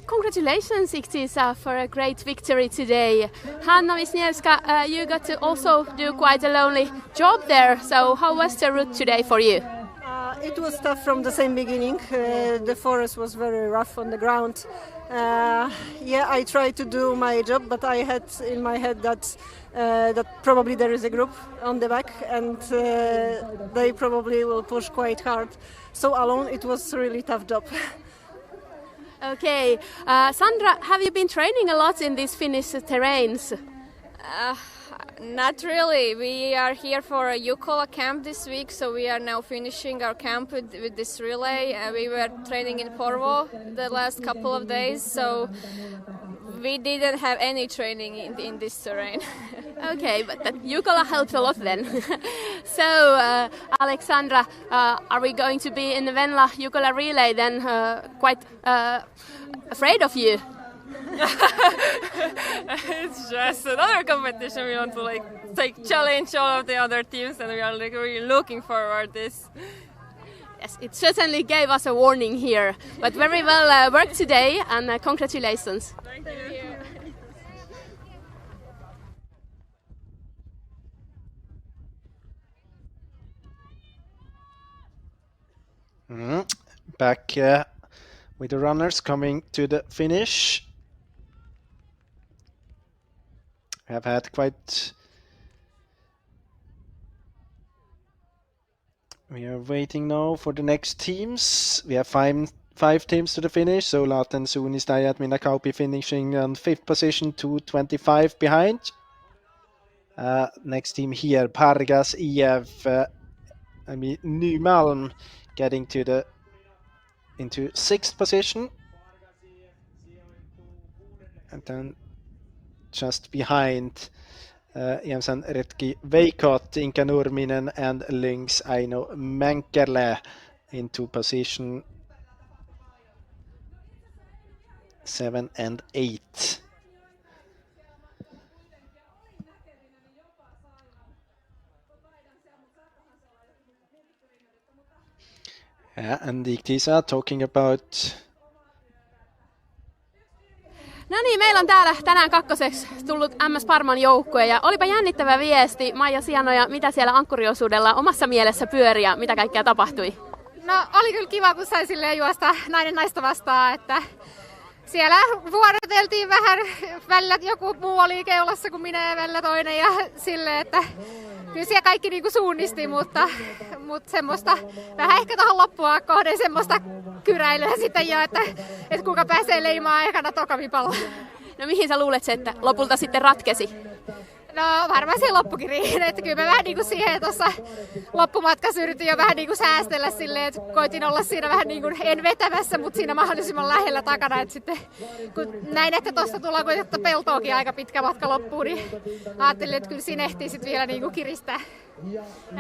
S1: Congratulations, Iktisa, for a great victory today. Hanna Wisniewska, you got to also do quite a lonely job there. So how was the route today for you?
S19: It was tough from the same beginning. The forest was very rough on the ground. I tried to do my job, but I had in my head that probably there is a group on the back, and they probably will push quite hard. So alone, it was a really tough job.
S1: Okay, Sandra, have you been training a lot in these Finnish terrains?
S15: Not really. We are here for a Jukola camp this week, so we are now finishing our camp with this relay. We were training in Porvoo the last couple of days, so we didn't have any training in this terrain.
S1: Okay, but Jukola helped a lot then. So, Alexandra, are we going to be in the Venla Jukola relay then? Quite afraid of you.
S17: It's just another competition. We want to challenge all of the other teams, and we are really looking forward to this.
S1: Yes, it certainly gave us a warning here, but very well worked today, and congratulations.
S17: Thank you.
S13: back with the runners coming to the finish. We have had quite... We are waiting now for the next teams. We have five teams to the finish. So Laten, Suunnistajat, Minakauppi finishing on 5th position, 2:25 behind. Next team here, Pargas IF, Nymalm getting into 6th position. And then just behind Jensen Retki Veikot, Inka Nurminen and Lynx Aino Menkerle into position 7 and 8. Yeah, and Iktisa talking about...
S1: No niin, meillä on täällä tänään kakkoseksi tullut MS Parman joukkue ja olipa jännittävä viesti. Maija Sianoja, mitä siellä ankkuriosuudella omassa mielessä pyöri ja mitä kaikkea tapahtui?
S16: No oli kyllä kiva, kun sai silleen juosta nainen naista vastaan, että siellä vuoroteltiin vähän, välillä joku muu oli keulassa kuin minä ja välillä toinen ja silleen, että kyllä siellä kaikki niinku suunnisti, mutta semmoista vähän ehkä tuohon loppua kohden semmoista kyräilyä sitten jo, että kuka pääsee leimaan ekana tokavipalla.
S1: No mihin sä luulet se, että lopulta sitten ratkesi?
S16: No varmaan se loppukiriin, että kyllä mä vähän niinku siihen tuossa loppumatkassa yritin jo vähän niinku säästellä silleen, että koitin olla siinä vähän niinku en vetämässä, mutta siinä mahdollisimman lähellä takana, että sitten kun näin, että tuosta tullaan kuitenkin peltoakin aika pitkä matka loppuun, niin ajattelin, että kyllä siinä ehtii sitten vielä niinku kiristää.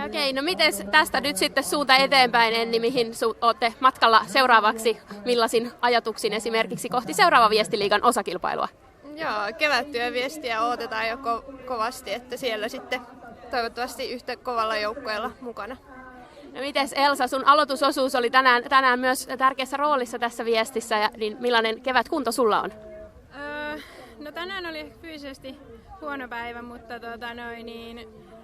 S1: Okei, no miten tästä nyt sitten suunta eteenpäin, Enni, mihin olette matkalla seuraavaksi, millaisin ajatuksin esimerkiksi kohti seuraava Viestiliigan osakilpailua?
S6: Joo, kevättyöviestiä odotetaan jo kovasti, että siellä sitten toivottavasti yhtä kovalla joukkueella mukana.
S1: No mites Elsa, sun aloitusosuus oli tänään myös tärkeässä roolissa tässä viestissä, niin millainen kevätkunto sulla on?
S20: No tänään oli fyysisesti huono päivä, mutta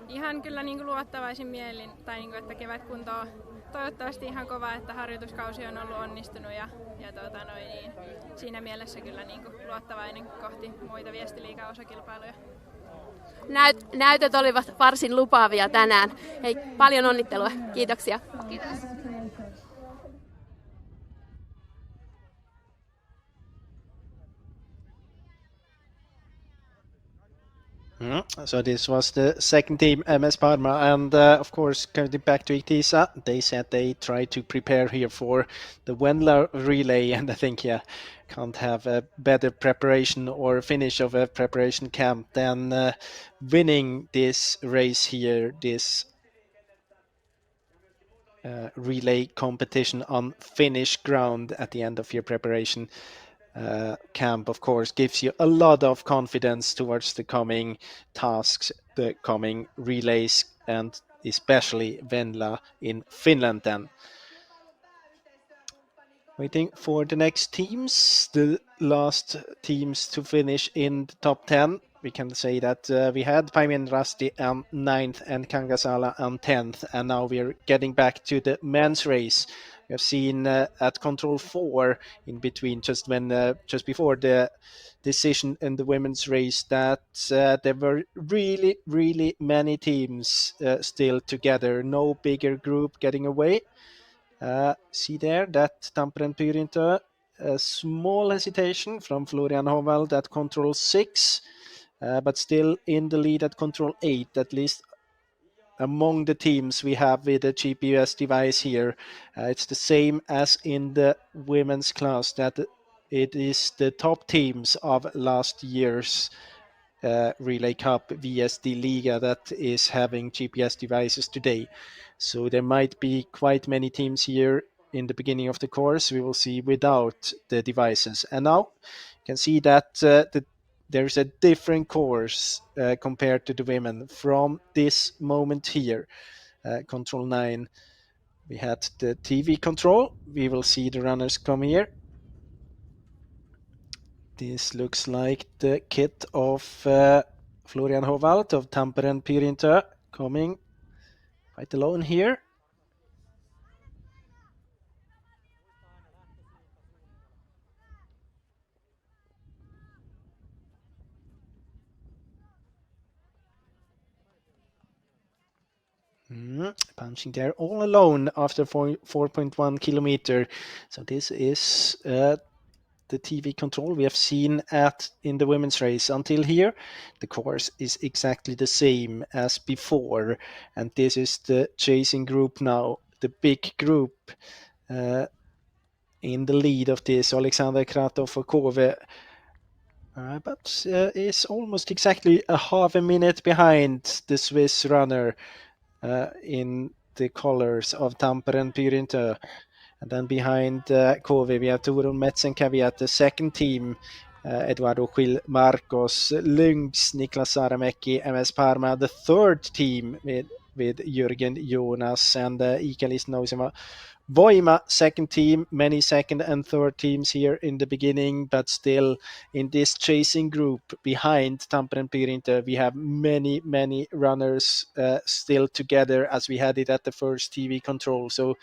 S20: ihan kyllä luottavaisin mielin, tai että kevätkunto on toivottavasti ihan kova, että harjoituskausi on ollut onnistunut ja siinä mielessä kyllä luottavainen kohti muita Viestiliigan osakilpailuja.
S1: Näytöt olivat varsin lupaavia tänään. Hei, paljon onnittelua. Kiitoksia.
S20: Kiitos.
S13: So this was the second team, MS Parma, and of course, coming back to Iktisa, they said they tried to prepare here for the Venla relay, and I think, can't have a better preparation or finish of a preparation camp than winning this race here, this relay competition on Finnish ground at the end of your preparation. Camp, of course, gives you a lot of confidence towards the coming tasks, the coming relays, and especially Venla in Finland then. Waiting for the next teams, the last teams to finish in the top 10. We can say that we had Paimien Rasti on 9th and Kangasala on 10th, and now we're getting back to the men's race. We have seen at Control 4 in between, just before the decision in the women's race, that there were really many teams still together. No bigger group getting away. See there that Tampere Pyrintö, a small hesitation from Florian Hovald at Control 6, but still in the lead at Control 8, at least among the teams we have with the GPS device here. It's the same as in the women's class, that it is the top teams of last year's Relay Cup Viestiliiga that is having GPS devices today. So there might be quite many teams here in the beginning of the course we will see without the devices. And now you can see that there's a different course compared to the women from this moment here. Control 9, we had the TV control. We will see the runners come here. This looks like the kit of Florian Hovald of Tampere Pyrintö coming quite alone here. Punching there all alone after 4.1 kilometer. So this is the TV control we have seen in the women's race until here. The course is exactly the same as before, and this is the chasing group now, the big group in the lead of this. Alexander Kratov for Kove, but is almost exactly a half a minute behind the Swiss runner in the colors of Tampere and Pyrintö. And then behind Kove, we have Torun Metzenkävi, the second team, Eduardo Gil Marcos, Lynx, Niklas Saramäki, MS Parma, the third team with Jürgen Jonas and Ikalis Nousema. Voima, second team, many second and third teams here in the beginning, but still in this chasing group behind Tampere and Pyrintö, we have many runners still together as we had it at the first TV control. So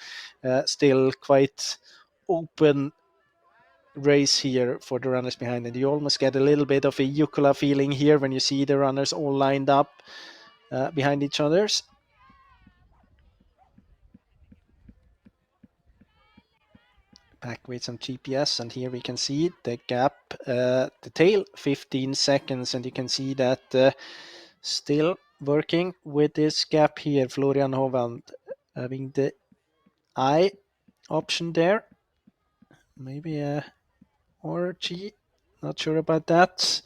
S13: still quite open race here for the runners behind. And you almost get a little bit of a Jukkola feeling here when you see the runners all lined up behind each other's. Back with some GPS, and here we can see the gap, the tail 15 seconds, and you can see that still working with this gap here. Florian Hovland having the I option there, maybe a or G, not sure about that.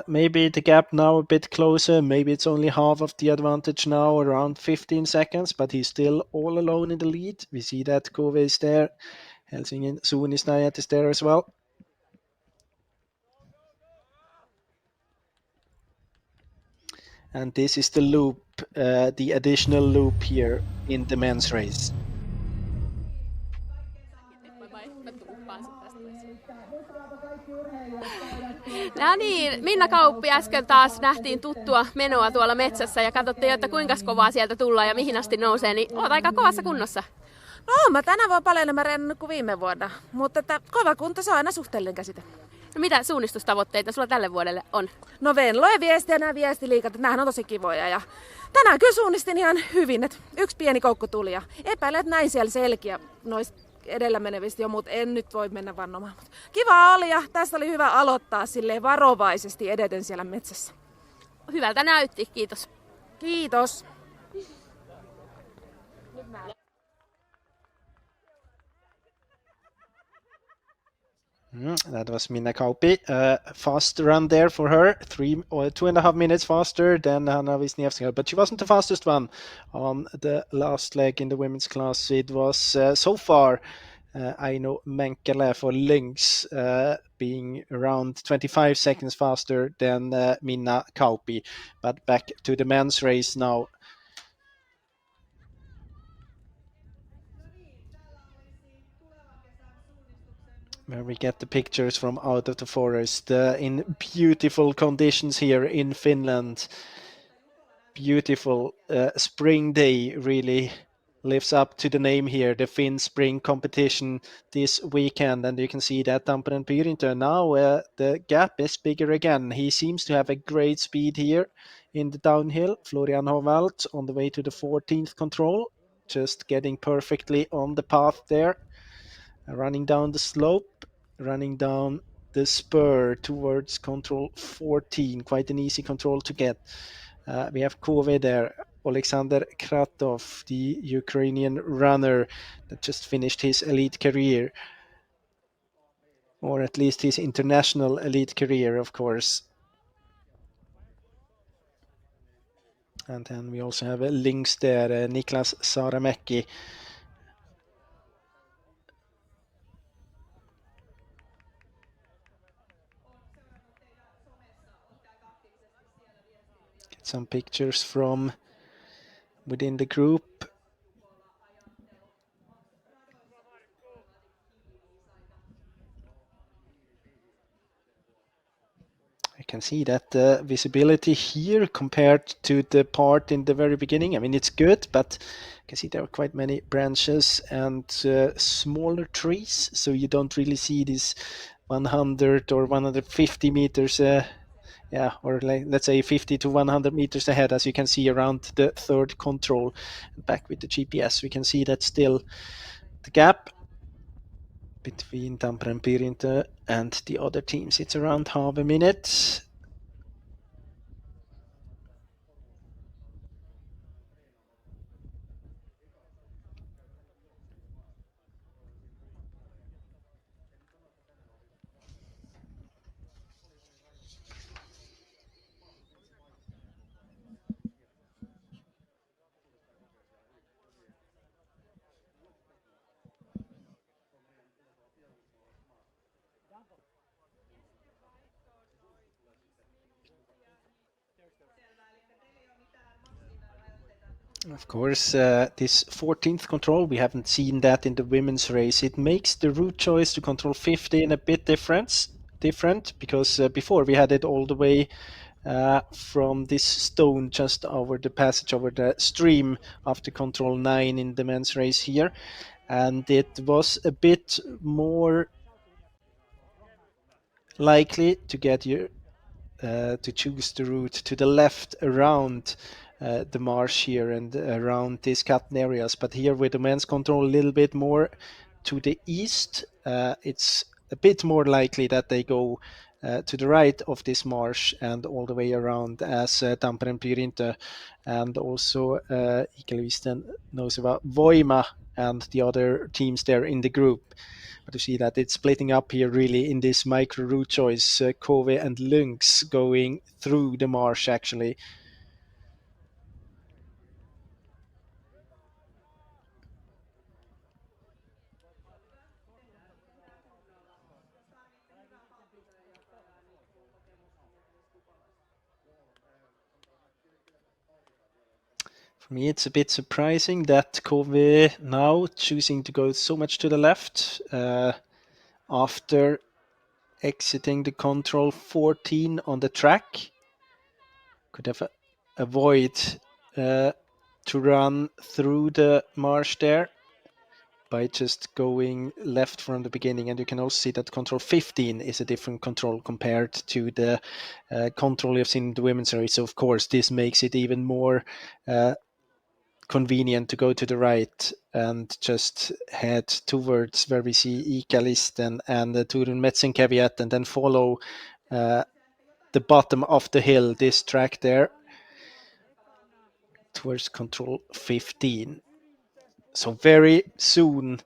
S13: Maybe the gap now a bit closer, maybe it's only half of the advantage now, around 15 seconds, but he's still all alone in the lead. We see that Kove is there, Helsingin Suunisnajat is there as well. And this is the loop, the additional loop here in the men's race.
S1: No niin, Minna Kauppi, äsken taas nähtiin tuttua menoa tuolla metsässä ja katsottiin, että kuinka kovaa sieltä tullaan ja mihin asti nousee, niin oot aika kovassa kunnossa.
S21: No, mä tänä vuonna paljon enemmän rennannut kuin viime vuonna, mutta kova kunto se on aina suhteellinen käsite.
S1: No mitä suunnistustavoitteita sulla tälle vuodelle on?
S21: No Venlo ja Viesti ja nämä Viestiliigat, nämähän on tosi kivoja ja tänään kyllä suunnistin ihan hyvin, että yksi pieni koukku tuli ja epäilen, että näin siellä selkiä noista edellä menevistä jo, mutta en nyt voi mennä vannomaan. Kiva oli ja tästä oli hyvä aloittaa silleen varovaisesti edeten siellä metsässä.
S1: Hyvältä näytti, kiitos.
S21: Kiitos.
S13: That was Minna Kauppi. Fast run there for her, 2.5 minutes faster than Hanna Wisniewska, but she wasn't the fastest one on the last leg in the women's class. It was so far Aino Menkele for Lynx being around 25 seconds faster than Minna Kauppi. But back to the men's race now. Where we get the pictures from out of the forest in beautiful conditions here in Finland. Beautiful spring day really lives up to the name here, the Finnspring competition this weekend. And you can see that Tampere and Pyrintö now the gap is bigger again. He seems to have a great speed here in the downhill. Florian Hovald on the way to the 14th control, just getting perfectly on the path there. Running down the slope, running down the spur towards control 14. Quite an easy control to get. We have Kove there, Alexander Kratov, the Ukrainian runner that just finished his elite career. Or at least his international elite career, of course. And then we also have links there, Niklas Saramäki. Some pictures from within the group. I can see that the visibility here compared to the part in the very beginning, I mean, it's good, but you can see there are quite many branches and smaller trees, so you don't really see this 100 or 150 meters or let's say 50 to 100 meters ahead, as you can see around the third control. Back with the GPS, we can see that still the gap between Tampere and Pirintö and the other teams, it's around half a minute. Of course, this 14th control, we haven't seen that in the women's race. It makes the route choice to control 15 a bit different because before we had it all the way from this stone just over the passage over the stream after control 9 in the men's race here, and it was a bit more likely to get you to choose the route to the left around the marsh here and around these cutting areas. But here with the men's control a little bit more to the east, it's a bit more likely that they go to the right of this marsh and all the way around as Tampere and Pirintö, and also Ikävisten knows about Voima and the other teams there in the group. But you see that it's splitting up here really in this micro route choice, Kove and Lynx going through the marsh actually. For me, it's a bit surprising that Kove now choosing to go so much to the left after exiting the control 14 on the track. Could have avoid to run through the marsh there by just going left from the beginning. And you can also see that control 15 is a different control compared to the control you've seen in the women's race. So of course, this makes it even more convenient to go to the right and just head towards where we see Ikävisten and Turun Metsinkävijät, and then follow the bottom of the hill, this track there, towards control 15. So very soon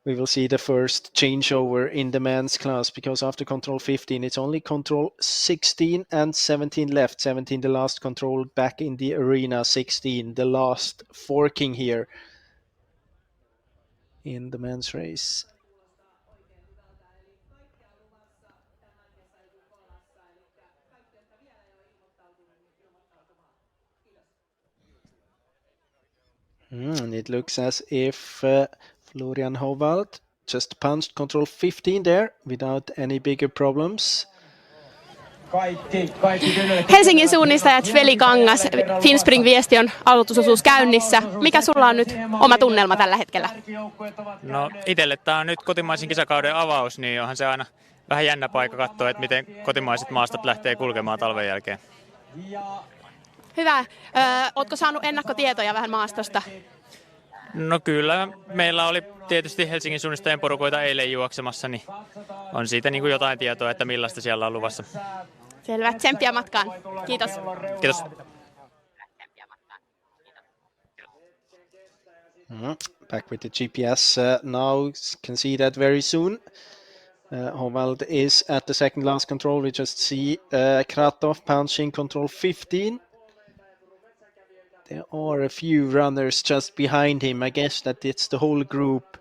S13: we will see the first changeover in the men's class, because after control 15 it's only control 16 and 17 left. 17 the last control back in the arena, 16 the last forking here in the men's race. And it looks as if Florian Hovald just punched control 15 there without any bigger problems.
S1: Helsingin suunnistajat Veli Kangas, Finnspring Viesti on aloitusosuus käynnissä. Mikä sulla on nyt oma tunnelma tällä hetkellä?
S2: No itselle tämä on nyt kotimaisen kisakauden avaus, niin onhan se aina vähän jännä paikka katsoa, että miten kotimaiset maastot lähtee kulkemaan talven jälkeen.
S1: Hyvä. Ootko saanut ennakkotietoja vähän maastosta?
S2: No kyllä, meillä oli tietysti Helsingin suunnistajien porukoita eilen juoksemassa, niin on siitä niin kuin jotain tietoa, että millaista siellä on luvassa.
S1: Selvä. Tsemppiä matkaan. Kiitos.
S2: Kiitos.
S13: Back with the GPS now, can see that very soon. Hovald is at the second last control. We just see Kratov punching control 15. There are a few runners just behind him. I guess that it's the whole group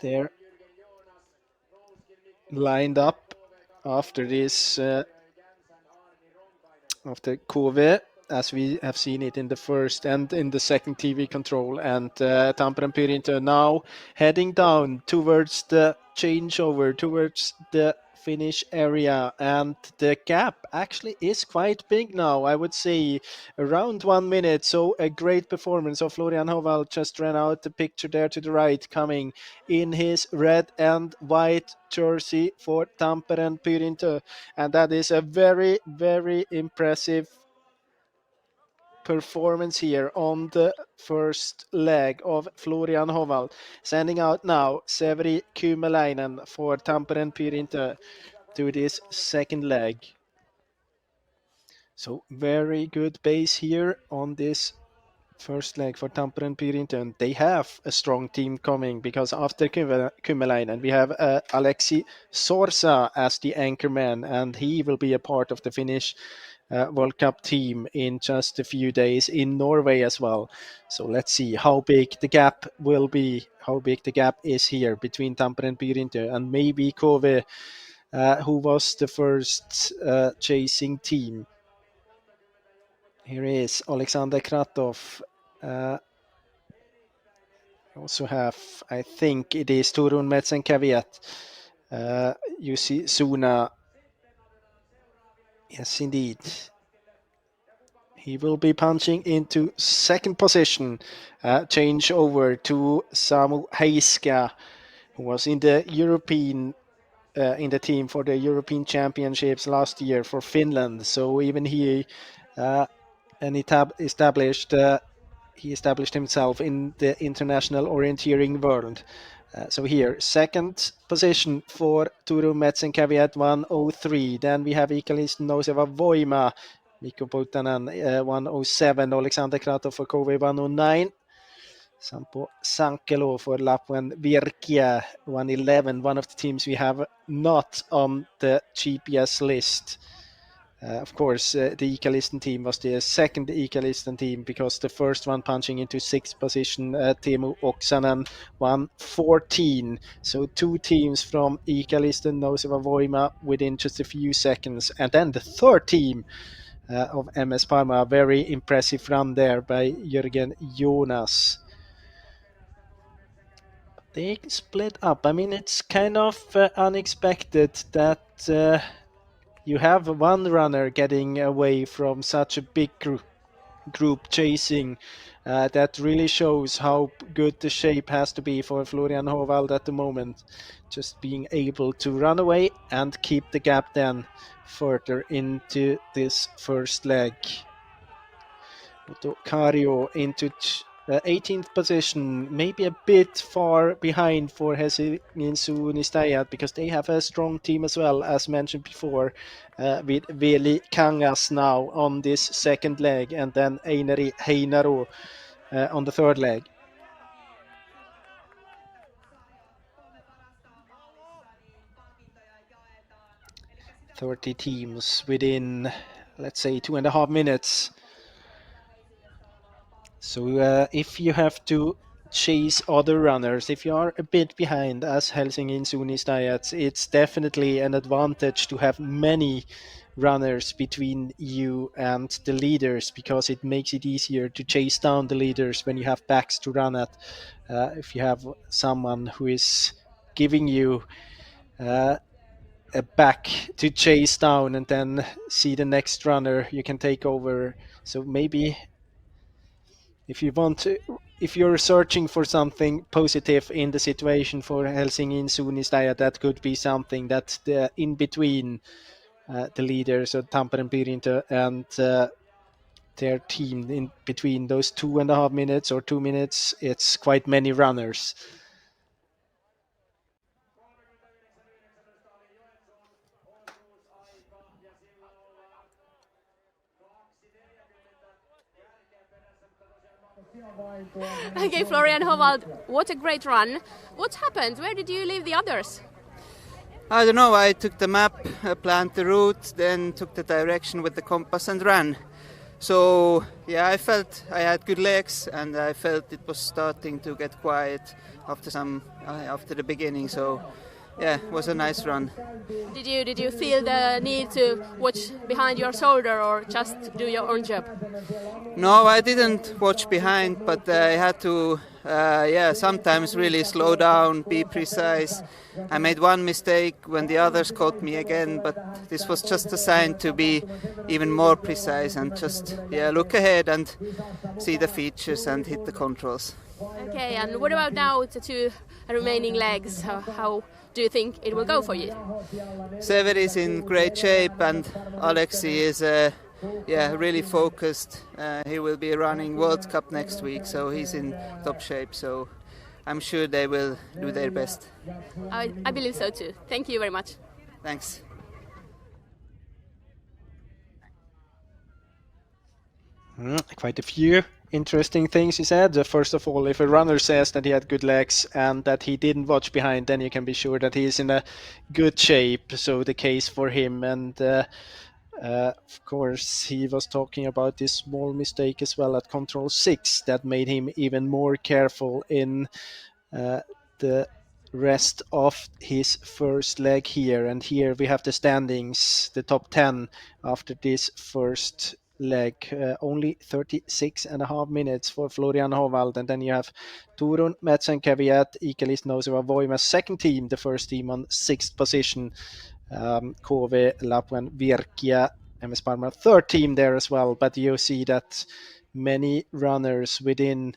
S13: there lined up after this, after Kove, as we have seen it in the first and in the second TV control. And Tampere and Pirintö now heading down towards the changeover, towards the finish area, and the gap actually is quite big now. I would say around 1 minute. So a great performance of Florian Hoval. Just ran out the picture there to the right, coming in his red and white jersey for Tampere and Pyrintö, and that is a very, very impressive performance here on the first leg of Florian Hoval. Sending out now Severi Kymäläinen for Tampere and Pyrintö to this second leg. So very good base here on this first leg for Tampere and Pyrintö. They have a strong team coming, because after Kymäläinen we have Aleksi Sorsa as the anchorman, and he will be a part of the Finnish World Cup team in just a few days in Norway as well. So let's see how big the gap will be, how big the gap is here between Tampere and Pyrintö, and maybe Kove, who was the first chasing team. Here is Alexander Kratov. Also have, I think it is Turun Metsenkävijät. Jussi Suna. Yes, indeed. He will be punching into second position. Change over to Samu Heiska, who was in the European in the team for the European Championships last year for Finland. So even he he established himself in the international orienteering world. So here, second position for Turun Metsenkävijät, 1:03. Then we have Ikalisten Nouseva Voima, Mikko Poutanen, 1:07. Alexander Kratov for KV, 1:09. Sampo Sankelo for Lapuen Virkiä, 1:11. One of the teams we have not on the GPS list. Of course, the Ikalisten team was the second Ikalisten team, because the first one punching into sixth position, Teemu Oksanen, 1:14. So two teams from Ikalisten, Nouseva Voima, within just a few seconds. And then the third team of MS Parma, a very impressive run there by Jörgen Jonas. They split up. I mean, it's kind of unexpected that you have one runner getting away from such a big group chasing. That really shows how good the shape has to be for Florian Hoval at the moment. Just being able to run away and keep the gap then further into this first leg. Kario into 18th position, maybe a bit far behind for Helsingin Suunnistajat, because they have a strong team as well, as mentioned before, with Veli Kangas now on this second leg, and then Einari Heinaro on the third leg. "30 teams within, let's say, 2.5 minutes. So if you have to chase other runners, if you are a bit behind as Helsingin Suunnistajat, it's definitely an advantage to have many runners between you and the leaders, because it makes it easier to chase down the leaders when you have backs to run at. If you have someone who is giving you a back to chase down and then see the next runner, you can take over. So maybe if you're searching for something positive in the situation for Helsingin Suunnistajat, that could be something that in between the leaders of Tampere and Pyrintö and their team, in between those 2.5 minutes or 2 minutes, it's quite many runners.
S1: Okay, Florian Hoval, what a great run. What happened? Where did you leave the others?
S4: I don't know. I took the map, planned the route, then took the direction with the compass and ran. So yeah, I felt I had good legs, and I felt it was starting to get quiet after the beginning. So yeah, it was a nice run.
S1: Did you feel the need to watch behind your shoulder or just do your own job?
S4: No, I didn't watch behind, but I had to Yeah, sometimes really slow down, be precise. I made one mistake when the others caught me again, but this was just a sign to be even more precise and just look ahead and see the features and hit the controls.
S1: Okay, and what about now the two remaining legs? How do you think it will go for you?
S4: Severi is in great shape and Alexi is really focused. He will be running World Cup next week, so he's in top shape. So I'm sure they will do their best.
S1: I believe so too. Thank you very much.
S4: Thanks.
S13: Quite a few interesting things he said. First of all, if a runner says that he had good legs and that he didn't watch behind, then you can be sure that he is in a good shape. So the case for him. And of course, he was talking about this small mistake as well at control 6 that made him even more careful in the rest of his first leg here. And here we have the standings, the top 10 after this first leg. Only 36.5 minutes for Florian Hovald. And then you have Turun, Metsen, Kvyat, Ikelis, Noseva, Voima's second team, the first team on 6th position. KV, Lapuen, Virkia, MS Parma, third team there as well. But you see that many runners within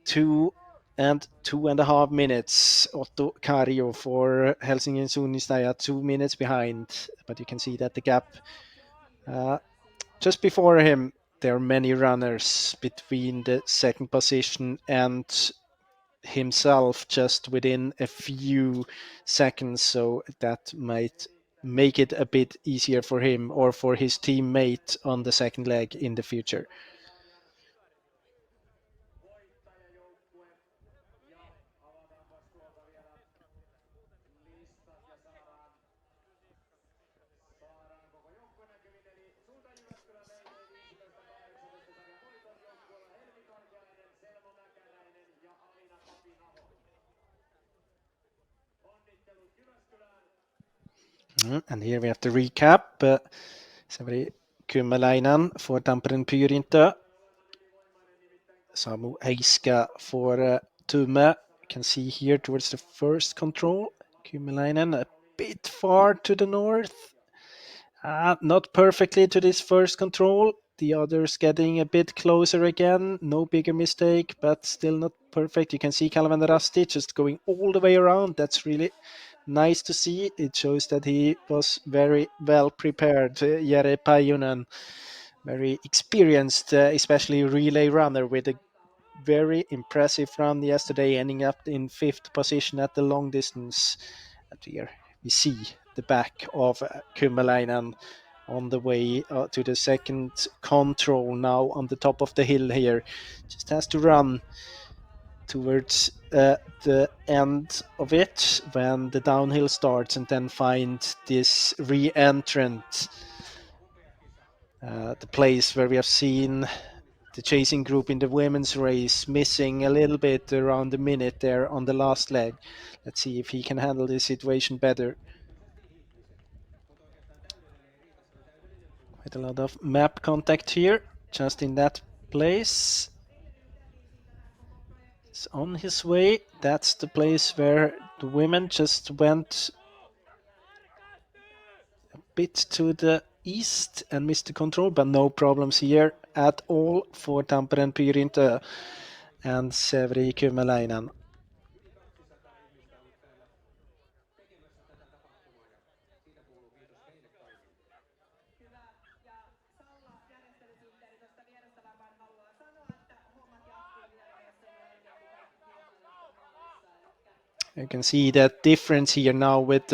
S13: 2 and 2.5 minutes. Otto Kari for Helsingin Suunnistajat 2 minutes behind. But you can see that the gap just before him, there are many runners between the second position and himself just within a few seconds, so that might make it a bit easier for him or for his teammate on the second leg in the future. And here we have the recap. Severi Kymäläinen for Tampereen Pyrinto. Samu Heiska for Tume. You can see here towards the first control. Kymäläinen a bit far to the north. Not perfectly to this first control. The others getting a bit closer again. No bigger mistake, but still not perfect. You can see Kalvan Rasti just going all the way around. That's really nice to see. It shows that he was very well prepared. Jere Pajunen, very experienced, especially relay runner with a very impressive run yesterday, ending up in 5th position at the long distance. And here we see the back of Kymäläinen on the way to the second control now on the top of the hill here. Just has to run towards the end of it when the downhill starts and then find this re-entrant, the place where we have seen the chasing group in the women's race missing a little bit around a minute there on the last leg. Let's see if he can handle this situation better. Quite a lot of map contact here, just in that place. He's on his way. That's the place where the women just went a bit to the east and missed the control, but no problems here at all for Tampereen Pyrinto and Severi Kymäläinen. You can see that difference here now with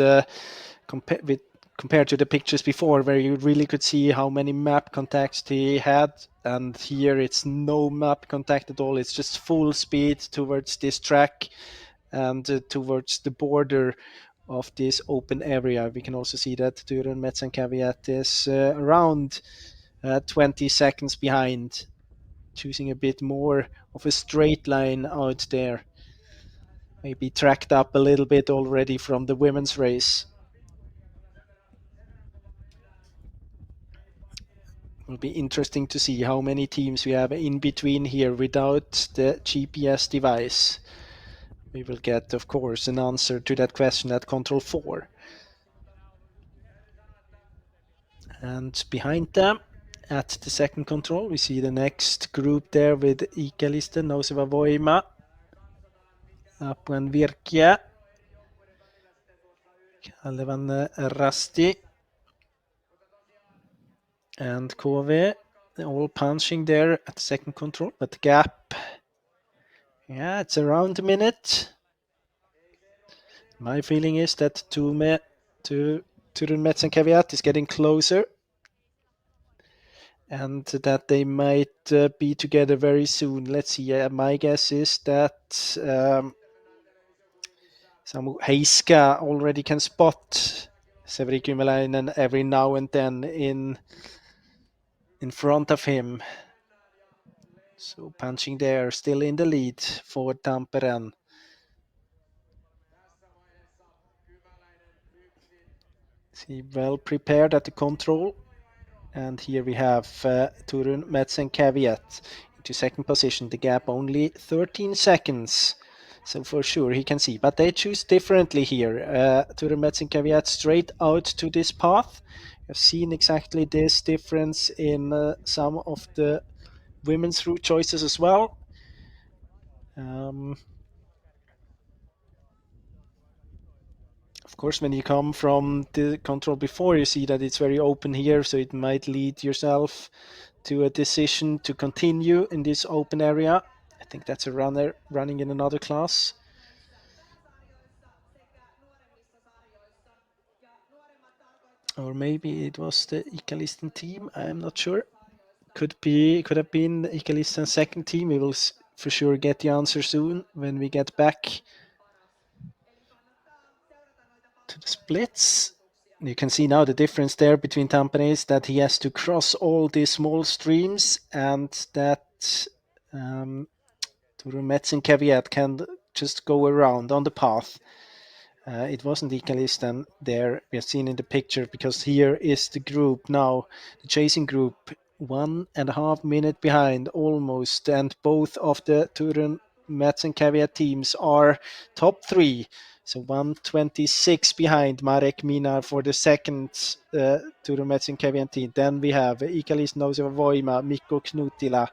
S13: compared to the pictures before, where you really could see how many map contacts he had, and here it's no map contact at all. It's just full speed towards this track and towards the border of this open area. We can also see that Turun, Merz and Kvyat is around 20 seconds behind, choosing a bit more of a straight line out there. Maybe tracked up a little bit already from the women's race. Will be interesting to see how many teams we have in between here without the GPS device. We will get, of course, an answer to that question at control 4. And behind them, at the second control, we see the next group there with Ikalisten, Nouseva Voima, Lapuan Virkia, Kalevan Rasti, and KV. They're all punching there at the second control, but the gap, yeah, it's around a minute. My feeling is that Turun Merz and Caveat is getting closer, and that they might be together very soon. Let's see. My guess is that Samu Heiska already can spot Severi Kymäläinen every now and then in front of him. So punching there, still in the lead for Tampere. He well prepared at the control. And here we have Turun Merz and Caveat into second position. The gap only 13 seconds. So for sure he can see. But they choose differently here. Turun Merz and Caveat straight out to this path. I've seen exactly this difference in some of the women's route choices as well. Of course, when you come from the control before, you see that it's very open here, so it might lead yourself to a decision to continue in this open area. I think that's a runner running in another class. Or maybe it was the Ikalisten team, I'm not sure. Could have been the Ikalisten second team. We will for sure get the answer soon when we get back to the splits. You can see now the difference there between Tampere is that he has to cross all these small streams, and that Turun Merz and Caveat can just go around on the path. It wasn't Ikalisten there we have seen in the picture, because here is the group now, the chasing group, 1.5 minutes behind almost, and both of the Turun Merz and Caveat teams are top 3. So 1:26 behind Marek Minar for the second Turun Merz and Caveat team. Then we have Ikalisten, Nouseva Voima, Mikko Knutila,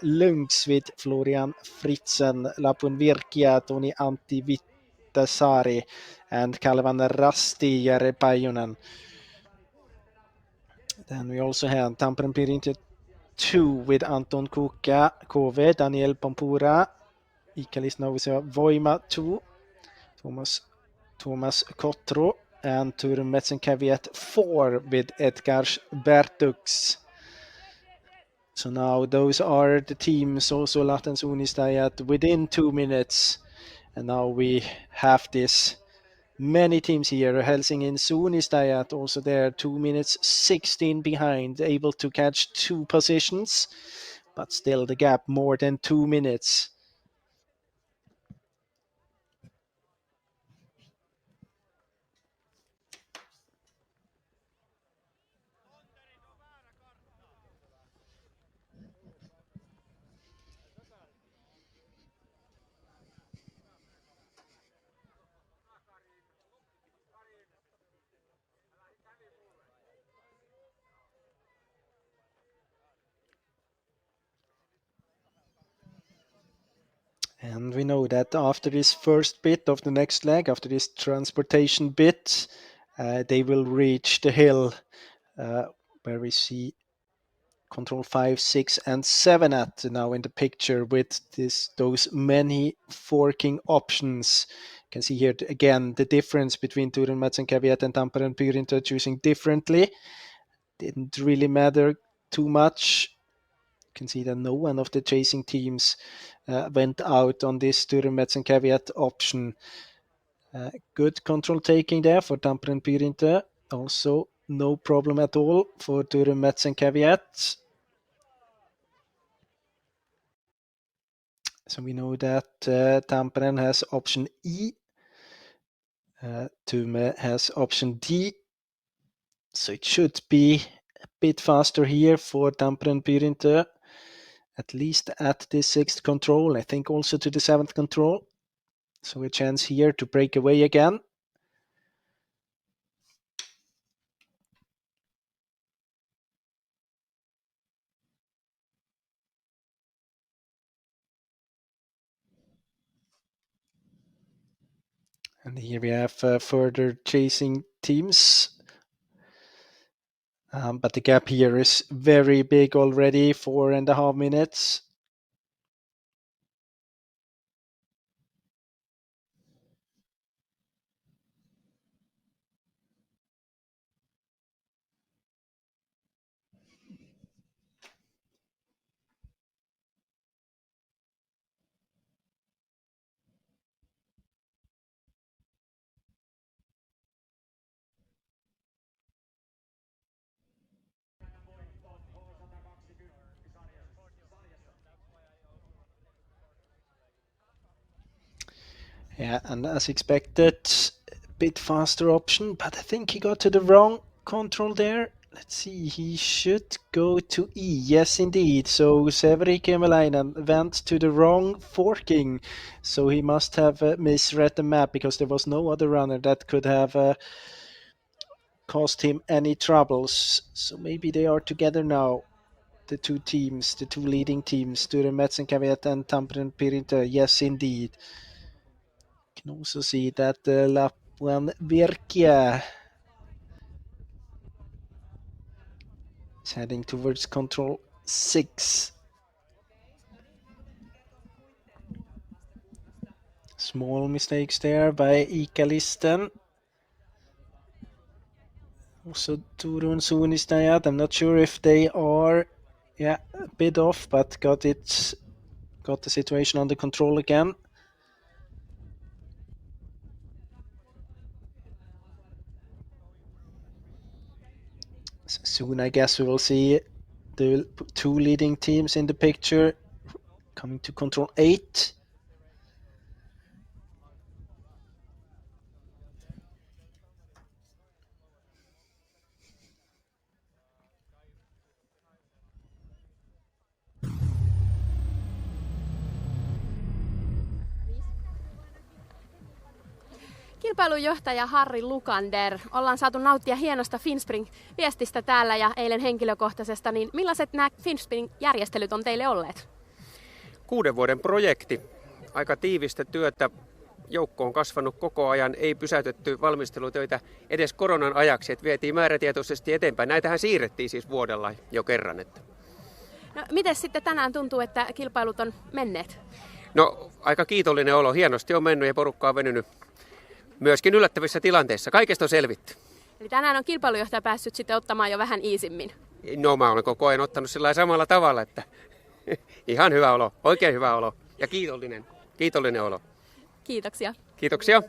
S13: Lungs with Florian Fritzen, Lapun Virkia, Toni Antti Vittasari, and Kalevan Rasti, Jere Pajunen. Then we also have Tampere Pirintia 2 with Anton Kuka, KV, Daniel Pompura, Ikalisten, Nouseva Voima 2, Thomas Kotro, and Turun Merz and Caveat 4 with Edgars Bertux. So now those are the teams, also Lahtens Unistajat within 2 minutes. And now we have this many teams here. Helsingin Unistajat also there, 2 minutes 16 behind, able to catch 2 positions, but still the gap more than 2 minutes. And we know that after this first bit of the next leg, after this transportation bit, they will reach the hill where we see control 5, 6, and 7 at now in the picture with those many forking options. You can see here again the difference between Turun Merz and Caveat and Tampere and Pyrinter choosing differently. Didn't really matter too much. You can see that no one of the chasing teams went out on this Turun Merz and Caveat option. Good control taking there for Tampere and Pyrinter. Also no problem at all for Turun Merz and Caveat. So we know that Tampere has option E, Tume has option D. So it should be a bit faster here for Tampere Pyrintö, at least at the 6th control, I think also to the 7th control. So a chance here to break away again. And here we have further chasing teams. But the gap here is very big already, 4.5 minutes. Yeah, and as expected, a bit faster option, but I think he got to the wrong control there. Let's see, he should go to E. Yes, indeed. So Severi Kemelainen went to the wrong forking. So he must have misread the map because there was no other runner that could have caused him any troubles. So maybe they are together now. The two teams, the two leading teams, Turun Metsänkärviät and Tampere Pyrintö. Yes, indeed. You can also see that Lapuan Virkia is heading towards control 6. Small mistakes there by Ikalisten. Also Turun Suunnistajat. I'm not sure if they are a bit off, but got the situation under control again. Soon I guess we will see the two leading teams in the picture coming to control 8.
S1: Kilpailujohtaja Harri Lukander, ollaan saatu nauttia hienosta Finnspring-viestistä täällä ja eilen henkilökohtaisesta, niin millaiset nämä Finnspring-järjestelyt on teille olleet?
S8: 6 vuoden projekti, aika tiivistä työtä, joukko on kasvanut koko ajan, ei pysäytetty valmistelutöitä edes koronan ajaksi, että vietiin määrätietoisesti eteenpäin. Näitähän siirrettiin siis vuodella jo kerran.
S1: No, miten sitten tänään tuntuu, että kilpailut on menneet?
S8: No, aika kiitollinen olo, hienosti on mennyt ja porukka on venynyt. Myöskin yllättävissä tilanteissa. Kaikesta on selvitty.
S1: Eli tänään on kilpailujohtaja päässyt sitten ottamaan jo vähän iisimmin.
S8: No mä olen koko ajan ottanut sillä samalla tavalla, että ihan hyvä olo, oikein hyvä olo ja kiitollinen olo.
S1: Kiitoksia.
S8: Kiitoksia.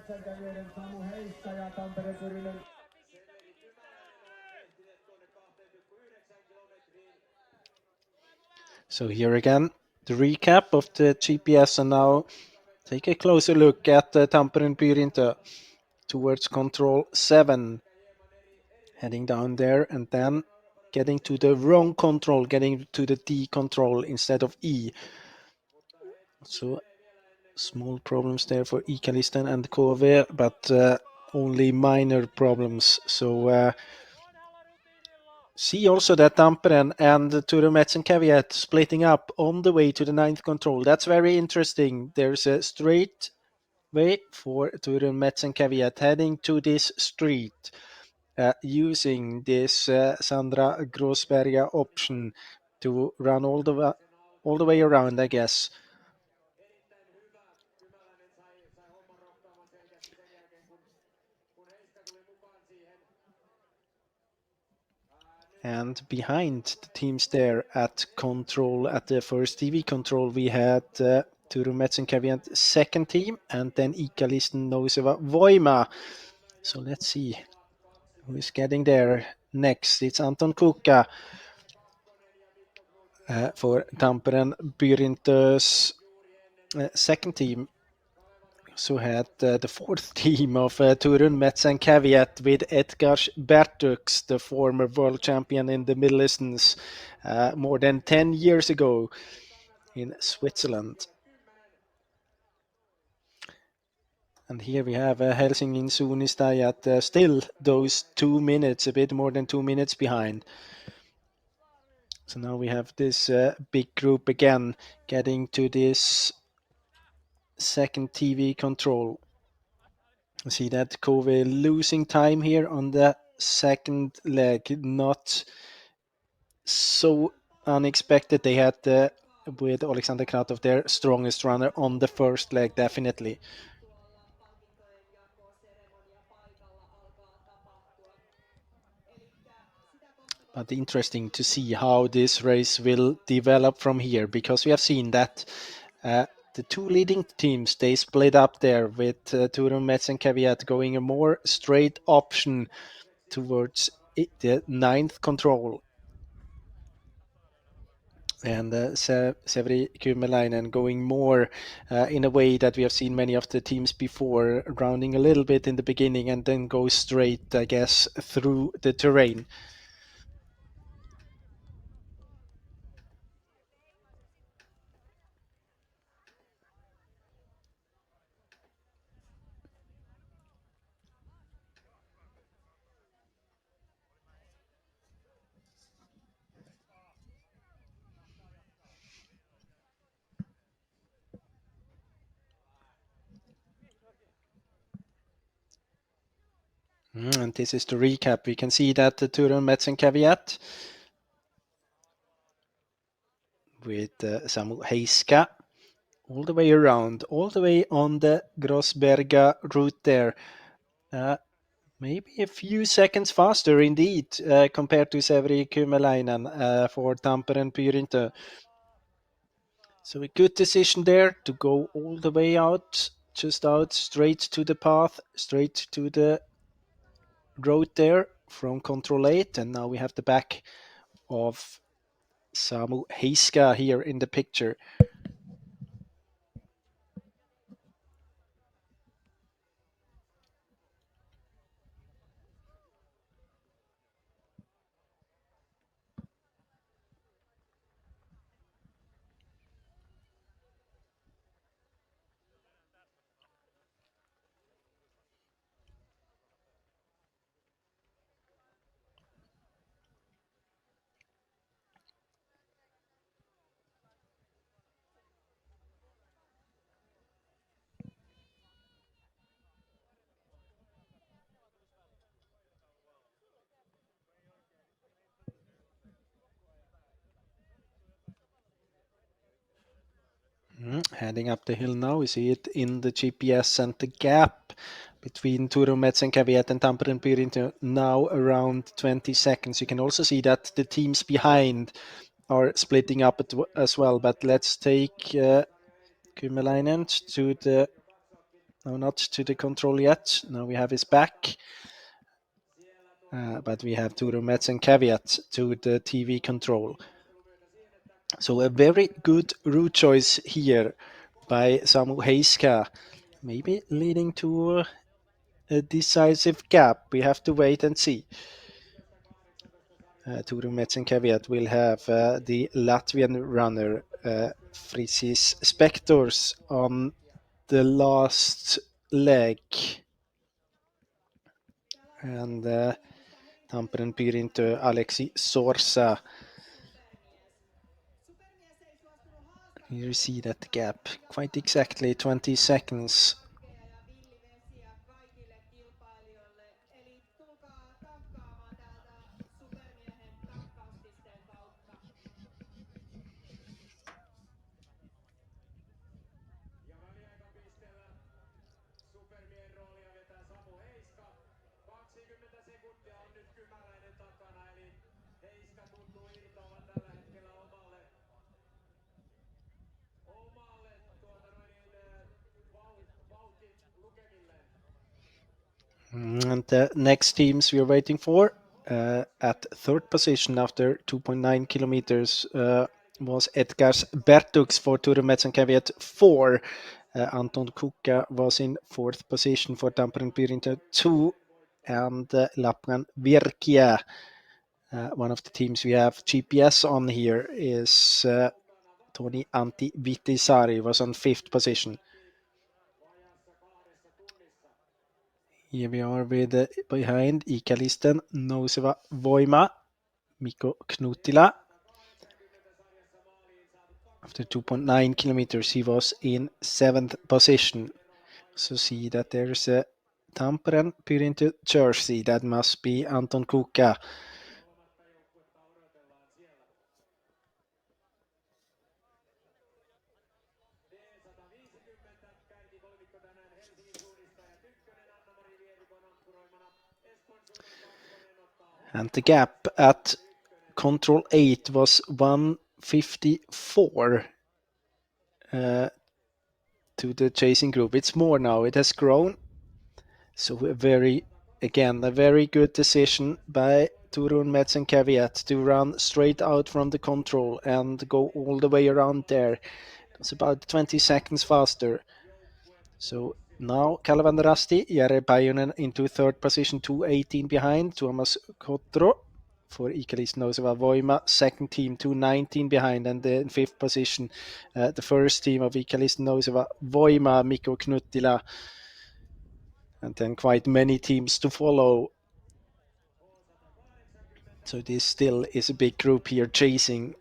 S13: So here again, the recap of the GPS, and now take a closer look at Tampere Pyrintö towards control 7. Heading down there and then getting to the wrong control, getting to the D control instead of E. So small problems there for Ikalisten and KV, but only minor problems. So see also that Tampere and Turun Metsänkärviät splitting up on the way to the 9th control. That's very interesting. There's a straight way for Turun Metsänkärviät heading to this street using this Sandra Grossberga option to run all the way around, I guess. And behind the teams there at control, at the first TV control, we had Turun Metsänkärviät second team, and then Ikalisten Nouseva Voima. So let's see who is getting there next. It's Anton Kukka for Tampere Pyrintö's second team. So had the fourth team of Turun, Metz and Caveat with Edgars Bertux, the former world champion in the middle distance more than 10 years ago in Switzerland. And here we have Helsingin Suunnistajat still those 2 minutes, a bit more than 2 minutes behind. So now we have this big group again getting to this second TV control. See that Kove losing time here on the second leg. Not so unexpected. They had with Alexander Kratov their strongest runner on the first leg, definitely. But interesting to see how this race will develop from here, because we have seen that the two leading teams, they split up there with Turun, Metz and Caveat going a more straight option towards the ninth control. And Severi Kymmelainen going more in a way that we have seen many of the teams before, rounding a little bit in the beginning and then go straight, I guess, through the terrain. And this is the recap. We can see that the Turun, Metz and Caveat with Samu Heiska all the way around, all the way on the Grossberga route there. Maybe a few seconds faster indeed compared to Severi Kymmelainen for Tampere Pyrintö. So a good decision there to go all the way out, just out, straight to the path, straight to the road there from Control 8. And now we have the back of Samu Heiska here in the picture. Heading up the hill now, we see it in the GPS, and the gap between Turun, Metz and Caveat and Tampere Pyrintö now around 20 seconds. You can also see that the teams behind are splitting up as well, but let's take Kymmelainen to the, no, not to the control yet. Now we have his back, but we have Turun, Metz and Caveat to the TV control. So a very good route choice here by Samu Heiska, maybe leading to a decisive gap. We have to wait and see. Turun, Metz and Caveat will have the Latvian runner Frisis Spectors on the last leg. And Tampere Pyrintö Aleksi Sorsa. You see that gap, quite exactly 20 seconds. And the next teams we are waiting for at third position after 2.9 kilometers was Edgars Bertux for Turun, Metz and Caveat 4. Anton Kuka was in 4th position for Tampere Pyrinto 2, and Laplan Virkia, one of the teams we have GPS on here, is Toni Antti Vitisari, was on 5th position. Here we are with behind Ikalisten Nouseva Voima, Mikko Knutila. After 2.9 kilometers, he was in 7th position. So see that there's a Tampere Pyrinto jersey. That must be Anton Kuka. And the gap at control 8 was 1:54 to the chasing group. It's more now. It has grown. So a very good decision by Turun, Merz and Caveat to run straight out from the control and go all the way around there. It's about 20 seconds faster. So now Kalevan Rasti, Jere Päijönen into 3rd position, 2:18 behind. Tuomas Kotro for Ikalisten Nouseva Voima, 2nd team, 2:19 behind. And in 5th position, the first team of Ikalisten Nouseva Voima, Mikko Knuttila. And then quite many teams to follow. So this still is a big group here chasing.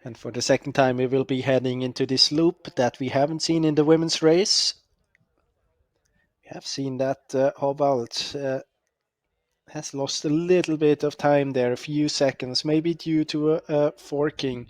S13: And for the second time, we will be heading into this loop that we haven't seen in the women's race. We have seen that Hovald has lost a little bit of time there, a few seconds, maybe due to a forking.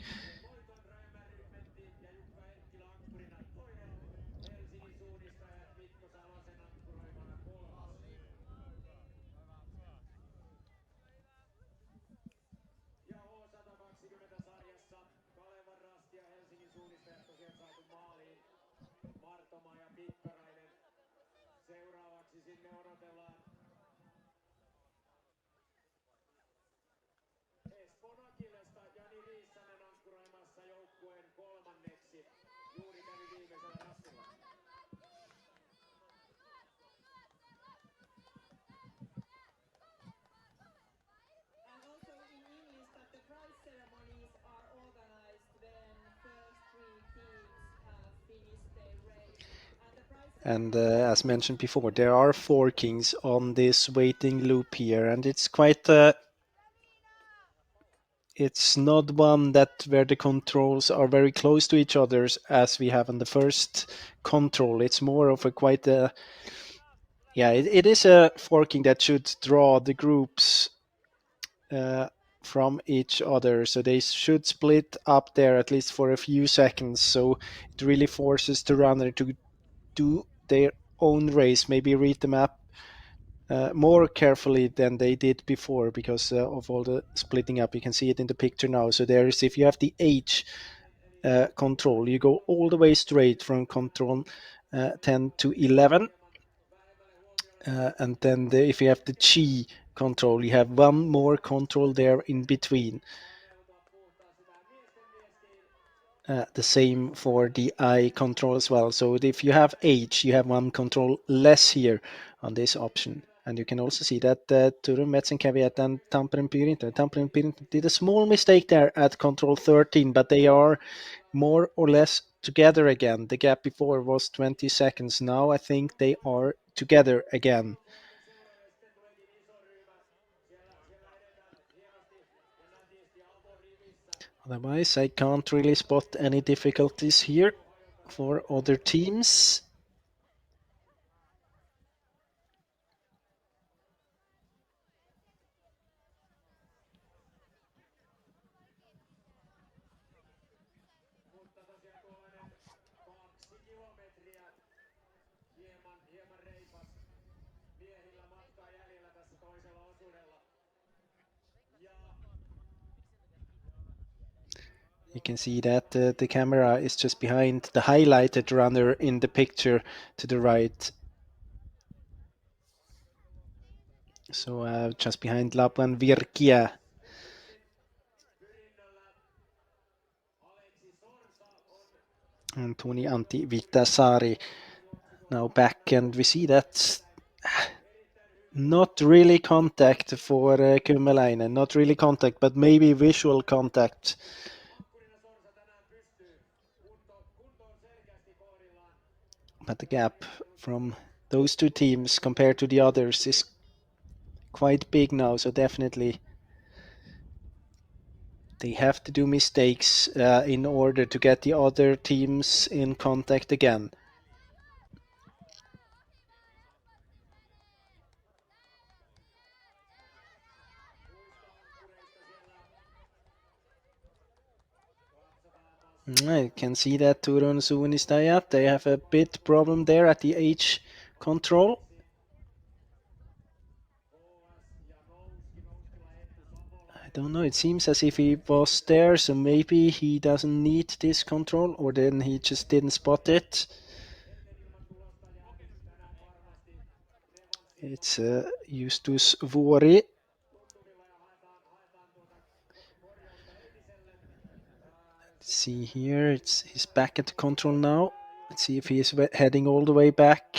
S13: And as mentioned before, there are forkings on this waiting loop here, and it's quite it's not one that where the controls are very close to each other as we have on the first control. It's more of a quite a it is a forking that should draw the groups from each other, so they should split up there at least for a few seconds, so it really forces the runner to do their own race, maybe read the map more carefully than they did before because of all the splitting up. You can see it in the picture now. So there is, if you have the H control, you go all the way straight from control 10 to 11. And then if you have the G control, you have one more control there in between. The same for the I control as well. So if you have H, you have one control less here on this option. And you can also see that Turun, Merz and Caveat and Tampere Pyrinto did a small mistake there at control 13, but they are more or less together again. The gap before was 20 seconds. Now I think they are together again. Otherwise, I can't really spot any difficulties here for other teams. You can see that the camera is just behind the highlighted runner in the picture to the right. So just behind Lapuan Virkia. And Toni Antti Vitasari now back, and we see that not really contact for Kymäläinen, not really contact, but maybe visual contact. But the gap from those two teams compared to the others is quite big now, so definitely they have to do mistakes in order to get the other teams in contact again. I can see that Turun Suunnistajat, they have a bit problem there at the age control. I don't know, it seems as if he was there, so maybe he doesn't need this control, or then he just didn't spot it. It's Justus Vuori. Let's see here, he's back at the control now. Let's see if he's heading all the way back.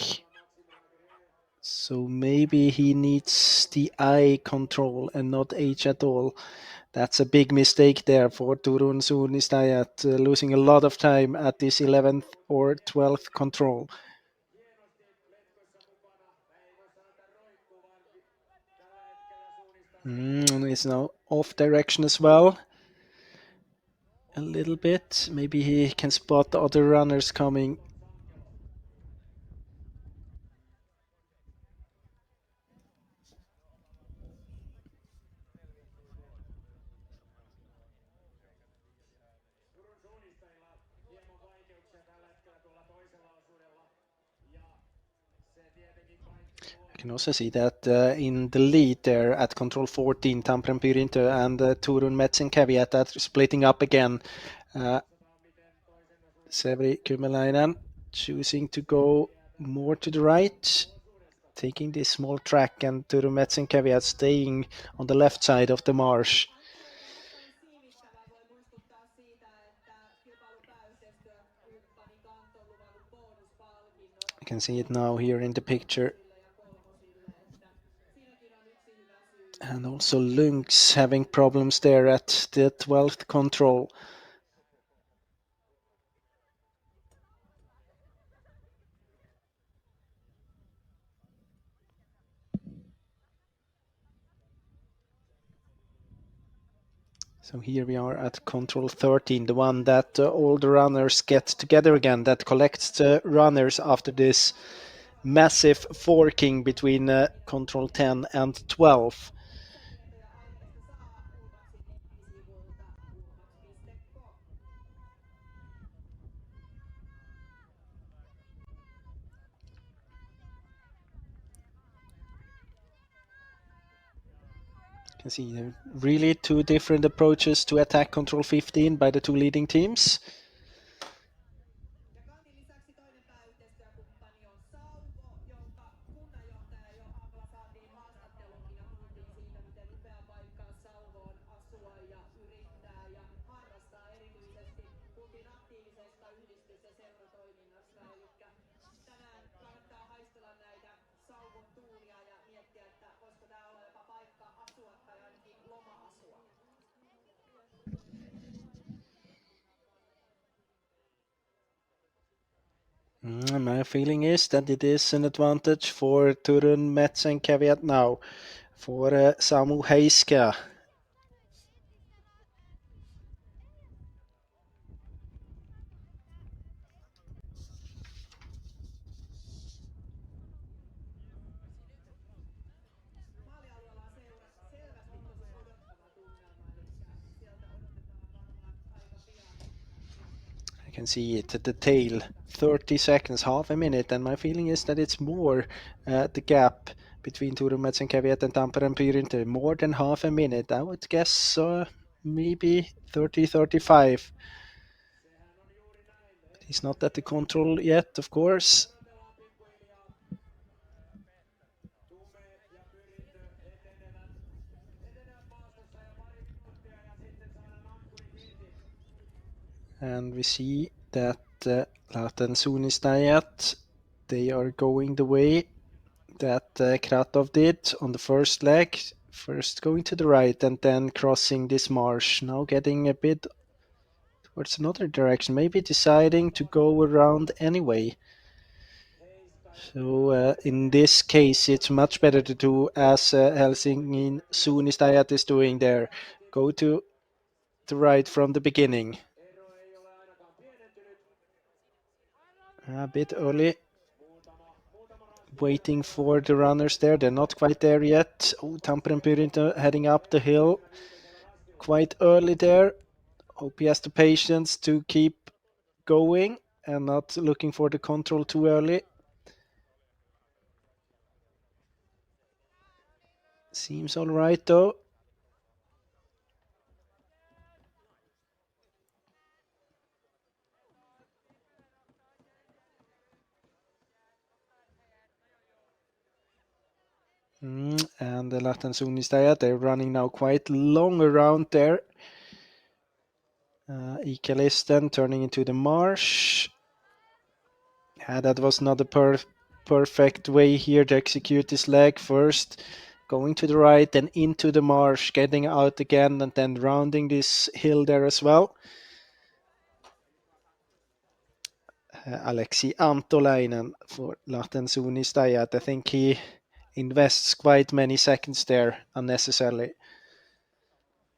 S13: So maybe he needs the eye control and not age at all. That's a big mistake there for Turun Suunnistajat, losing a lot of time at this 11th or 12th control. He's now off direction as well. A little bit. Maybe he can spot the other runners coming. I can also see that in the lead there at control 14, Tampere Pyrintö and Turun Metsenkävijät are splitting up again. Severi Kymäläinen choosing to go more to the right, taking this small track, and Turun Metsenkävijät staying on the left side of the marsh. I can see it now here in the picture. And also Lynx having problems there at the 12th control. So here we are at control 13, the one that all the runners get together again, that collects the runners after this massive forking between control 10 and 12. You can see there really two different approaches to attack control 15 by the two leading teams. My feeling is that it is an advantage for Turun Metsenkävijät now, for Samu Heiska. I can see it at the tail, 30 seconds, half a minute, and my feeling is that it's more the gap between Turun Metsenkävijät and Tampere Pyrintö, more than half a minute. I would guess maybe 30-35. But he's not at the control yet, of course. And we see that Laten Suunnistajat, they are going the way that Kratov did on the first leg. First going to the right and then crossing this marsh. Now getting a bit towards another direction, maybe deciding to go around anyway. So in this case, it's much better to do as Helsingin Suunnistajat is doing there. Go to the right from the beginning. A bit early. Waiting for the runners there. They're not quite there yet. Oh, Tampere and Pyrinto heading up the hill. Quite early there. Hope he has the patience to keep going and not looking for the control too early. Seems all right though. And the Laten Suunnistajat, they're running now quite long around there. Ikalisten turning into the marsh. That was not a perfect way here to execute this leg. First going to the right, then into the marsh, getting out again, and then rounding this hill there as well. Aleksi Antolainen for Laten Suunnistajat. I think he invests quite many seconds there unnecessarily.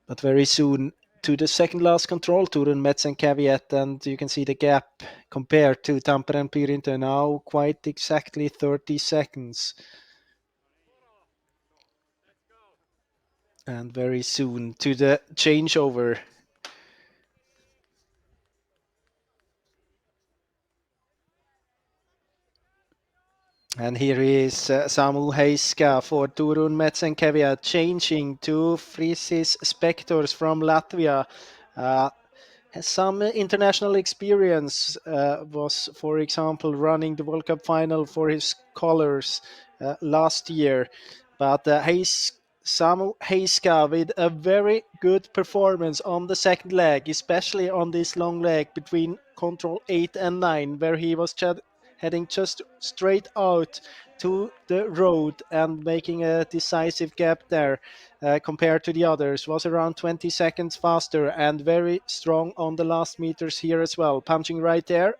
S13: But very soon to the second last control, Turun, Merz and Caveat, and you can see the gap compared to Tampere and Pyrinto now quite exactly 30 seconds. And very soon to the changeover. And here is Samu Heiska for Turun, Merz and Caveat, changing to Frisis Spectors from Latvia. Has some international experience, was, for example, running the World Cup final for his colors last year. But Samu Heiska with a very good performance on the second leg, especially on this long leg between control 8 and 9, where he was heading just straight out to the road and making a decisive gap there compared to the others. Was around 20 seconds faster and very strong on the last meters here as well. Punching right there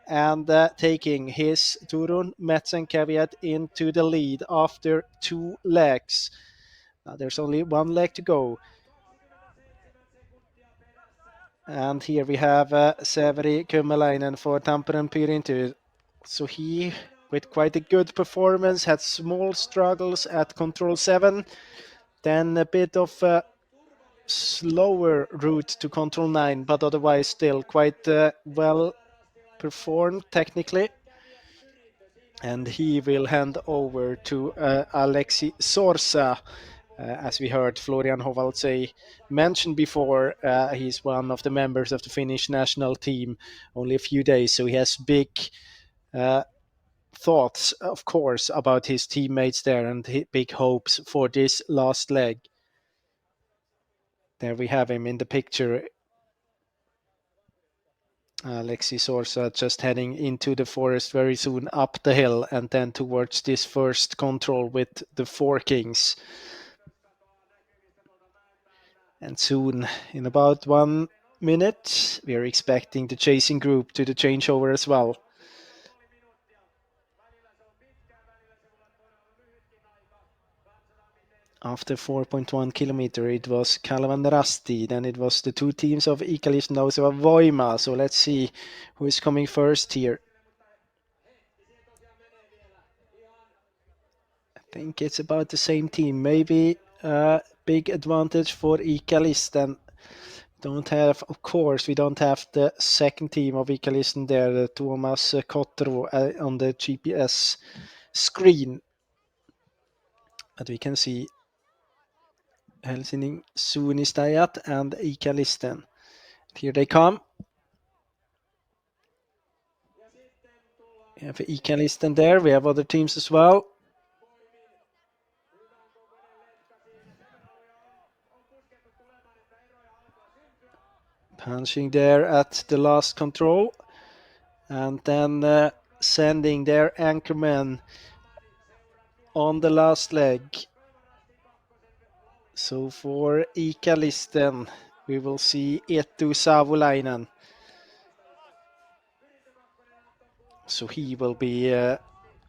S13: and taking his Turun, Merz and Caveat into the lead after 2 legs. Now there's only 1 leg to go. And here we have Severi Kymmelainen for Tampere and Pyrinto. So he, with quite a good performance, had small struggles at control 7. Then a bit of a slower route to control 9, but otherwise still quite well performed technically. And he will hand over to Aleksi Sorsa. As we heard Florian Hovaldsey mentioned before, he's one of the members of the Finnish national team, only a few days, so he has big thoughts, of course, about his teammates there and big hopes for this last leg. There we have him in the picture. Aleksi Sorsa just heading into the forest very soon, up the hill and then towards this first control with the 4 Kings. And soon, in about 1 minute, we are expecting the chasing group to the changeover as well. After 4.1 kilometer, it was Kalevan Rasti, then it was the 2 teams of Ikalist and Nouseva Voima. So let's see who is coming first here. I think it's about the same team. Maybe a big advantage for Ikalisten. Don't have, of course, we don't have the second team of Ikalisten there, Tuomas Kottero on the GPS screen. But we can see Helsingin Suunnistajat and Ikalisten. Here they come. We have Ikalisten there. We have other teams as well. Punching there at the last control. And then sending their anchorman on the last leg. So for Ikalisten, we will see Eetu Savolainen. So he will be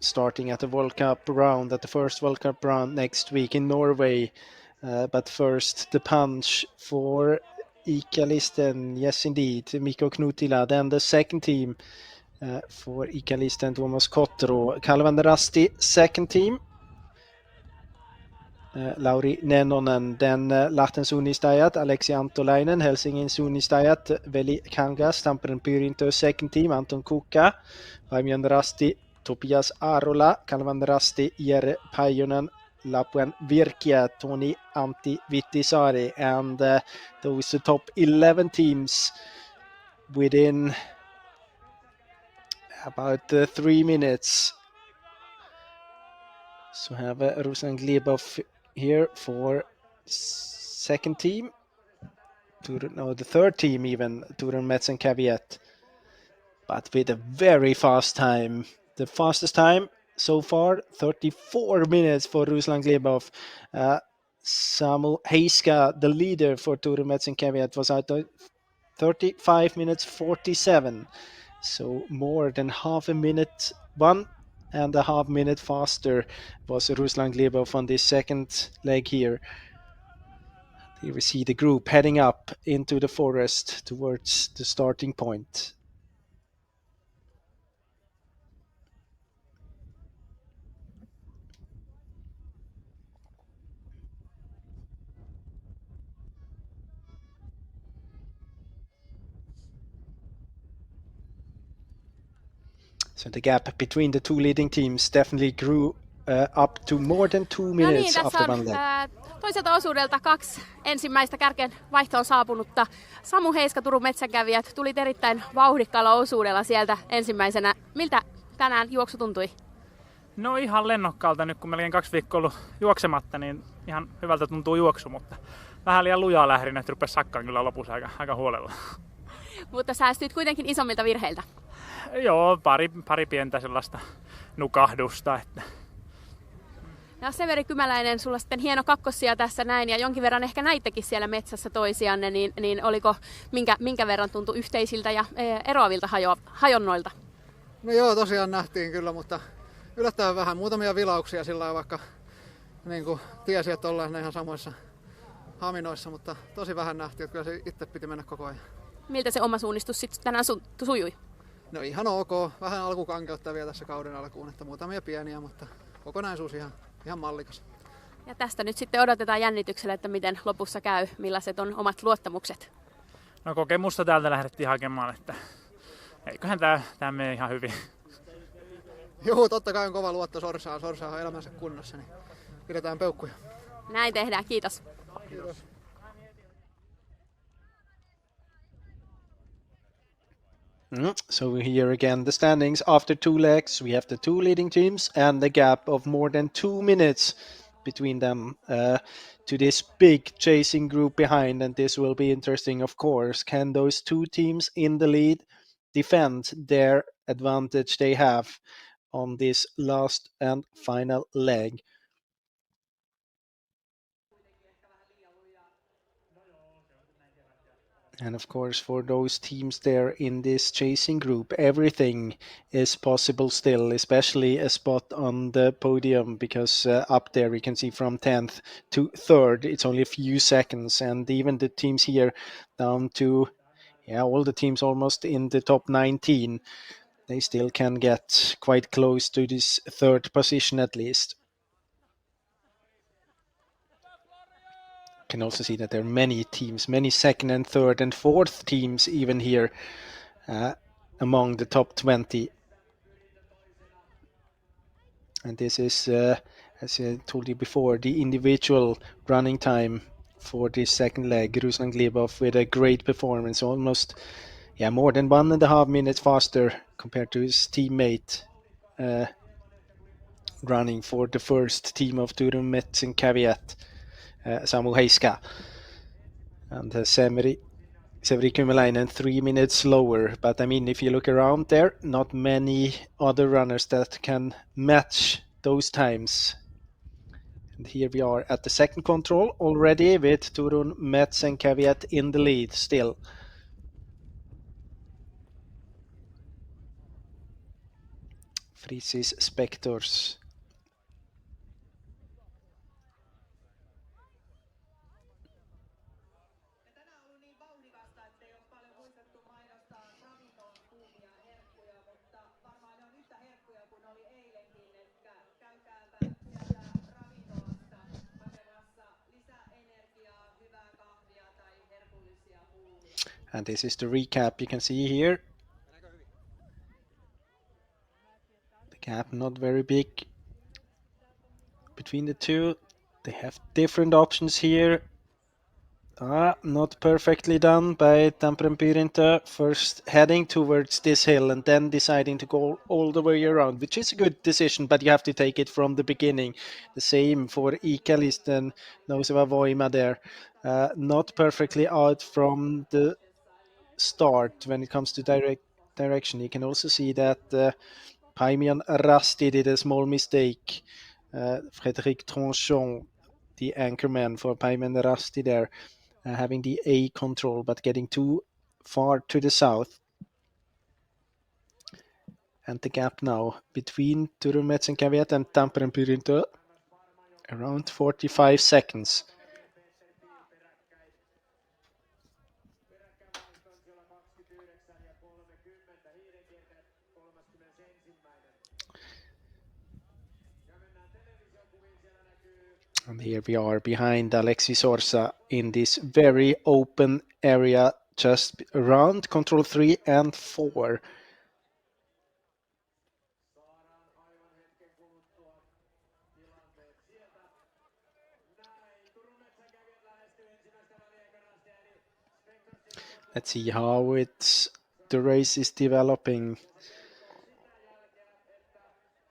S13: starting at the World Cup round, at the first World Cup round next week in Norway. But first, the punch for Ikalisten. Yes, indeed, Mikko Knutila. Then the second team for Ikalisten, Tuomas Kottero. Kalvan Rasti, second team. Lauri Nenonen, then Lahten Suunnistajat, Aleksi Antolainen, Helsingin Suunnistajat, Veli Kangas, Tampereen Pyrinto, second team, Anton Kuka, Paimion Rasti, Topias Arola, Kalvan Rasti, Jere Pajunen, Lapuen Virkia, Toni Antti Vittisaari, and those the top 11 teams within about 3 minutes. So have Ruslan Glebov here for second team. The third team even, Turun Metz and Caveat. But with a very fast time. The fastest time so far, 34 minutes for Ruslan Glebov. Samu Heiska, the leader for Turun Metz and Caveat, was out 35 minutes 47. So more than half a minute, 1.5 minutes faster was Ruslan Glebov on this second leg here. Here we see the group heading up into the forest towards the starting point. So the gap between the two leading teams definitely grew up to more than 2 minutes after one leg.
S1: Toiselta osuudelta 2 ensimmäistä kärken vaihtoon saapunutta. Samu Heiska, Turun Metsänkävijät, tuli erittäin vauhdikkaalla osuudella sieltä ensimmäisenä. Miltä tänään juoksu tuntui?
S7: No ihan lennokkaalta nyt, kun melkein 2 viikkoa ollut juoksematta, niin ihan hyvältä tuntuu juoksu, mutta vähän liian lujaa lähdin, että rupesi sakkaan kyllä lopussa aika huolella.
S1: Mutta säästyit kuitenkin isommilta virheiltä.
S7: Joo, pari pientä sellaista nukahdusta. Että.
S1: Ja Severi Kymäläinen, sulla sitten hieno kakkosia tässä näin ja jonkin verran ehkä näittekin siellä metsässä toisianne, niin oliko minkä verran tuntui yhteisiltä ja eroavilta hajonnoilta?
S22: No joo, tosiaan nähtiin kyllä, mutta yllättävän vähän. Muutamia vilauksia sillä lailla, vaikka niin kuin tiesi, että ollaan ihan samoissa haminoissa, mutta tosi vähän nähtiin, että kyllä se itse piti mennä koko ajan.
S1: Miltä se oma suunnistus sitten tänään sujui?
S22: No ihan ok. Vähän alkukankeutta vielä tässä kauden alkuun, että muutamia pieniä, mutta kokonaisuus ihan mallikas.
S1: Ja tästä nyt sitten odotetaan jännityksellä, että miten lopussa käy, millaiset on omat luottamukset.
S7: No kokemusta täältä lähdettiin hakemaan, että eiköhän tämä mene ihan hyvin.
S22: Joo, totta kai on kova luotto Sorsaan. Sorsa on elämänsä kunnossa, niin pidetään peukkuja.
S1: Näin tehdään, kiitos.
S22: Kiitos.
S13: So here again the standings after 2 legs. We have the 2 leading teams and the gap of more than 2 minutes between them to this big chasing group behind, and this will be interesting, of course. Can those 2 teams in the lead defend their advantage they have on this last and final leg? And of course, for those teams there in this chasing group, everything is possible still, especially a spot on the podium, because up there we can see from 10th to 3rd, it's only a few seconds. And even the teams here down to, all the teams almost in the top 19, they still can get quite close to this 3rd position at least. Can also see that there are many teams, many 2nd and 3rd and 4th teams even here among the top 20. And this is, as I told you before, the individual running time for this second leg. Ruslan Glebov with a great performance, almost more than 1.5 minutes faster compared to his teammate running for the first team of Turun Metz and Caveat. Samu Heiska, and Semeri Severi Kymäläinen 3 minutes slower. But I mean, if you look around there, not many other runners that can match those times. And here we are at the second control already with Turun, Merz and Kvyat in the lead still. Frisis Spectors. And this is the recap you can see here. The gap not very big between the two. They have different options here. Not perfectly done by Tampere Pyrintö. First heading towards this hill and then deciding to go all the way around, which is a good decision, but you have to take it from the beginning. The same for Ikalisten, Noseva Voima there. Not perfectly out from the start when it comes to direction. You can also see that Paimion Rasti did a small mistake. Frédéric Tranchon, the anchorman for Paimion Rasti there, having the A control but getting too far to the south. And the gap now between Turun, Merz and Kvyat and Tampere Pyrintö around 45 seconds. And here we are behind Aleksi Sorsa in this very open area just around control 3 and 4. Let's see how the race is developing.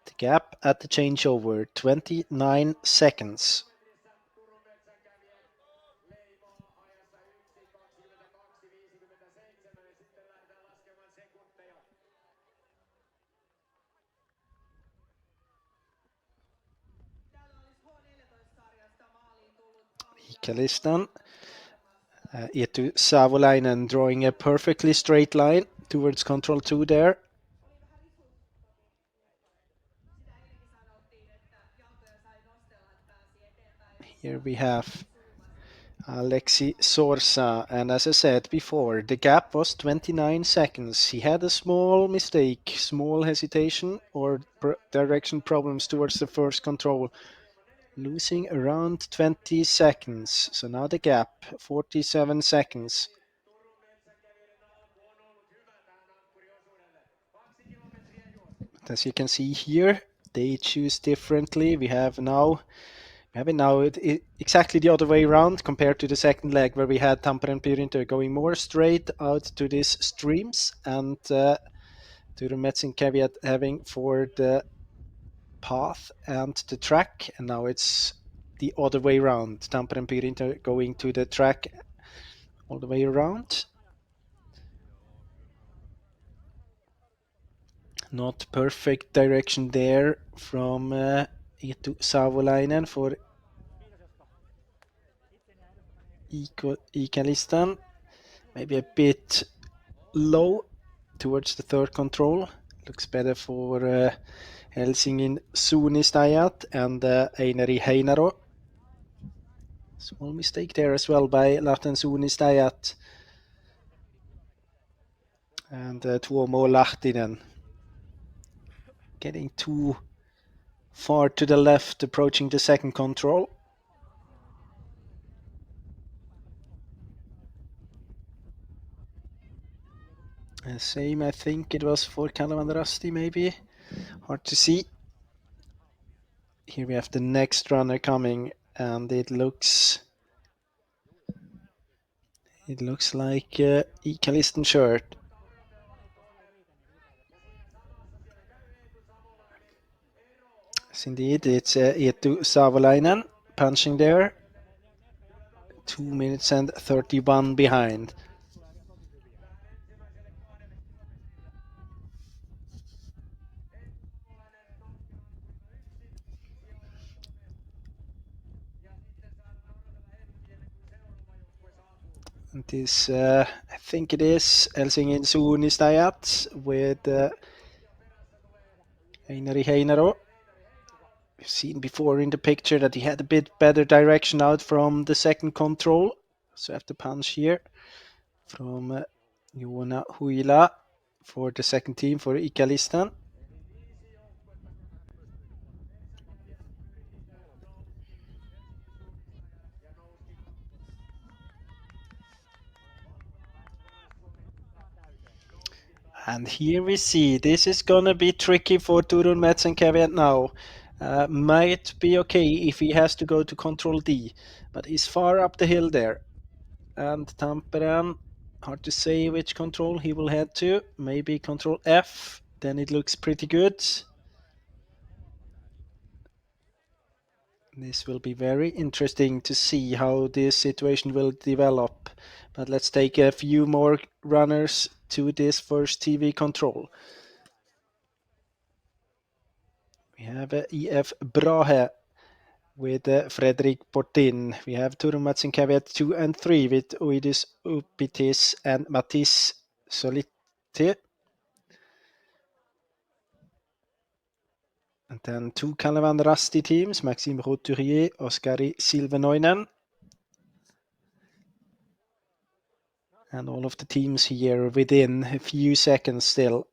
S13: The gap at the changeover, 29 seconds. Ikalisten. Eetu Savolainen drawing a perfectly straight line towards control 2 there. Here we have Aleksi Sorsa, and as I said before, the gap was 29 seconds. He had a small mistake, small hesitation or direction problems towards the first control, losing around 20 seconds. So now the gap, 47 seconds. But as you can see here, they choose differently. We have it now exactly the other way around compared to the second leg where we had Tampere Pyrintö going more straight out to these streams and Turun, Merz and Kvyat having for the path and the track, and now it's the other way around. Tampere Pyrintö going to the track all the way around. Not perfect direction there from Eetu Savolainen for Ikalisten. Maybe a bit low towards the third control. Looks better for Helsingin Suunistajat and Einari Heinaro. Small mistake there as well by Lahten Suunistajat. And Tuomo Lahtinen getting too far to the left, approaching the second control. Same, I think it was for Kalevan Rasti, maybe. Hard to see. Here we have the next runner coming, and it looks like Ikalisten shirt. Yes, indeed, it's Eetu Savolainen punching there. 2 minutes and 31 behind. This, I think it is Helsingin suunnistajat with Einari Heinaro. We've seen before in the picture that he had a bit better direction out from the second control. So after punch here from Joona Huila for the second team for Ikälistan. And here we see, this is gonna be tricky for Turun Metsänkärviät now. Might be okay if he has to go to control D, but he's far up the hill there. And Tampere, hard to say which control he will head to. Maybe control F, then it looks pretty good. This will be very interesting to see how this situation will develop. But let's take a few more runners to this first TV control. We have EF Brahe with Fredrik Portin. We have Turun Metsänkärviät 2 and 3 with Uidis Upitis and Matisse Solite. And then 2 Kalevan Rasti teams, Maxime Roturier, Oskari Silvenoinen. And all of the teams here within a few seconds still.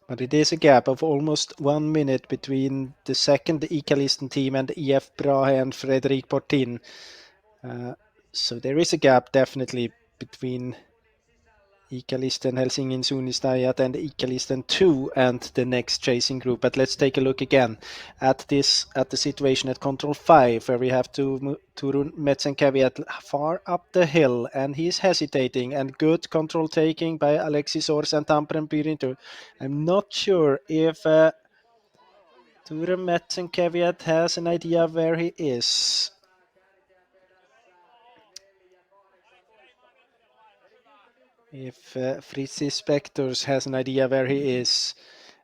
S13: But it is a gap of almost 1 minute between the second Ikälistan team and EF Brahe and Fredrik Portin. So there is a gap definitely between Ikälistan Helsingin suunnistajat and Ikälistan 2 and the next chasing group. But let's take a look again at the situation at control 5, where we have Turun Metsänkärviät far up the hill, and he's hesitating, and good control taking by Alexis Ors and Tampere Pyrintu. I'm not sure if Turun Metsänkärviät has an idea where he is. If Fritzi Spectors has an idea where he is.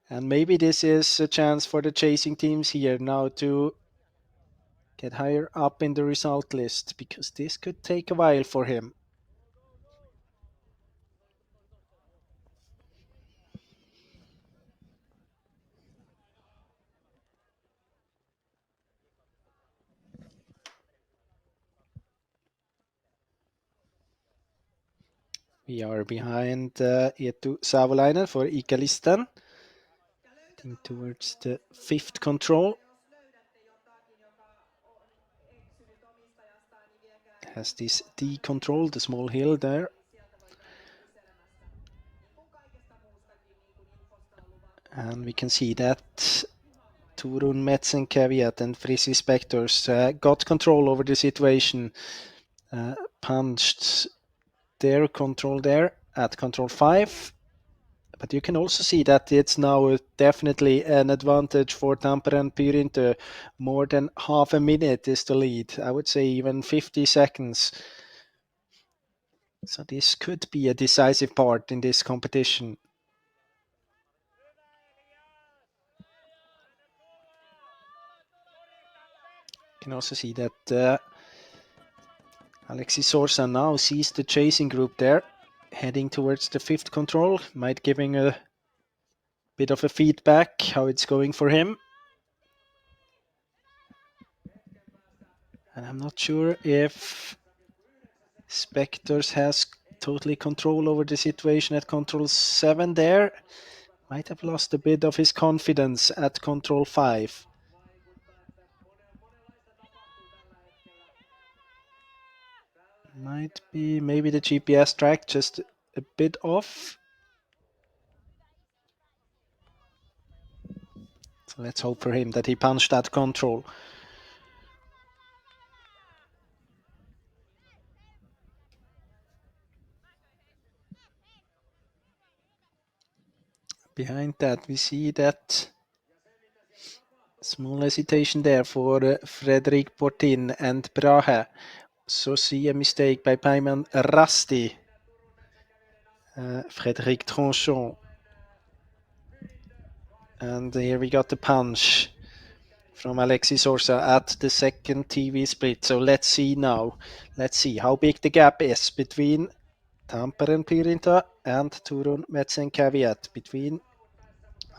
S13: And maybe this is a chance for the chasing teams here now to get higher up in the result list, because this could take a while for him. We are behind Eetu Savolainen for Ikälistan. Heading towards the 5th control. Has this D control, the small hill there. And we can see that Turun Metsänkärviät and Fritzi Spectors got control over the situation. Punched their control there at control 5. But you can also see that it's now definitely an advantage for Tampere and Pyrintu. More than half a minute is the lead. I would say even 50 seconds. So this could be a decisive part in this competition. You can also see that Alexis Sorsa now sees the chasing group there, heading towards the 5th control, might giving a bit of a feedback how it's going for him. And I'm not sure if Spectors has totally control over the situation at control 7 there. Might have lost a bit of his confidence at control 5. Might be maybe the GPS track just a bit off. So let's hope for him that he punched that control. Behind that we see that small hesitation there for Fredrik Portin and Brahe. So see a mistake by Paiman Rasti. Frédéric Tranchon. And here we got the punch from Alexi Sorsa at the second TV split. So let's see now. Let's see how big the gap is between Tampere Pyrinto and Turun Metsen Caveat, between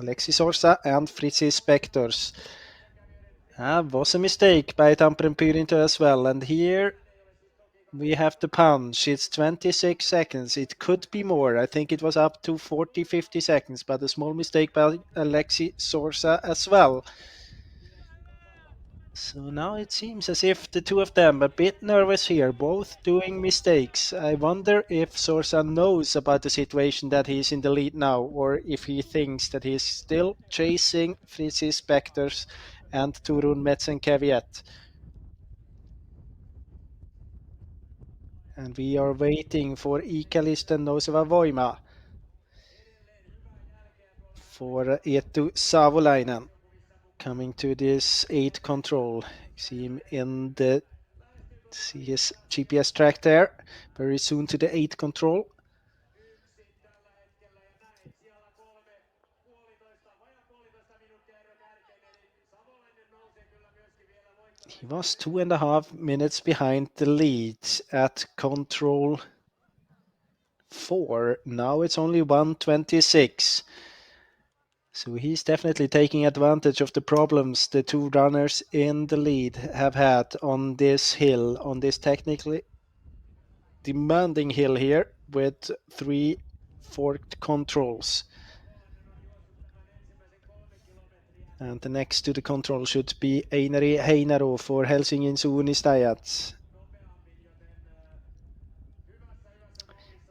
S13: Alexi Sorsa and Fritzi Spectors. Was a mistake by Tampere Pyrinto as well. And here we have the punch. It's 26 seconds. It could be more. I think it was up to 40-50 seconds, but a small mistake by Alexi Sorsa as well. So now it seems as if the two of them are a bit nervous here, both doing mistakes. I wonder if Sorsa knows about the situation that he's in the lead now, or if he thinks that he's still chasing Fritzi Spectors and Turun Metsen Caveat. And we are waiting for Ikalisten Nouseva Voima for Eetu Savolainen coming to this 8 control. See him in the his GPS track there, very soon to the 8 control. He was 2.5 minutes behind the lead at control 4. Now it's only 1:26. So he's definitely taking advantage of the problems the two runners in the lead have had on this hill, on this technically demanding hill here with 3 forked controls. And the next to the control should be Einari Heinaro for Helsingin Suunistajat.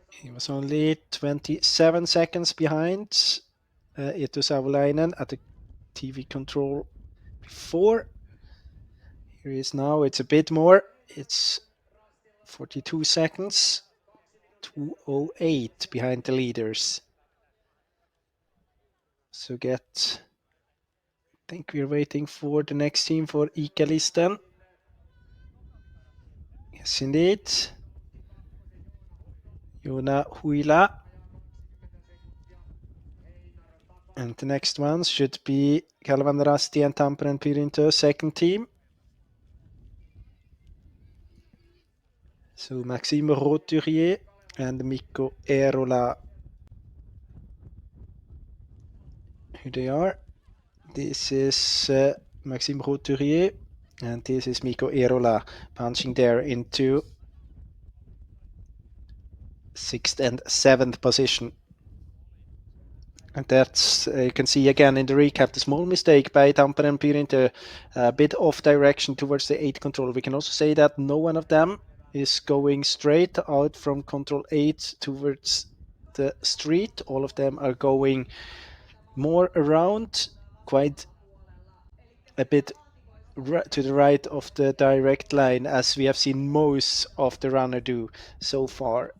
S13: He was only 27 seconds behind Eetu Savolainen at the TV control before. Here he is now, it's a bit more. It's 42 seconds, 2:08 behind the leaders. So I think we're waiting for the next team for Ikalisten. Yes, indeed. Joona Huila. And the next ones should be Kalvan Rasti and Tampere Pyrinto, second team. So Maxime Roturier and Mikko Eerola. Here they are. This is Maxime Roturier and this is Mikko Eerola punching there into 6th and 7th position. And that's, you can see again in the recap, the small mistake by Tampere Pyrinto, a bit off direction towards the 8 control. We can also say that no one of them is going straight out from control 8 towards the street. All of them are going more around, quite a bit to the right of the direct line, as we have seen most of the runner do so far.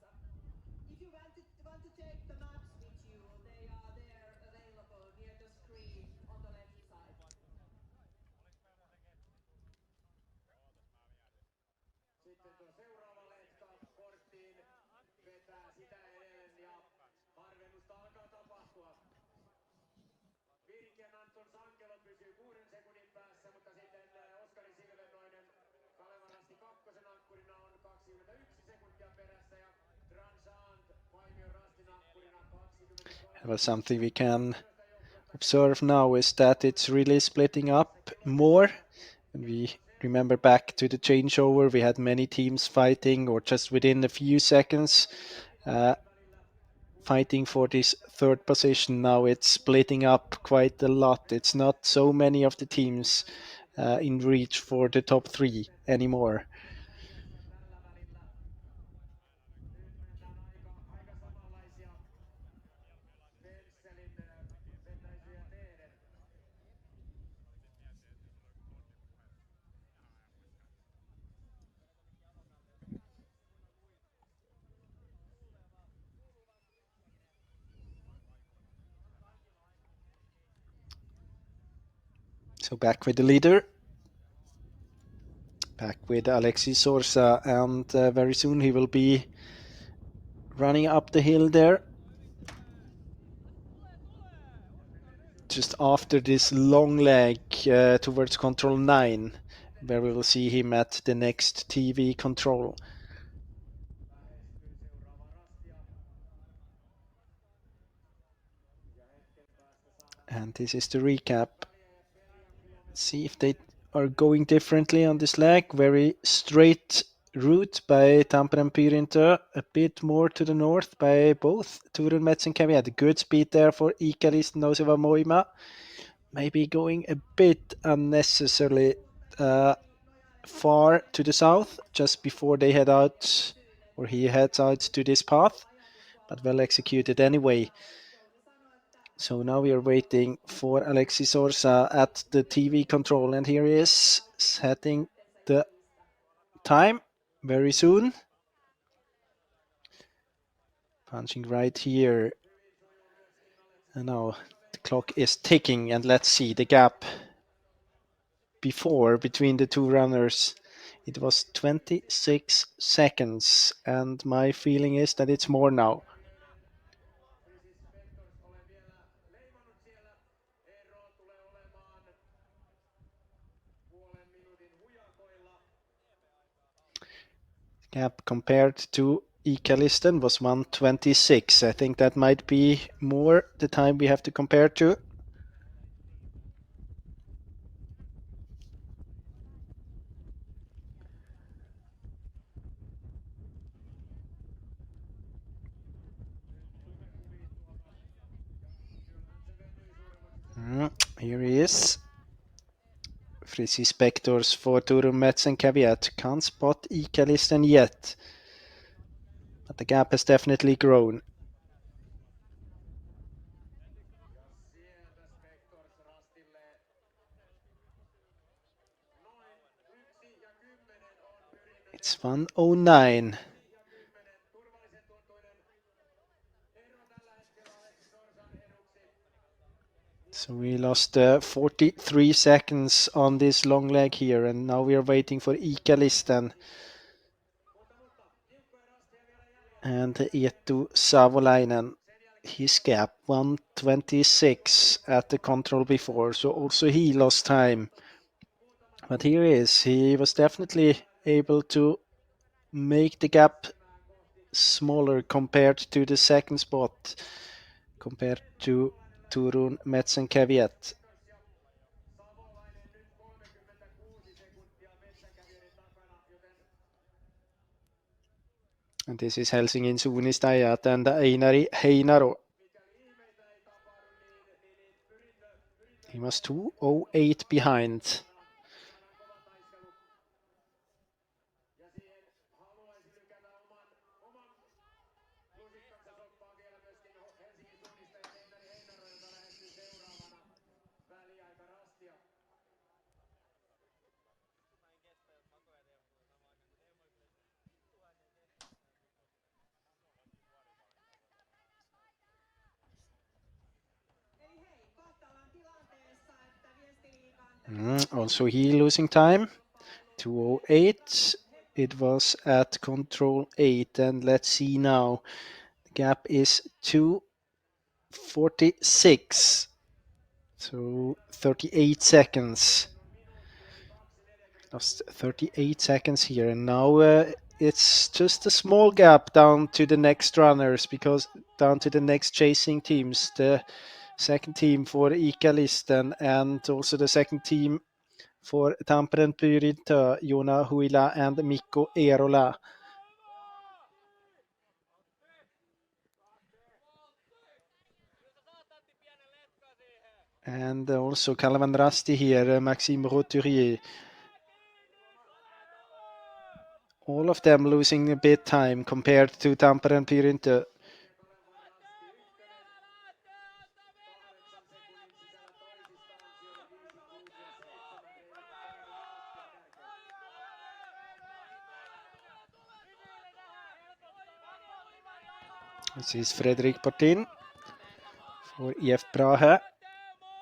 S13: Well, something we can observe now is that it's really splitting up more. And we remember back to the changeover, we had many teams fighting, or just within a few seconds, fighting for this 3rd position. Now it's splitting up quite a lot. It's not so many of the teams in reach for the top 3 anymore. So back with the leader, back with Alexi Sorsa, and very soon he will be running up the hill there. just after this long leg towards control 9, where we will see him at the next TV control. And this is the recap. See if they are going differently on this leg. Very straight route by Tampere and Pyrinto. A bit more to the north by both Turun, Merz and Kvyat. Good speed there for Ikalist and Noseva Moima. Maybe going a bit unnecessarily far to the south just before they head out, or he heads out to this path, but well executed anyway. So now we are waiting for Alexis Orsa at the TV control, and here he is setting the time very soon. Punching right here. And now the clock is ticking, and let's see the gap before between the two runners. It was 26 seconds, and my feeling is that it's more now. Gap compared to Ikalisten was 1:26. I think that might be more the time we have to compare to. Here he is. Frizzy Spectors for Turun, Merz and Kvyat. Can't spot Ikalisten yet, but the gap has definitely grown. It's 1:09. So we lost 43 seconds on this long leg here, and now we are waiting for Ikalisten and Eetu Savolainen. His gap 1:26 at the control before, so also he lost time. But here he is. He was definitely able to make the gap smaller compared to the second spot, compared to Turun, Merz and Kvyat. And this is Helsingin suunnistajat and Einari Heinaro. He was 2:08 behind. Also he losing time, 2:08. It was at control 8, and let's see now. The gap is 2:46, so 38 seconds. Lost 38 seconds here, and now it's just a small gap down to the next runners, because down to the next chasing teams. The second team for Ikalisten and also the second team for Tampere and Pyrinto, Joona Huila and Mikko Eerola. And also Kalvan Rasti here, Maxime Roturier. All of them losing a bit time compared to Tampere and Pyrinto. This is Fredrik Portin for IF Prahe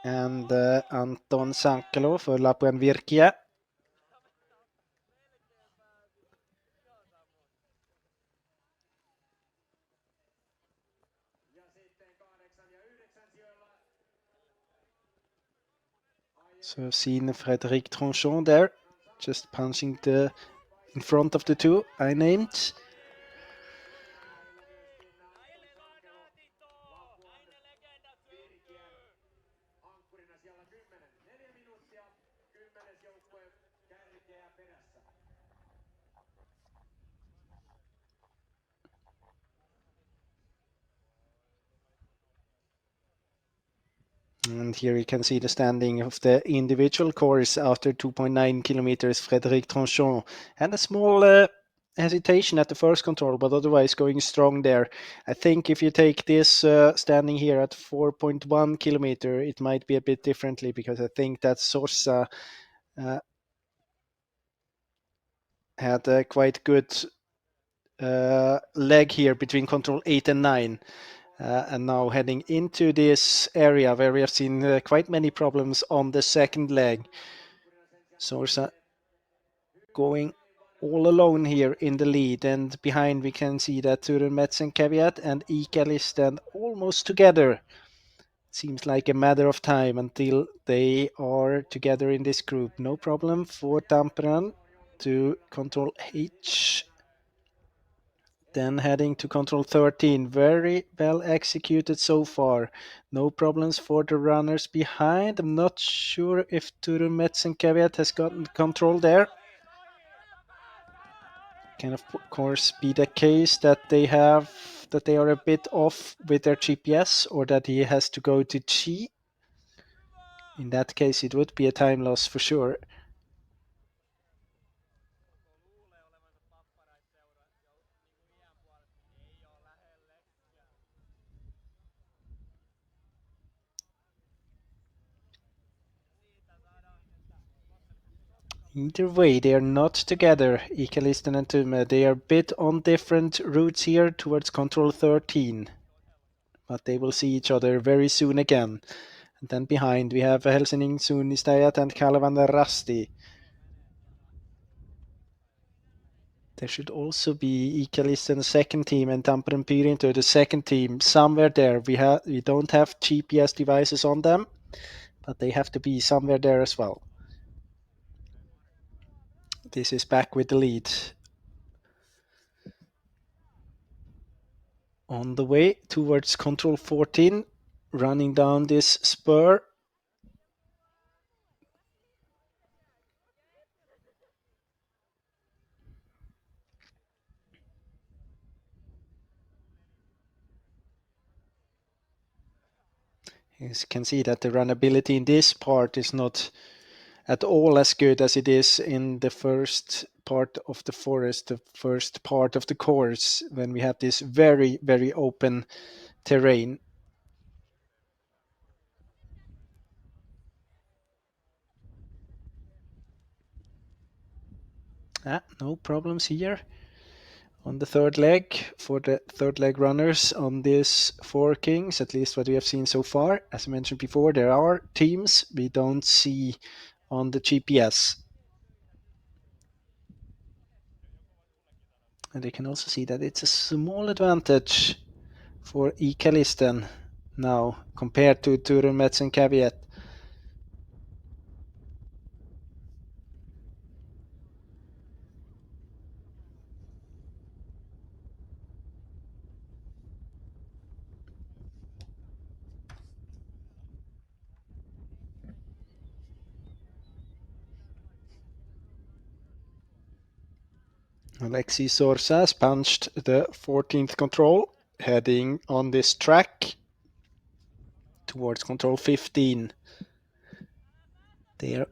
S13: and Anton Sankelo for Lapuen Virkia. So I've seen Frédéric Tranchon there, just punching in front of the two I named. And here you can see the standing of the individual course after 2.9 kilometers. Frédéric Tranchon had a small hesitation at the first control, but otherwise going strong there. I think if you take this standing here at 4.1 kilometer, it might be a bit differently, because I think that Sosa had a quite good leg here between control 8 and 9. And now heading into this area where we have seen quite many problems on the second leg. Sosa going all alone here in the lead, and behind we can see that Turun, Merz and Kvyat and Iikkali stand almost together. Seems like a matter of time until they are together in this group. No problem for Tampere to control H. Then heading to control 13. Very well executed so far. No problems for the runners behind. I'm not sure if Turun, Merz and Kvyat has gotten control there. Can of course be the case that they are a bit off with their GPS, or that he has to go to G. In that case, it would be a time loss for sure. Either way, they are not together, Iikkali and Tume. They are a bit on different routes here towards control 13. But they will see each other very soon again. And then behind we have Helsingin Suunnistajat and Kalevan Rasti. There should also be Iikkali second team and Tampere Pyrinto the second team somewhere there. We don't have GPS devices on them, but they have to be somewhere there as well. This is back with the lead. On the way towards control 14, running down this spur. You can see that the runnability in this part is not at all as good as it is in the first part of the forest, the first part of the course, when we have this very, very open terrain. No problems here on the third leg for the third leg runners on this Four Kings, at least what we have seen so far. As I mentioned before, there are teams we don't see on the GPS. And you can also see that it's a small advantage for Iikkali now compared to Turun, Merz and Kvyat. Alexis Sorsa has punched the 14th control, heading on this track towards control 15. There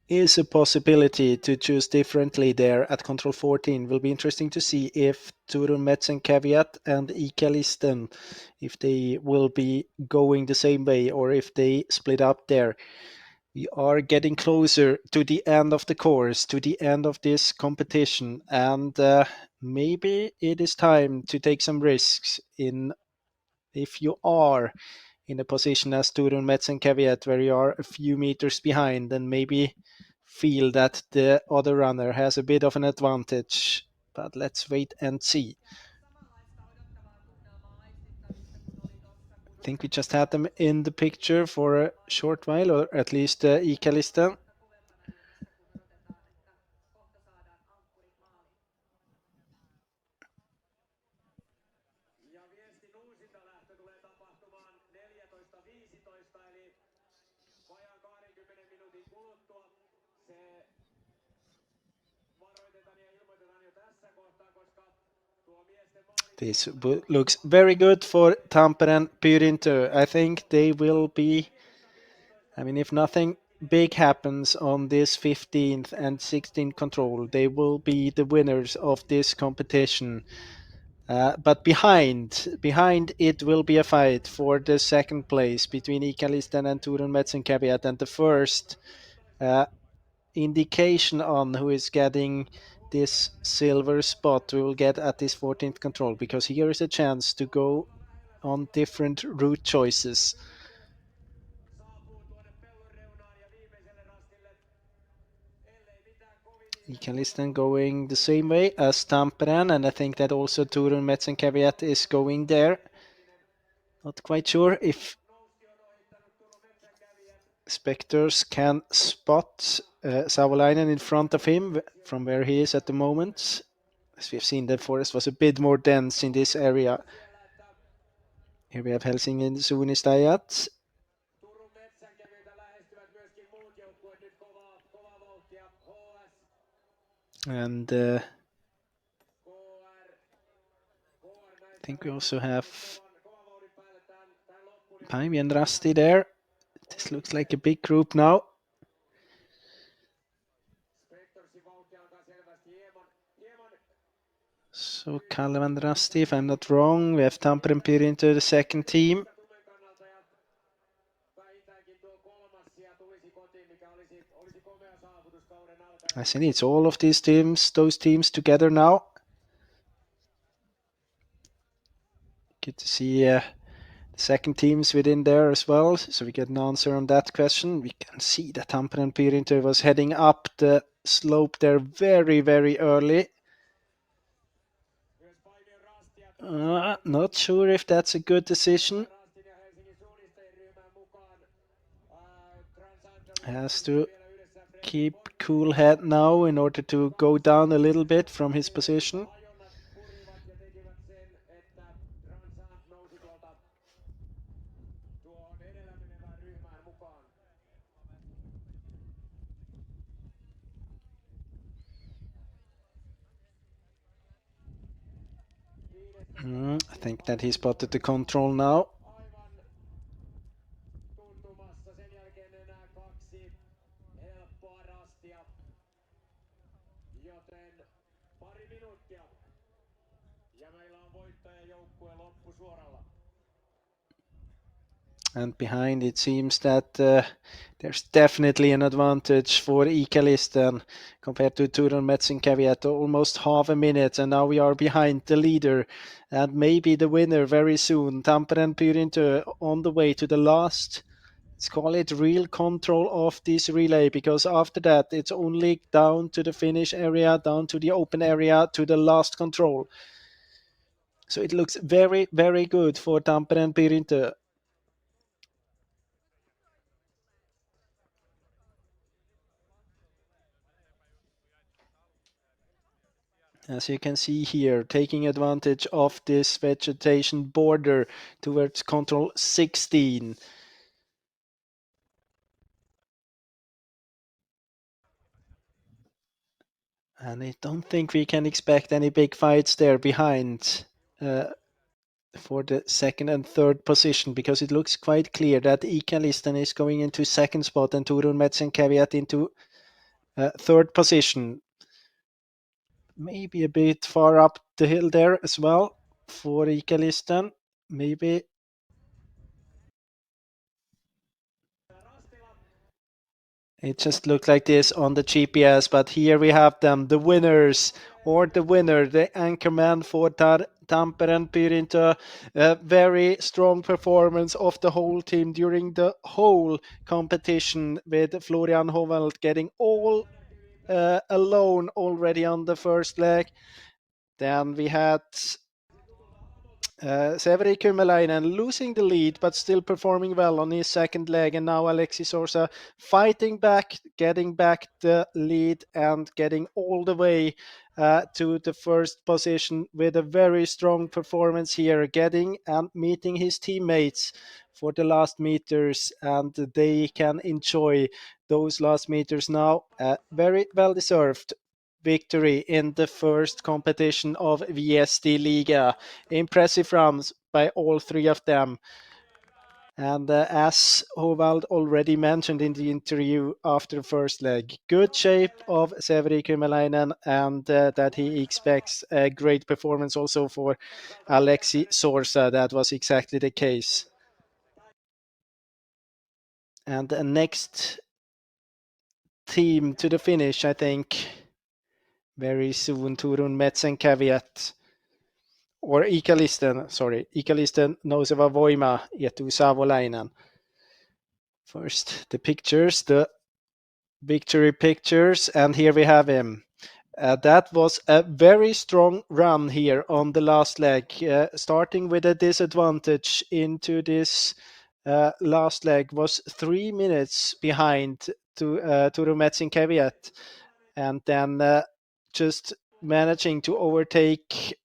S13: is a possibility to choose differently there at control 14. Will be interesting to see if Turun, Merz and Kvyat and Iikkali, if they will be going the same way or if they split up there. We are getting closer to the end of the course, to the end of this competition, and maybe it is time to take some risks if you are in a position as Turun, Merz and Kvyat, where you are a few meters behind, and maybe feel that the other runner has a bit of an advantage. But let's wait and see.
S9: I think we just had them in the picture for a short while, or at least Ikalista. This looks very good for Tampere and Pyrintö. I think they will be, I mean, if nothing big happens on this 15th and 16th control, they will be the winners of this competition. But behind it will be a fight for the second place between Ikalisten and Turun Metsenkävijät, and the first indication on who is getting this silver spot we will get at this 14th control, because here is a chance to go on different route choices. Ikalisten going the same way as Tampere, and I think that also Turun Metsenkävijät is going there. Not quite sure if spectators can spot Savolainen in front of him from where he is at the moment. As we've seen, the forest was a bit more dense in this area. Here we have Helsingin suunnistajat. And I think we also have Paimi and Rasti there. This looks like a big group now. So Kalev and Rasti, if I'm not wrong. We have Tampere and Pyrintö, the second team. I think it's all of these teams, those teams together now. Good to see the second teams within there as well, so we get an answer on that question. We can see that Tampere and Pyrintö was heading up the slope there very, very early. Not sure if that's a good decision. Has to keep cool head now in order to go down a little bit from his position. I think that he spotted the control now. And behind, it seems that there's definitely an advantage for Ikalisten compared to Turun Metsenkävijät, almost half a minute, and now we are behind the leader and maybe the winner very soon. Tampere and Pyrintö on the way to the last, let's call it real control of this relay, because after that it's only down to the finish area, down to the open area, to the last control. So it looks very, very good for Tampere and Pyrintö. As you can see here, taking advantage of this vegetation border towards control 16. And I don't think we can expect any big fights there behind for the second and third position, because it looks quite clear that Ikalisten is going into second spot and Turun Metsenkävijät into third position. Maybe a bit far up the hill there as well for Ikalisten. Maybe. It just looked like this on the GPS, but here we have them, the winners, or the winner, the anchorman for Tampere and Pyrintö. A very strong performance of the whole team during the whole competition, with Florian Hovald getting all alone already on the first leg. Then we had Severi Kymäläinen losing the lead, but still performing well on his second leg. And now Aleksi Sorsa fighting back, getting back the lead and getting all the way to the first position with a very strong performance here, getting and meeting his teammates for the last meters, and they can enjoy those last meters now. Very well deserved victory in the first competition of Viestiliiga. Impressive runs by all three of them. And as Hovald already mentioned in the interview after the first leg, good shape of Severi Kymäläinen, and that he expects a great performance also for Aleksi Sorsa. That was exactly the case. And the next team to the finish, I think, very soon, Turun Metsen Caveat. Or Ikalisten Nouseva Voima, Eetu Savolainen. First, the pictures, the victory pictures, and here we have him. That was a very strong run here on the last leg, starting with a disadvantage into this last leg, was 3 minutes behind to Turun Metsen Caveat, and then just managing to overtake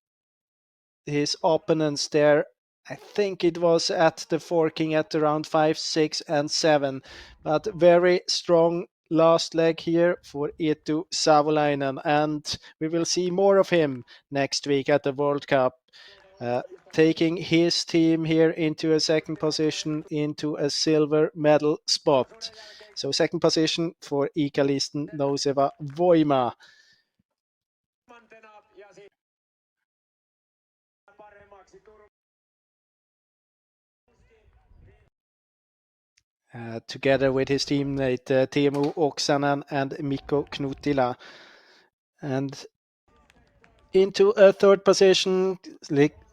S9: his opponents there. I think it was at the forking at around 5, 6, and 7, but very strong last leg here for Eetu Savolainen, and we will see more of him next week at the World Cup, taking his team here into a second position, into a silver medal spot. So second position for Ikalisten Nouseva Voima. Together with his teammate Teemu Oksanen and Mikko Knutila. And into a third position,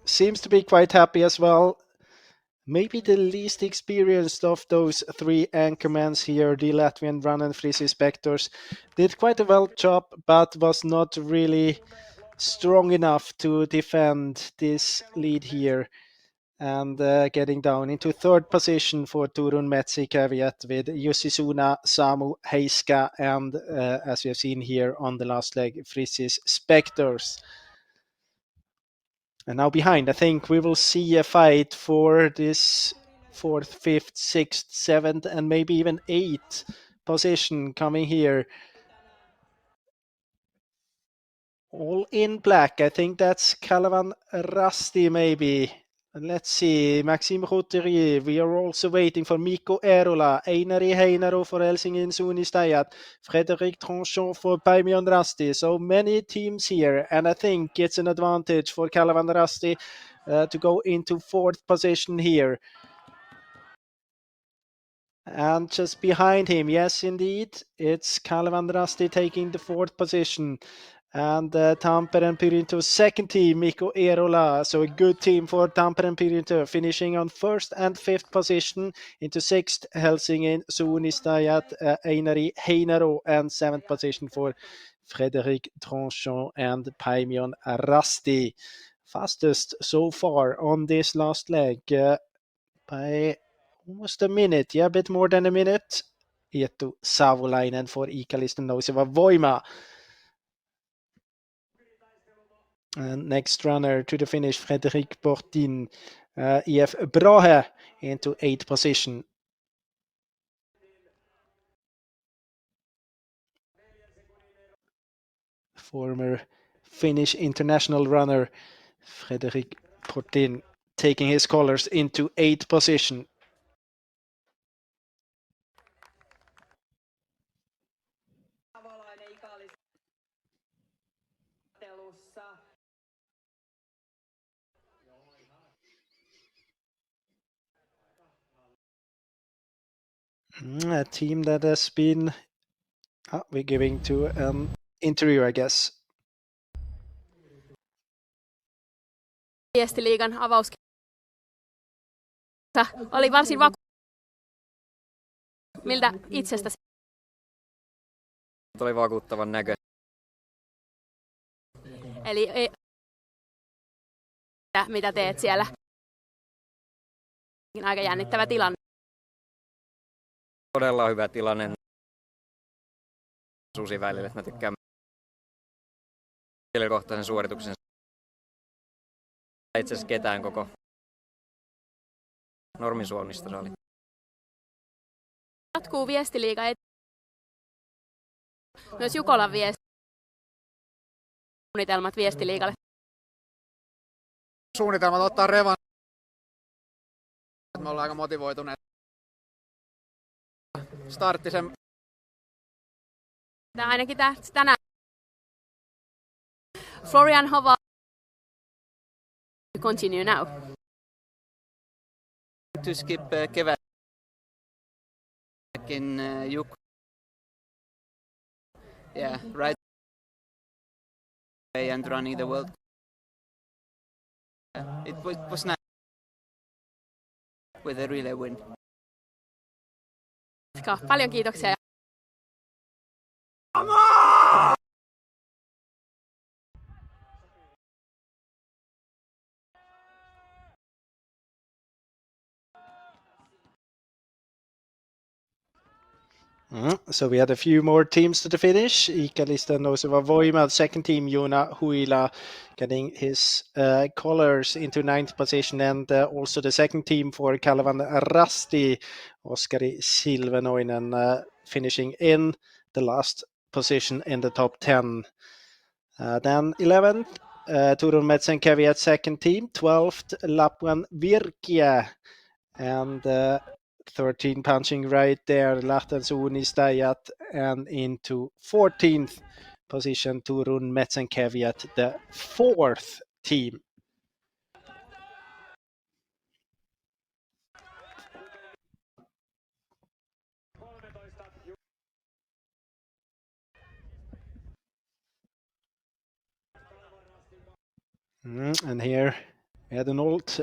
S9: seems to be quite happy as well. Maybe the least experienced of those three anchormen here, the Latvian runner Frisis Spektors, did quite a well job, but was not really strong enough to defend this lead here. And getting down into third position for Turun Metsi Caveat with Jussi Suna, Samu Heiska, and as we have seen here on the last leg, Frisis Spektors. And now behind, I think we will see a fight for this 4th, 5th, 6th, 7th, and maybe even 8th position coming here. All in black. I think that's Kalevan Rasti maybe. Let's see, Maxime Routerier. We are also waiting for Mikko Eerola, Einari Heinaro for Helsingin Suunnistajat, Frederic Tranchon for Paimion Rasti. So many teams here, and I think it's an advantage for Kalevan Rasti to go into 4th position here. And just behind him, yes indeed, it's Kalevan Rasti taking the 4th position. And Tampere Pyrinto second team, Mikko Eerola. So a good team for Tampere Pyrinto, finishing on 1st and 5th position. Into 6th, Helsingin Suunnistajat, Einari Heinaro, and 7th position for Frederic Tranchon and Paimion Rasti. Fastest so far on this last leg by almost a minute, a bit more than a minute. Eetu Savolainen for Ikalisten Nouseva Voima. And next runner to the finish, Frederic Portin, EF Brahe into 8th position. Former Finnish international runner Frederic Portin taking his colors into 8th position. A team that has been we're giving to interview, I guess.
S1: Viestiliigan avaus oli varsin miltä itsestäsi?
S10: Oli vakuuttavan näköinen.
S1: Eli mitä teet siellä. Aika jännittävä tilanne.
S10: Todella hyvä tilanne Susi välillä. Mä tykkään henkilökohtaisen suorituksen. Itse asiassa ketään koko normisuonnista se oli.
S1: Jatkuu Viestiliiga. Myös Jukolan suunnitelmat Viestiliigalle.
S22: Suunnitelmat ottaa revan. Me ollaan aika motivoituneet. Startti sen.
S1: Ainakin tänään. Florian Hova. Continue now.
S4: To skip kevät in yeah, right away and running the world. It was nice with a relay win.
S1: Paljon kiitoksia.
S9: So we had a few more teams to the finish. Ikalista nouseva voima. Second team Joona Huila getting his colors into 9th position, and also the second team for Kalevan Rasti, Oskari Silvenoinen finishing in the last position in the top 10. Then 11th, Turun Metsen Caveat second team. 12th, Lapuan Virkia, and 13 punching right there, Lahten Suunnistajat, and into 14th position, Turun Metsen Caveat, the 4th team. And here we had an old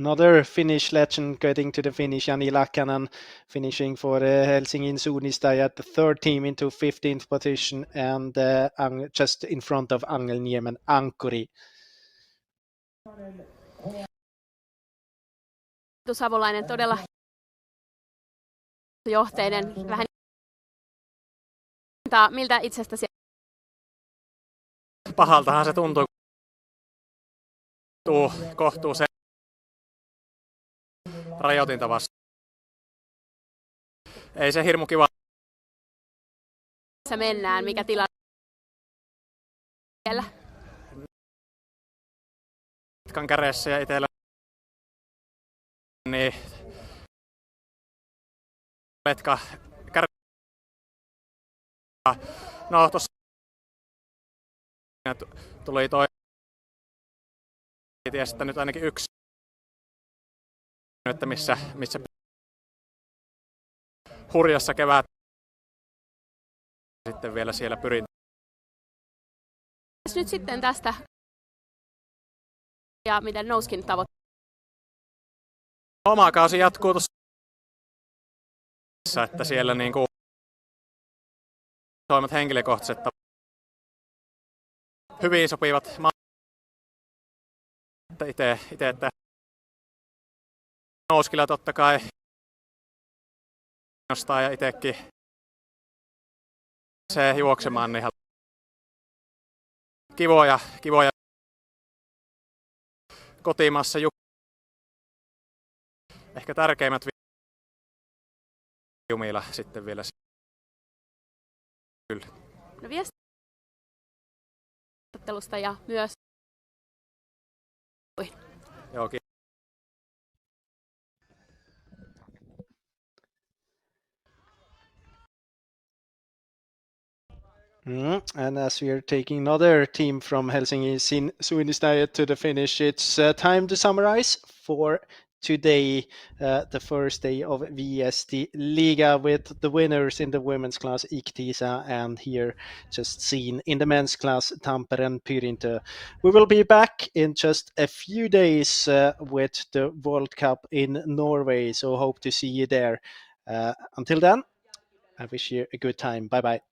S9: another Finnish legend getting to the finish, Jani Lakanen, finishing for Helsingin Suunnistajat, the third team into 15th position, and just in front of Angelniemen Ankkuri.
S1: Savolainen todella johteinen, vähän miltä itsestäsi?
S7: Pahaltahan se tuntuu, kohtuu se rajoitinta vasta. Ei se hirmu kiva.
S1: Missä mennään, mikä tilanne siellä?
S7: Matkan kädessä ja itsellä niin metka no tossa tuli toi ties, että nyt ainakin yksi, että missä hurjassa kevät sitten vielä siellä pyrin.
S1: Nyt sitten tästä ja miten nouskin tavoitteet?
S7: Oma kausi jatkuu tuossa, että siellä niinku toimet henkilökohtaiset hyvin sopivat itse että nouskilla totta kai nostaa ja itsekin se juoksemaan niin kivoja kotimaassa ehkä tärkeimmät jumilla sitten vielä kyllä.
S1: No viestittelusta ja myös
S7: joo,
S9: And as we are taking another team from Helsingin Suunnistajat to the finish, it's time to summarize for today, the first day of Viestiliiga, with the winners in the women's class, Iktisa, and here just seen in the men's class, Tampere and Pyrintö. We will be back in just a few days with the World Cup in Norway, so hope to see you there. Until then, I wish you a good time. Bye-bye.